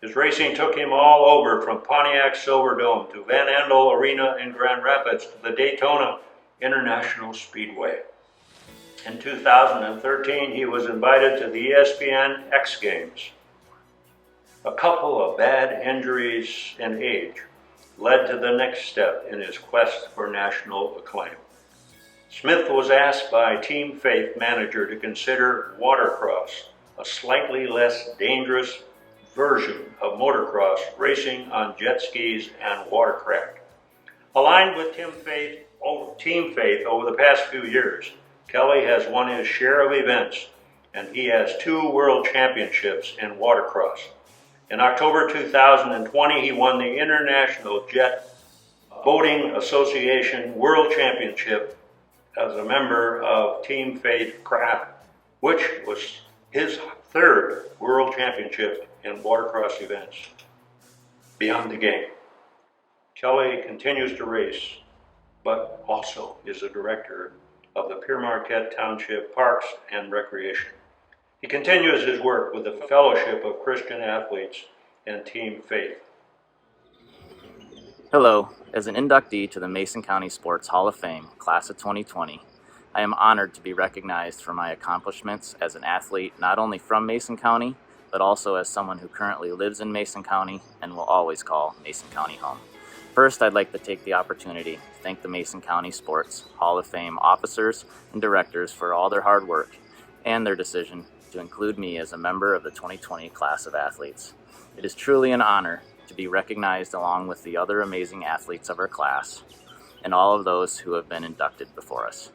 His racing took him all over, from Pontiac Silverdome to Van Andel Arena in Grand Rapids to the Daytona International Speedway. In 2013, he was invited to the ESPN X Games. A couple of bad injuries and age led to the next step in his quest for national acclaim. Smith was asked by Team Faith manager to consider watercross, a slightly less dangerous version of motocross, racing on jet skis and watercraft. Aligned with Team Faith over the past few years, Kelly has won his share of events, and he has 2 world championships in watercross. In October 2020, he won the International Jet Boating Association World Championship as a member of Team Faith Craft, which was his 3rd world championship in watercross events. Beyond the game, Kelly continues to race, but also is a director of the Pere Marquette Township Parks and Recreation. He continues his work with the Fellowship of Christian Athletes and Team Faith. Hello. As an inductee to the Mason County Sports Hall of Fame, Class of 2020, I am honored to be recognized for my accomplishments as an athlete not only from Mason County, but also as someone who currently lives in Mason County and will always call Mason County home. First, I'd like to take the opportunity to thank the Mason County Sports Hall of Fame officers and directors for all their hard work and their decision to include me as a member of the 2020 class of athletes. It is truly an honor to be recognized along with the other amazing athletes of our class and all of those who have been inducted before us.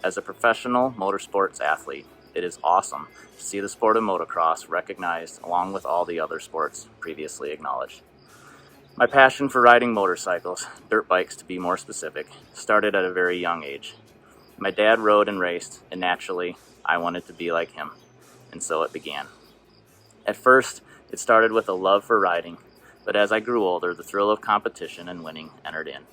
As a professional motorsports athlete, it is awesome to see the sport of motocross recognized along with all the other sports previously acknowledged. My passion for riding motorcycles, dirt bikes to be more specific, started at a very young age. My dad rode and raced, and naturally, I wanted to be like him, and so it began. At first, it started with a love for riding, but as I grew older, the thrill of competition and winning entered in.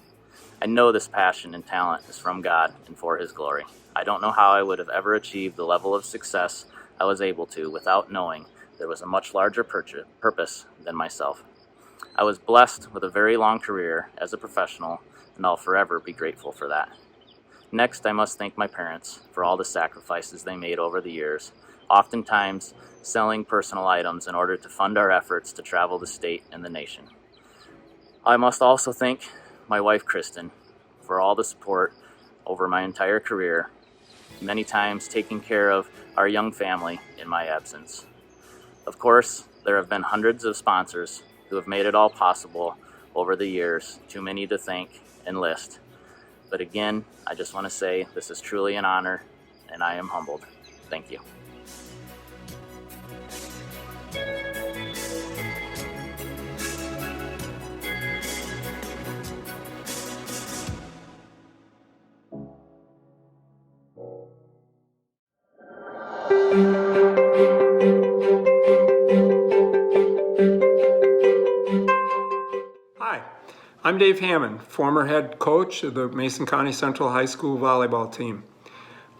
I know this passion and talent is from God and for His glory. I don't know how I would have ever achieved the level of success I was able to without knowing there was a much larger purpose than myself. I was blessed with a very long career as a professional, and I'll forever be grateful for that. Next, I must thank my parents for all the sacrifices they made over the years, oftentimes selling personal items in order to fund our efforts to travel the state and the nation. I must also thank my wife, Kristen, for all the support over my entire career, many times taking care of our young family in my absence. Of course, there have been hundreds of sponsors who have made it all possible over the years, too many to thank and list. But again, I just want to say this is truly an honor, and I am humbled. Thank you. Hi, I'm Dave Hammond, former head coach of the Mason County Central High School volleyball team.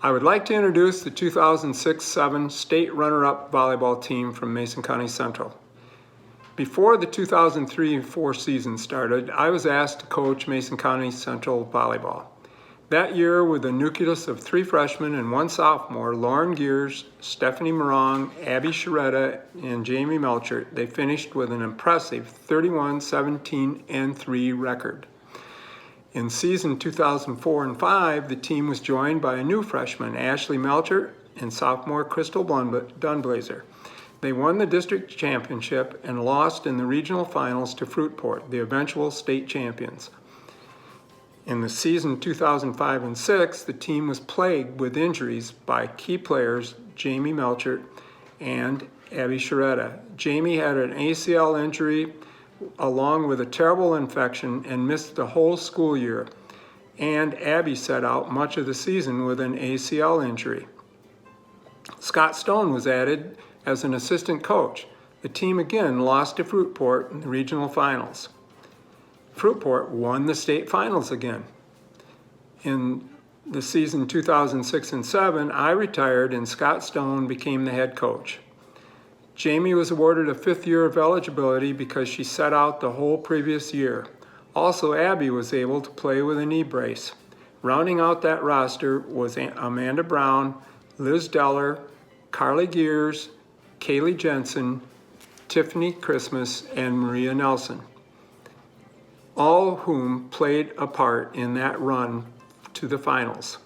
I would like to introduce the 2006-07 state runner-up volleyball team from Mason County Central. Before the 2003-04 season started, I was asked to coach Mason County Central volleyball. That year, with a nucleus of 3 freshmen and 1 sophomore, Lauren Gears, Stephanie Morong, Abby Sharetta, and Jamie Melchert, they finished with an impressive 31-17-3 record. In season 2004 and 5, the team was joined by a new freshman, Ashley Melchert, and sophomore Crystal Dunblazer. They won the district championship and lost in the regional finals to Fruitport, the eventual state champions. In the season 2005 and 6, the team was plagued with injuries by key players Jamie Melchert and Abby Sharetta. Jamie had an ACL injury along with a terrible infection and missed the whole school year. And Abby sat out much of the season with an ACL injury. Scott Stone was added as an assistant coach. The team again lost to Fruitport in the regional finals. Fruitport won the state finals again. In the season 2006 and 7, I retired and Scott Stone became the head coach. Jamie was awarded a 5th year of eligibility because she sat out the whole previous year. Also, Abby was able to play with a knee brace. Rounding out that roster was Amanda Brown, Liz Deller, Carly Gears, Kaylee Jensen, Tiffany Christmas, and Maria Nelson, all whom played a part in that run to the finals.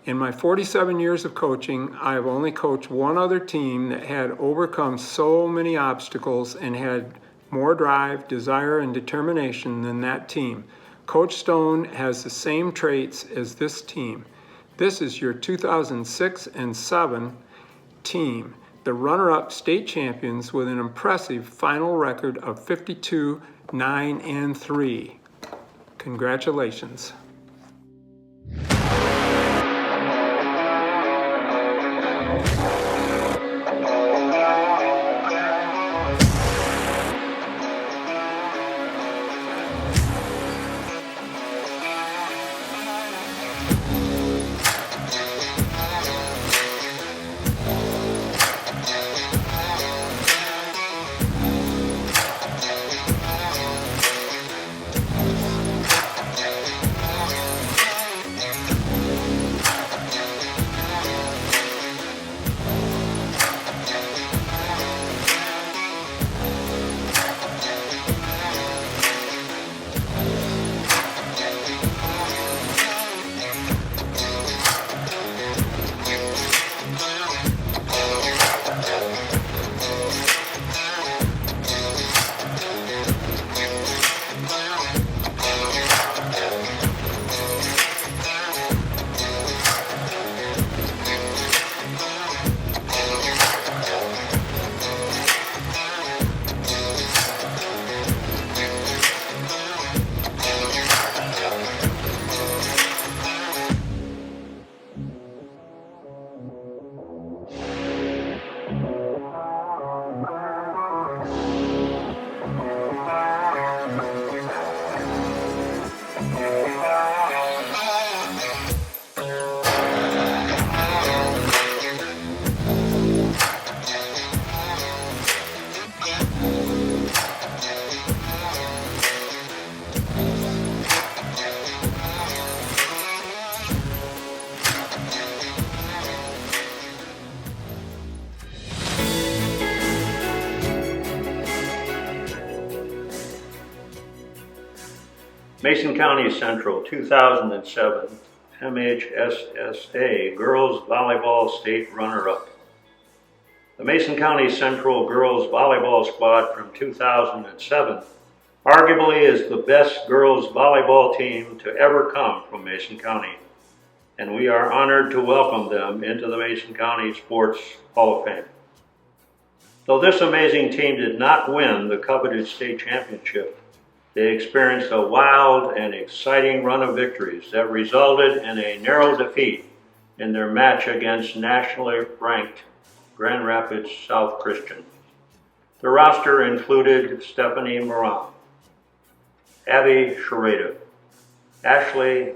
In my 47 years of coaching, I have only coached one other team that had overcome so many obstacles and had more drive, desire, and determination than that team. Coach Stone has the same traits as this team. This is your 2006 and 7 team, the runner-up state champions with an impressive final record of 52-9-3. Congratulations. Mason County Central 2007 MHSSA Girls Volleyball State Runner-Up. The Mason County Central Girls Volleyball Squad from 2007 arguably is the best girls volleyball team to ever come from Mason County, and we are honored to welcome them into the Mason County Sports Hall of Fame. Though this amazing team did not win the coveted state championship, they experienced a wild and exciting run of victories that resulted in a narrow defeat in their match against nationally ranked Grand Rapids South Christian. The roster included Stephanie Moran, Abby Sharada, Ashley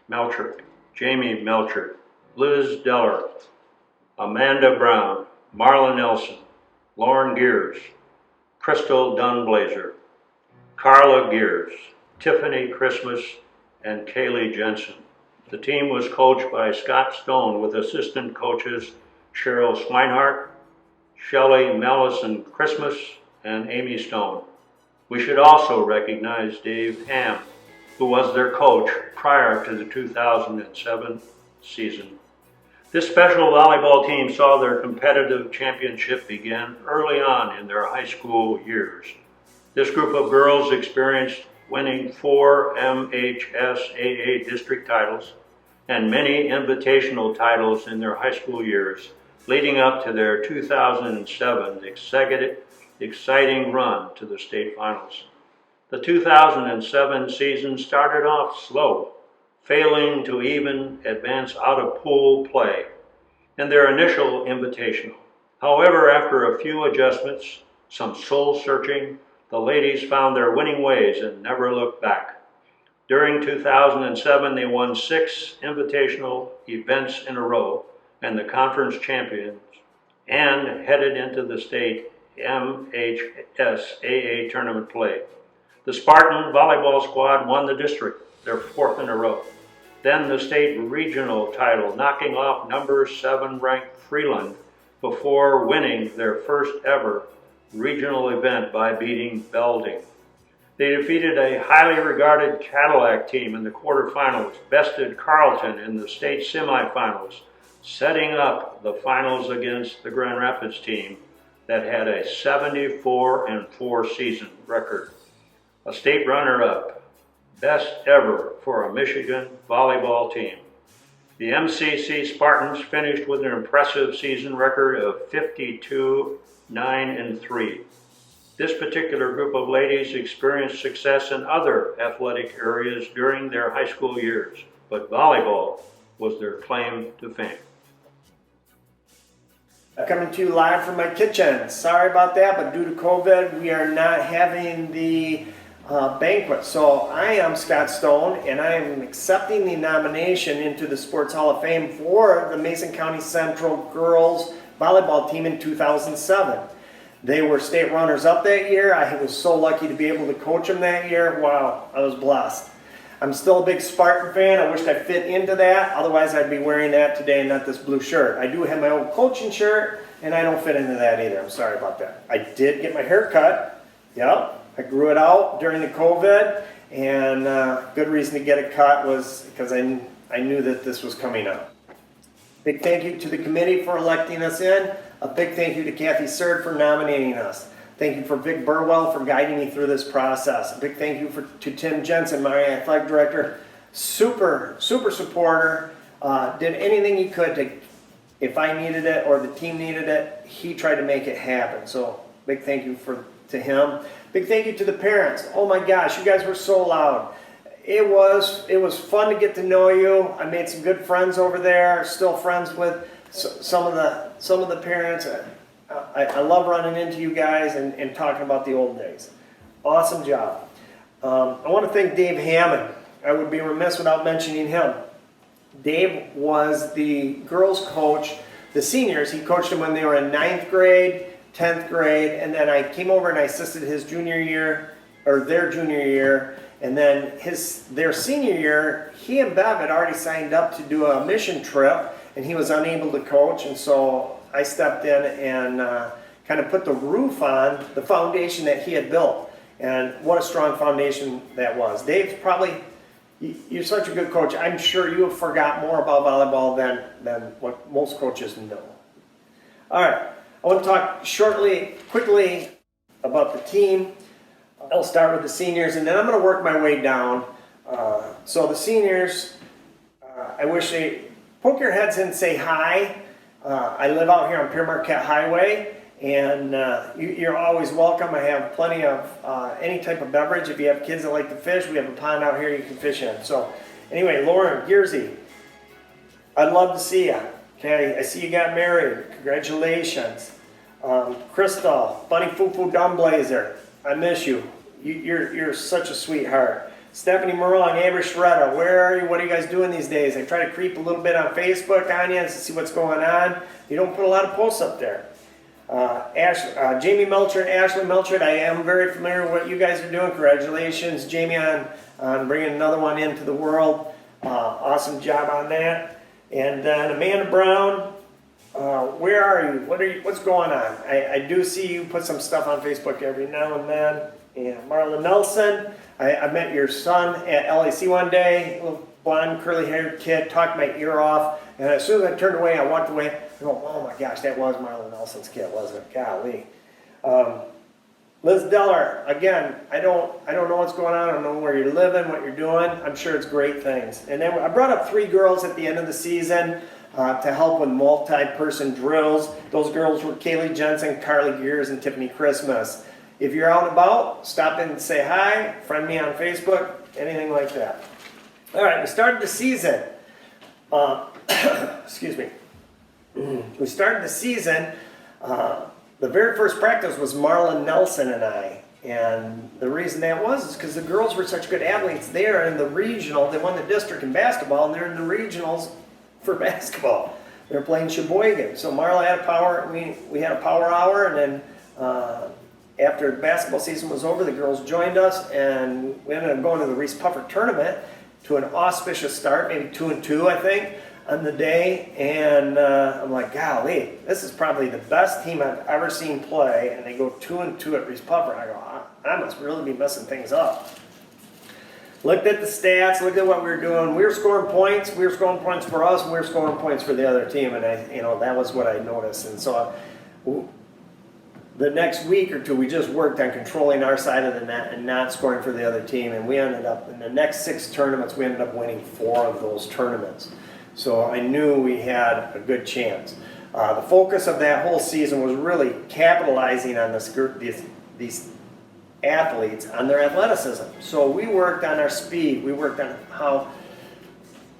Melchert, Jamie Melchert, Liz Deller, Amanda Brown, Marla Nelson, Lauren Gears, Crystal Dunblazer, Carla Gears, Tiffany Christmas, and Kaylee Jensen. The team was coached by Scott Stone with assistant coaches Cheryl Swinehart, Shelley Mellison Christmas, and Amy Stone. We should also recognize Dave Ham, who was their coach prior to the 2007 season. This special volleyball team saw their competitive championship begin early on in their high school years. This group of girls experienced winning 4 MHSAA district titles and many invitational titles in their high school years, leading up to their 2007 exciting run to the state finals. The 2007 season started off slow, failing to even advance out of pool play in their initial invitational. However, after a few adjustments, some soul searching, the ladies found their winning ways and never looked back. During 2007, they won 6 invitational events in a row and the conference champions, and headed into the state MHSAA tournament play. The Spartan volleyball squad won the district, their 4th in a row. Then the state regional title, knocking off number 7 ranked Freeland before winning their first ever regional event by beating Belding. They defeated a highly regarded Cadillac team in the quarterfinals, bested Carleton in the state semifinals, setting up the finals against the Grand Rapids team that had a 74-4 season record. A state runner-up, best ever for a Michigan volleyball team. The MCC Spartans finished with an impressive season record of 52-9-3. This particular group of ladies experienced success in other athletic areas during their high school years, but volleyball was their claim to fame. Coming to you live from my kitchen. Sorry about that, but due to COVID, we are not having the banquet. So I am Scott Stone, and I am accepting the nomination into the Sports Hall of Fame for the Mason County Central girls volleyball team in 2007. They were state runners-up that year. I was so lucky to be able to coach them that year. Wow, I was blessed. I'm still a big Spartan fan. I wished I fit into that. Otherwise, I'd be wearing that today and not this blue shirt. I do have my own coaching shirt, and I don't fit into that either. I'm sorry about that. I did get my hair cut. Yep, I grew it out during the COVID, and good reason to get it cut was because I knew that this was coming up. Big thank you to the committee for electing us in. A big thank you to Kathy Surd for nominating us. Thank you for Vic Burwell for guiding me through this process. A big thank you to Tim Jensen, my athletic director. Super supporter. Did anything he could to, if I needed it or the team needed it, he tried to make it happen. So big thank you to him. Big thank you to the parents. Oh my gosh, you guys were so loud. It was fun to get to know you. I made some good friends over there. Still friends with some of the parents. I love running into you guys and talking about the old days. Awesome job. I want to thank Dave Hammond. I would be remiss without mentioning him. Dave was the girls coach, the seniors. He coached them when they were in 9th grade, 10th grade, and then I came over and I assisted his junior year, or their junior year, and then their senior year, he and Bev had already signed up to do a mission trip, and he was unable to coach, and so I stepped in and kind of put the roof on the foundation that he had built. And what a strong foundation that was. Dave's probably You're such a good coach. I'm sure you have forgot more about volleyball than what most coaches know. All right, I want to talk quickly about the team. I'll start with the seniors, and then I'm going to work my way down. So the seniors, I wish they poke your heads in and say hi. I live out here on Pierre Marquette Highway, and you're always welcome. I have plenty of any type of beverage. If you have kids that like to fish, we have a pond out here you can fish in. So anyway, Lauren, Giersey, I'd love to see you. Okay, I see you got married. Congratulations. Crystal, Bunny Foo Foo Dumblazer, I miss you. You're such a sweetheart. Stephanie Morong, Amber Shredder, where are you? What are you guys doing these days? I try to creep a little bit on Facebook on you to see what's going on. You don't put a lot of posts up there. Jamie Melcher and Ashley Melcher, I am very familiar with what you guys are doing. Congratulations, Jamie, on bringing another one into the world. Awesome job on that. And then Amanda Brown, where are you? What's going on? I do see you put some stuff on Facebook every now and then. And Marla Nelson, I met your son at LAC one day, little blonde, curly-haired kid, talked my ear off, and as soon as I turned away, I walked away, I go, oh my gosh, that was Marla Nelson's kid, wasn't it? Golly. Liz Deller, again, I don't know what's going on, I don't know where you're living, what you're doing, I'm sure it's great things. And then I brought up 3 girls at the end of the season to help with multi-person drills. Those girls were Kaylee Jensen, Carly Gears, and Tiffany Christmas. If you're out and about, stop in and say hi, friend me on Facebook, anything like that. All right, we started the season. Excuse me. We started the season. The very first practice was Marla Nelson and I. And the reason that was is because the girls were such good athletes. They are in the regional. They won the district in basketball, and they're in the regionals for basketball. They're playing Sheboygan. So Marla had a power. We had a power hour, and then after the basketball season was over, the girls joined us, and we ended up going to the Reese Puffer tournament to an auspicious start, maybe 2-2, I think, on the day. And I'm like, golly, this is probably the best team I've ever seen play. And they go 2-2 at Reese Puffer. And I go, I must really be messing things up. Looked at the stats, looked at what we were doing. We were scoring points. We were scoring points for us. We were scoring points for the other team. And that was what I noticed. And so the next week or two, we just worked on controlling our side of the net and not scoring for the other team. And we ended up, in the next 6 tournaments, we ended up winning 4 of those tournaments. So I knew we had a good chance. The focus of that whole season was really capitalizing on these athletes, on their athleticism. So we worked on our speed. We worked on how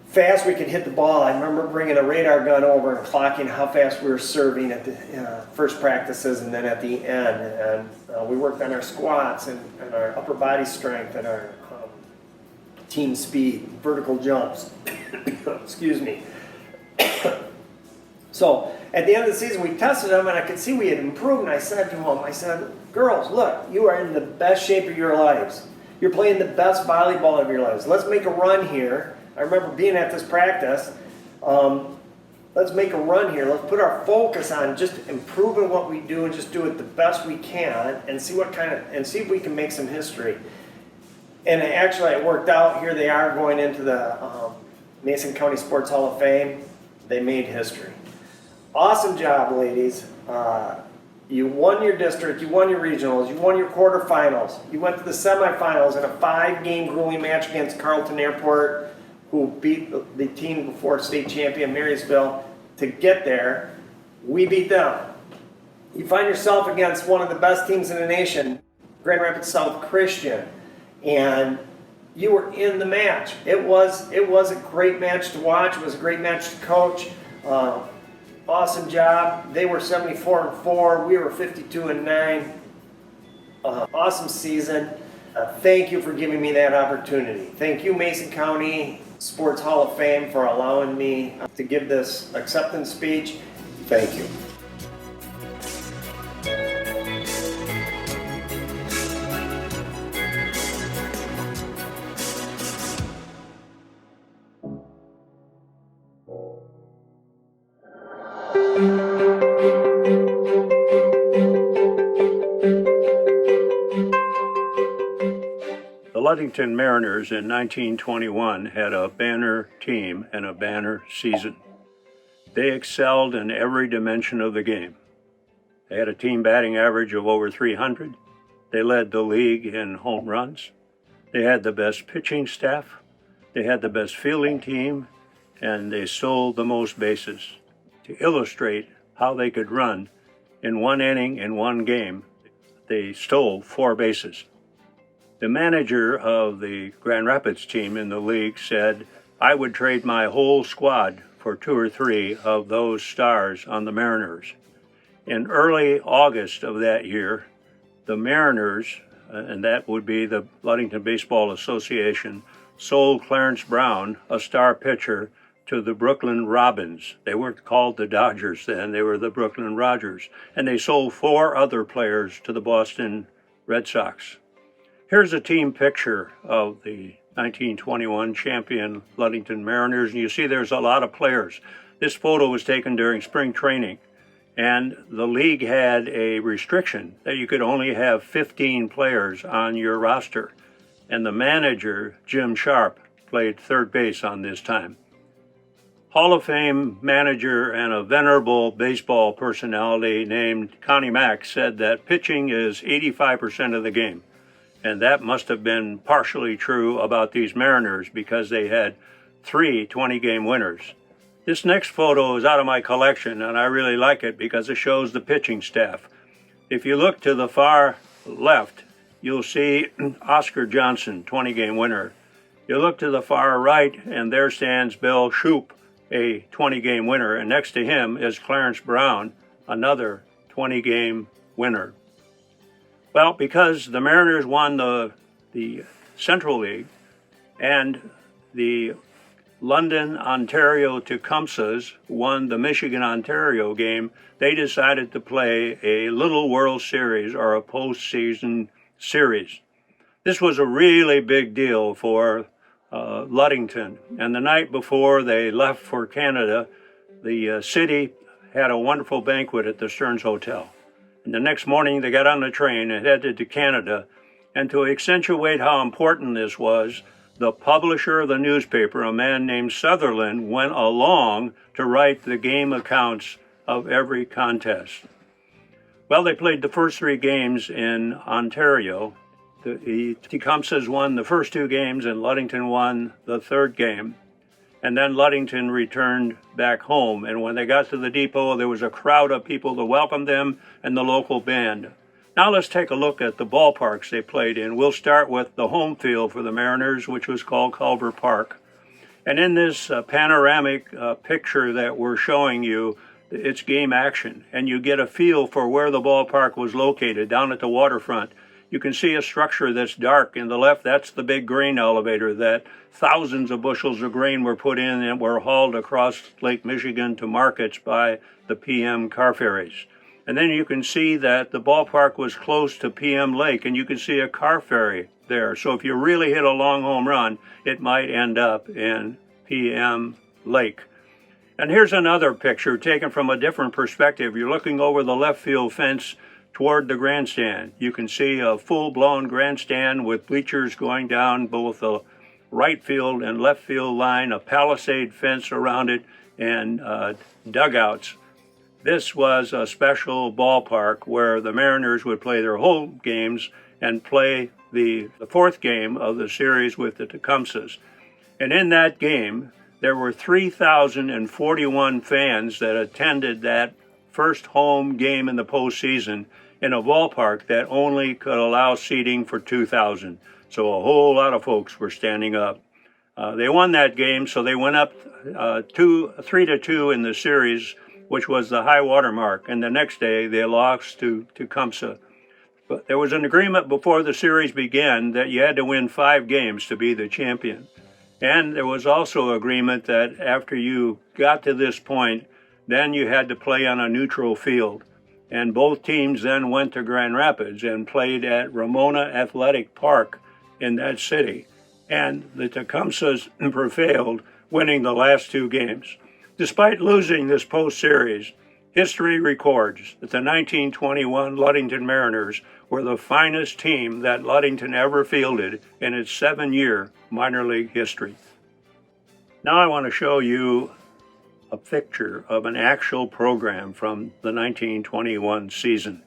fast we could hit the ball. I remember bringing a radar gun over and clocking how fast we were serving at the first practices and then at the end. And we worked on our squats and our upper body strength and our team speed, vertical jumps. Excuse me. So at the end of the season, we tested them, and I could see we had improved. And I said to them, girls, look, you are in the best shape of your lives. You're playing the best volleyball of your lives. Let's make a run here. I remember being at this practice. Let's make a run here. Let's put our focus on just improving what we do and just do it the best we can and see if we can make some history. And actually, it worked out. Here they are going into the Mason County Sports Hall of Fame. They made history. Awesome job, ladies. You won your district, you won your regionals, you won your quarterfinals. You went to the semifinals in a 5-game grueling match against Carleton Airport, who beat the team before state champion Marysville to get there. We beat them. You find yourself against one of the best teams in the nation, Grand Rapids South Christian, and you were in the match. It was a great match to watch. It was a great match to coach. Awesome job. They were 74-4. We were 52-9. Awesome season. Thank you for giving me that opportunity. Thank you, Mason County Sports Hall of Fame, for allowing me to give this acceptance speech. Thank you. The Ludington Mariners in 1921 had a banner team and a banner season. They excelled in every dimension of the game. They had a team batting average of over 300. They led the league in home runs. They had the best pitching staff. They had the best fielding team, and they stole the most bases. To illustrate how they could run, in one inning, in one game, they stole 4 bases. The manager of the Grand Rapids team in the league said, "I would trade my whole squad for 2 or 3 of those stars on the Mariners." In early August of that year, the Mariners, and that would be the Ludington Baseball Association, sold Clarence Brown, a star pitcher, to the Brooklyn Robins. They weren't called the Dodgers then, they were the Brooklyn Rogers. And they sold 4 other players to the Boston Red Sox. Here's a team picture of the 1921 champion Ludington Mariners, and you see there's a lot of players. This photo was taken during spring training, and the league had a restriction that you could only have 15 players on your roster. And the manager, Jim Sharp, played third base on this time. Hall of Fame manager and a venerable baseball personality named Connie Mack said that pitching is 85% of the game. And that must have been partially true about these Mariners because they had 3 20-game winners. This next photo is out of my collection, and I really like it because it shows the pitching staff. If you look to the far left, you'll see Oscar Johnson, 20-game winner. You look to the far right, and there stands Bill Shoup, a 20-game winner, and next to him is Clarence Brown, another 20-game winner. Well, because the Mariners won the Central League and the London, Ontario Tecumsehs won the Michigan-Ontario game, they decided to play a little World Series or a postseason series. This was a really big deal for Ludington. And the night before they left for Canada, the city had a wonderful banquet at the Stearns Hotel. And the next morning they got on the train and headed to Canada. And to accentuate how important this was, the publisher of the newspaper, a man named Sutherland, went along to write the game accounts of every contest. Well, they played the first 3 games in Ontario. The Tecumsehs won the first 2 games and Ludington won the 3rd game. And then Ludington returned back home. And when they got to the depot, there was a crowd of people to welcome them and the local band. Now let's take a look at the ballparks they played in. We'll start with the home field for the Mariners, which was called Culver Park. And in this panoramic picture that we're showing you, it's game action. And you get a feel for where the ballpark was located, down at the waterfront. You can see a structure that's dark in the left. That's the big grain elevator that thousands of bushels of grain were put in and were hauled across Lake Michigan to markets by the PM car ferries. And then you can see that the ballpark was close to PM Lake, and you can see a car ferry there. So if you really hit a long home run, it might end up in PM Lake. And here's another picture taken from a different perspective. You're looking over the left field fence toward the grandstand. You can see a full-blown grandstand with bleachers going down both the right field and left field line, a palisade fence around it, and dugouts. This was a special ballpark where the Mariners would play their home games and play the 4th game of the series with the Tecumsehs. And in that game, there were 3,041 fans that attended that first home game in the postseason in a ballpark that only could allow seating for 2,000. So a whole lot of folks were standing up. They won that game, so they went up 3-2 in the series, which was the high water mark. And the next day, they lost to Tecumseh. But there was an agreement before the series began that you had to win 5 games to be the champion. And there was also agreement that after you got to this point, then you had to play on a neutral field. And both teams then went to Grand Rapids and played at Ramona Athletic Park in that city. And the Tecumsehs prevailed, winning the last 2 games. Despite losing this post-series, History records that the 1921 Ludington Mariners were the finest team that Ludington ever fielded in its 7-year minor league history. Now I want to show you a picture of an actual program from the 1921 season.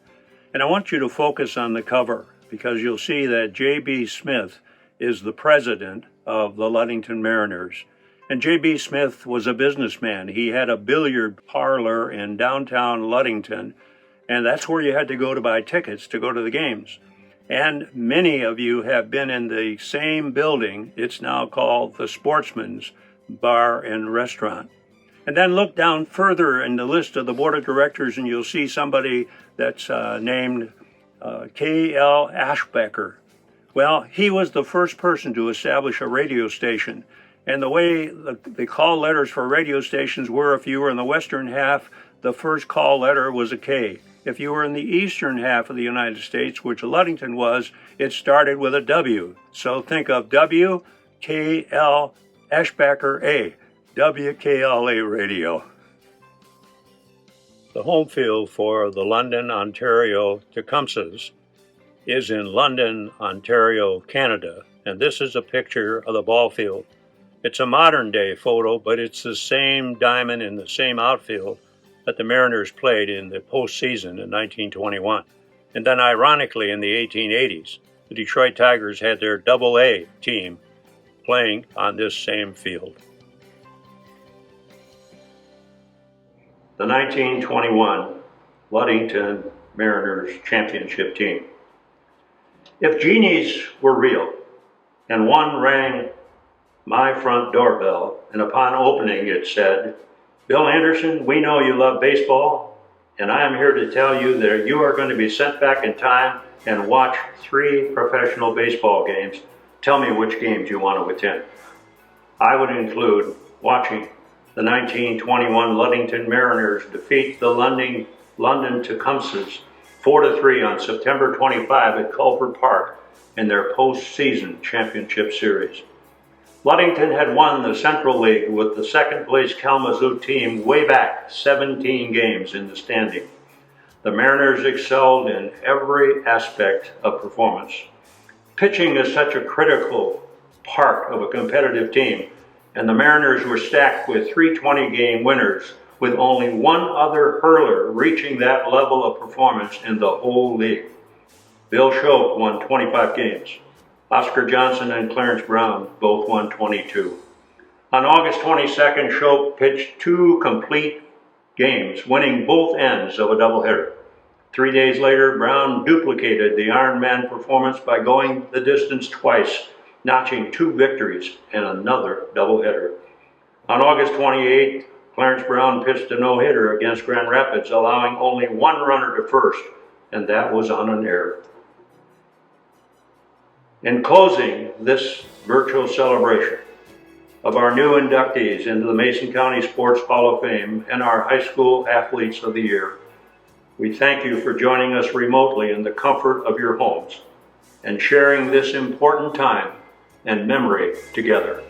And I want you to focus on the cover because you'll see that J.B. Smith is the president of the Ludington Mariners. And J.B. Smith was a businessman. He had a billiard parlor in downtown Ludington, and that's where you had to go to buy tickets to go to the games. And many of you have been in the same building. It's now called the Sportsman's Bar and Restaurant. And then look down further in the list of the board of directors and you'll see somebody that's named K.L. Ashbecker. Well, he was the first person to establish a radio station. And the way the call letters for radio stations were, if you were in the western half, the first call letter was a K. If you were in the eastern half of the United States, which Ludington was, it started with a W. So think of W.K.L. Ashbecker A. WKLA Radio. The home field for the London, Ontario Tecumsehs is in London, Ontario, Canada. And this is a picture of the ball field. It's a modern day photo, but it's the same diamond in the same outfield that the Mariners played in the postseason in 1921. And then ironically in the 1880s, the Detroit Tigers had their Double-A team playing on this same field. The 1921 Ludington Mariners championship team. If genies were real and one rang my front doorbell, and upon opening it said, "Bill Anderson, we know you love baseball, and I am here to tell you that you are going to be sent back in time and watch 3 professional baseball games. Tell me which games you want to attend." I would include watching the 1921 Ludington Mariners defeat the London Tecumsehs 4-3 on September 25 at Culver Park in their postseason championship series. Ludington had won the Central League with the second-place Kalamazoo team way back 17 games in the standing. The Mariners excelled in every aspect of performance. Pitching is such a critical part of a competitive team, and the Mariners were stacked with 320-game winners, with only one other hurler reaching that level of performance in the whole league. Bill Shope won 25 games. Oscar Johnson and Clarence Brown both won 22. On August 22nd, Shope pitched 2 complete games, winning both ends of a doubleheader. 3 days later, Brown duplicated the Iron Man performance by going the distance twice, notching 2 victories and another doubleheader. On August 28th, Clarence Brown pitched a no-hitter against Grand Rapids, allowing only 1 runner to first, and that was on an error. In closing this virtual celebration of our new inductees into the Mason County Sports Hall of Fame and our high school athletes of the year, we thank you for joining us remotely in the comfort of your homes and sharing this important time and memory together.